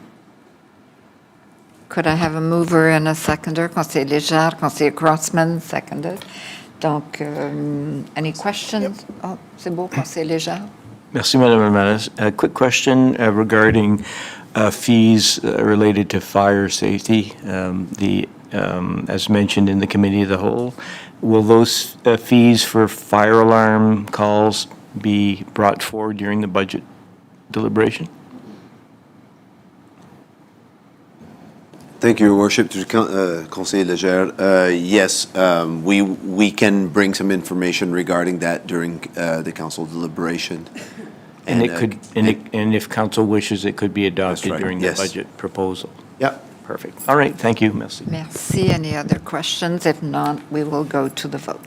Could I have a mover and a seconder? Conseiller Léger, Conseiller Crossman, seconded. Donc, any questions? Oh, c'est beau, Conseiller Léger. Merci, Madame la Mairesse. A quick question regarding fees related to fire safety. As mentioned in the Committee of the Whole, will those fees for fire alarm calls be brought forward during the budget deliberation? Thank you, Your Worship. To Conseiller Léger, yes, we can bring some information regarding that during the council deliberation. And it could, and if council wishes, it could be adopted right, during the yes. budget proposal. Yeah. Perfect. All right, thank you. Merci. Merci. Any other questions? If not, we will go to the vote.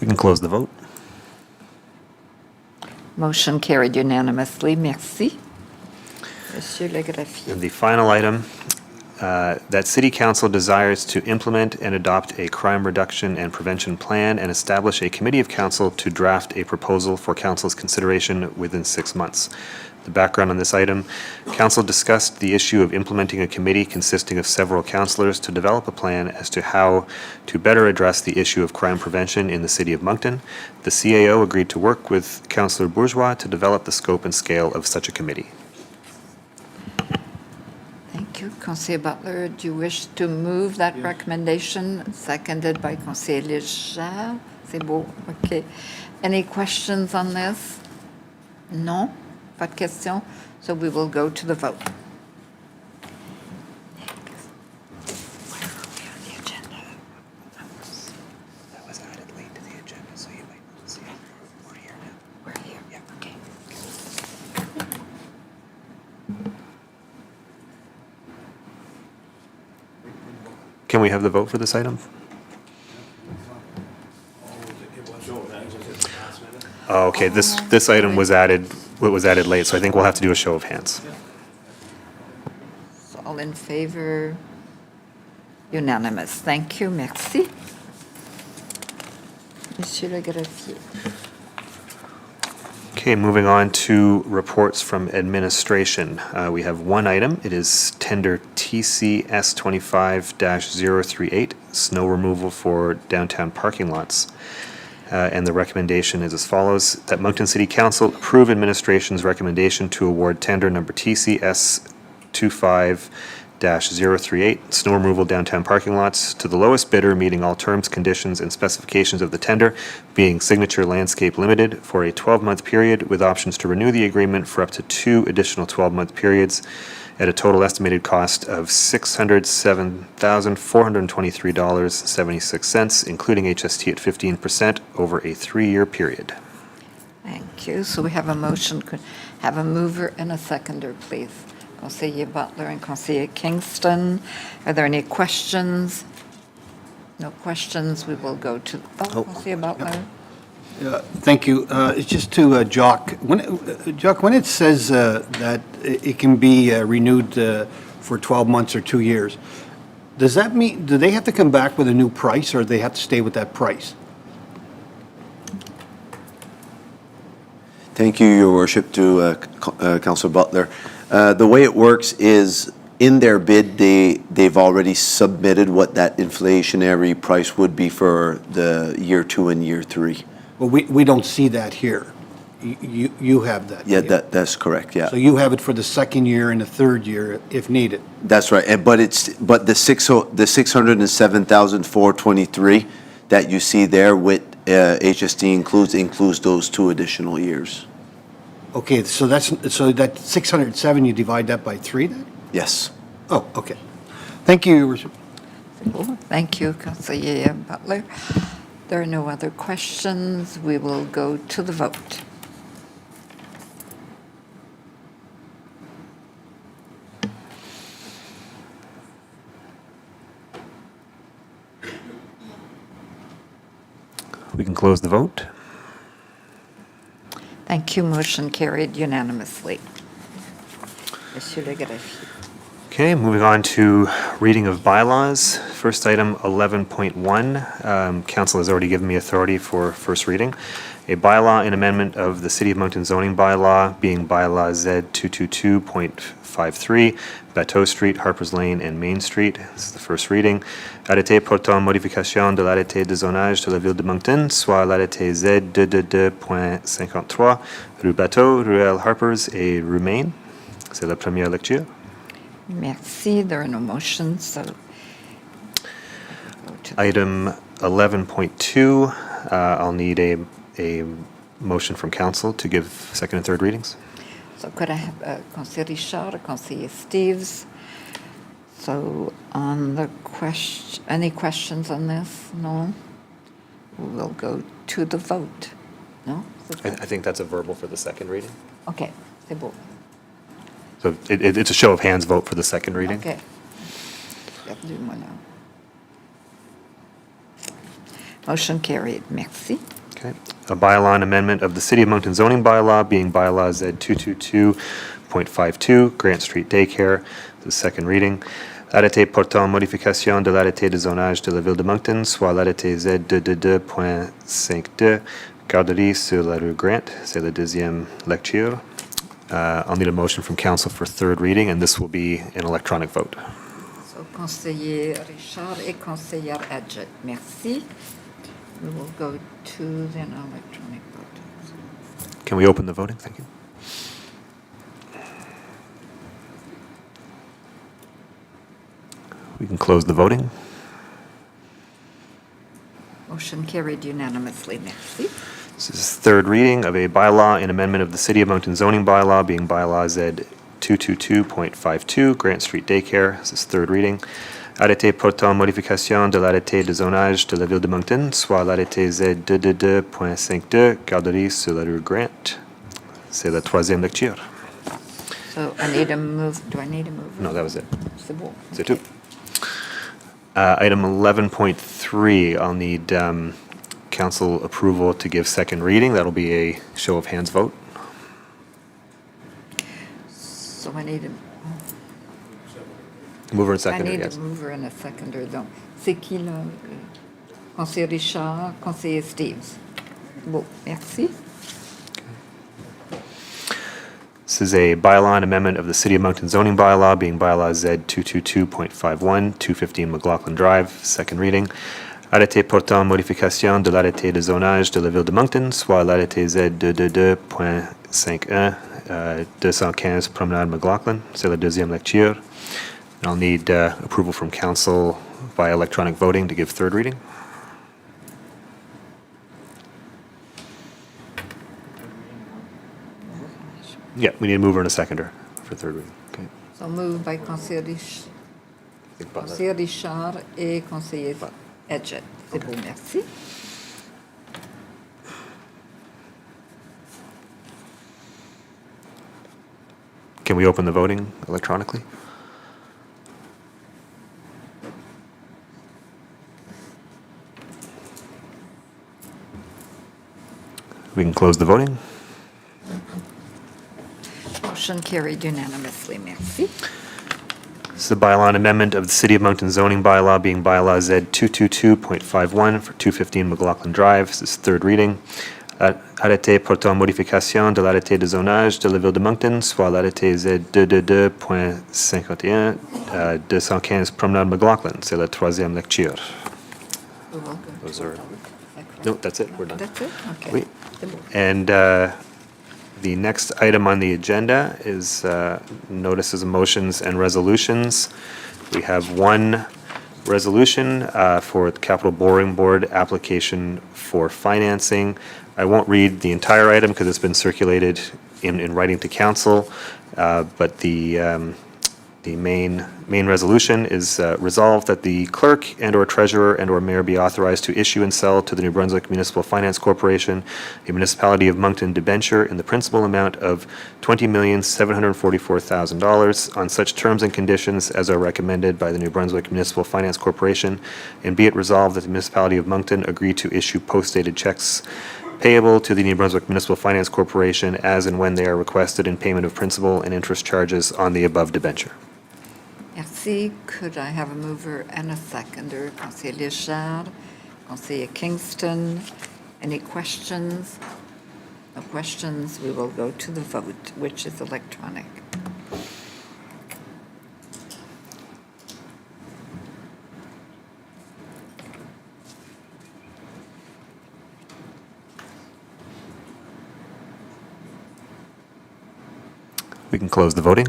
We can close the vote. Motion carried unanimously. Merci. Monsieur le greffier. And the final item, that City Council desires to implement and adopt a crime reduction and prevention plan and establish a committee of council to draft a proposal for council's consideration within 6 months. The background on this item, council discussed the issue of implementing a committee consisting of several councillors to develop a plan as to how to better address the issue of crime prevention in the city of Moncton. The CAO agreed to work with Councillor Bourgeois to develop the scope and scale of such a committee. Thank you. Conseiller Butler, do you wish to move that recommendation? Seconded by Conseiller Léger. C'est beau. OK. Any questions on this? No? Pas de questions? So we will go to the vote. Can we have the vote for this item? Oh, okay, this item was added late, so I think we'll have to do a show of hands. So all in favor? Unanimous. Thank you. Merci. Monsieur le greffier. Okay, moving on to reports from administration. We have one item. It is tender TCS 25-038, snow removal for downtown parking lots. And the recommendation is as follows, that Moncton City Council approve administration's recommendation to award tender number TCS 25-038, snow removal downtown parking lots, to the lowest bidder meeting all terms, conditions, and specifications of the tender, being Signature Landscape Limited, for a 12-month period with options to renew the agreement for up to 2 additional 12-month periods, at a total estimated cost of $607,423.76, including HST at 15% over a 3-year period. Thank you. So we have a motion. Could have a mover and a seconder, please. Conseiller Butler and Conseiller Kingston. Are there any questions? No questions. We will go to, Conseiller Butler. Thank you. It's just to Jock. Jock, when it says that it can be renewed for 12 months or 2 years, does that mean, do they have to come back with a new price, or they have to stay with that price? Thank you, Your Worship, to Councilor Butler. The way it works is, in their bid, they've already submitted what that inflationary price would be for the year 2 and year 3. Well, we don't see that here. You have that. Yeah, here. that's correct, yeah. So you have it for the 2nd year and the 3rd year if needed. That's right, but the 607,423 that you see there with HST includes those 2 additional years. Okay, so that 607, you divide that by 3 then? Yes. Oh, okay. Thank you, Your Worship. Thank you, Conseiller Butler. There are no other questions. We will go to the vote. We can close the vote. Thank you. Motion carried unanimously. Monsieur le greffier. Okay, moving on to reading of bylaws. First item, 11.1. Council has already given me authority for first reading. A bylaw and amendment of the City of Moncton zoning bylaw, being bylaw Z 222.53, Bateau Street, Harpers Lane, and Main Street. This is the first reading. Arrêté portant modification de l'arrêté de zonage de la ville de Moncton, soit l'arrêté Z 222.53, rue Bateau, ruelle Harpers et rue Main. C'est la première lecture. Merci. There are no motions, so. Item 11.2, I'll need a motion from council to give second and third readings. So could I have Conseiller Richard, Conseiller Steves? So on the question, any questions on this? No? We will go to the vote. No? I think that's a verbal for the second reading. Okay, c'est beau. So it's a show of hands vote for the second reading. Okay. Perdu-moi là. Motion carried. Merci. Okay. A bylaw and amendment of the City of Moncton zoning bylaw, being bylaw Z 222.52, Grant Street Daycare, the second reading. Arrêté portant modification de l'arrêté de zonage de la ville de Moncton, soit l'arrêté Z 222.52, garderie sur la rue Grant. C'est la deuxième lecture. I'll need a motion from council for third reading, and this will be an electronic vote. So Conseiller Richard et Conseiller Adjet. Merci. We will go to the electronic vote. Can we open the voting? Thank you. We can close the voting. Motion carried unanimously. Merci. This is third reading of a bylaw and amendment of the City of Moncton zoning bylaw, being bylaw Z 222.52, Grant Street Daycare. This is third reading. Arrêté portant modification de l'arrêté de zonage de la ville de Moncton, soit l'arrêté Z 222.52, garderie sur la rue Grant. C'est la troisième lecture. So I need a move. Do I need a move? No, that was it. C'est bon. C'est tout. Item 11.3, I'll need council approval to give second reading. That'll be a show of hands vote. So I need a. Mover and I seconder, need yes. a mover and a seconder. Donc, c'est qui là? Conseiller Richard, Conseiller Steves. Bon, merci. This is a bylaw and amendment of the City of Moncton zoning bylaw, being bylaw Z 222.51, 215 McLaughlin Drive, second reading. Arrêté portant modification de l'arrêté de zonage de la ville de Moncton, soit l'arrêté Z 222.51, 215 Promenade McLaughlin. C'est la deuxième lecture. I'll need approval from council by electronic voting to give third reading. Yeah, we need a mover and a seconder for third reading. Okay. So moved by conseiller Richard et conseiller Edgett. C'est beau, merci. Can we open the voting electronically? We can close the voting. Motion carried unanimously, merci. This is a bylaw and amendment of the City of Moncton zoning bylaw, being bylaw Z 222.51 for 215 McLaughlin Drive. This is third reading. Arrêté portant modification de l'arrêté de zonage de la ville de Moncton, soit l'arrêté Z 222.51, 215 Promenade McLaughlin. C'est la troisième lecture. Those are, no, that's it, we're done. That's it? Okay. Oui. C'est beau. And the next item on the agenda is notices of motions and resolutions. We have one resolution for the Capital Borrowing Board application for financing. I won't read the entire item because it's been circulated in writing to council, but the main resolution is resolved that the clerk and/or treasurer and/or mayor be authorized to issue and sell to the New Brunswick Municipal Finance Corporation a municipality of Moncton debenture in the principal amount of $20,744,000 on such terms and conditions as are recommended by the New Brunswick Municipal Finance Corporation, and be it resolved that the municipality of Moncton agree to issue post-dated checks payable to the New Brunswick Municipal Finance Corporation as and when they are requested in payment of principal and interest charges on the above debenture. Merci. Could I have a mover and a seconder? Conseiller Richard, Conseiller Kingston. Any questions? No questions. We will go to the vote, which is electronic. We can close the voting.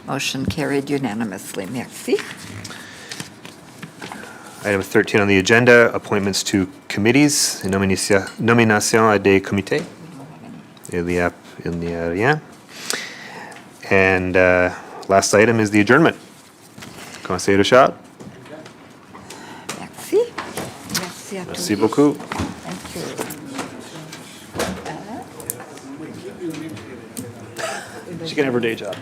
Motion carried unanimously. Merci. Item 13 on the agenda, appointments to committees, nomination à des comités. Il y a rien. And last item is the adjournment. Conseiller Richard. Merci. Merci à tous. Merci beaucoup. Thank you. She can have her day job.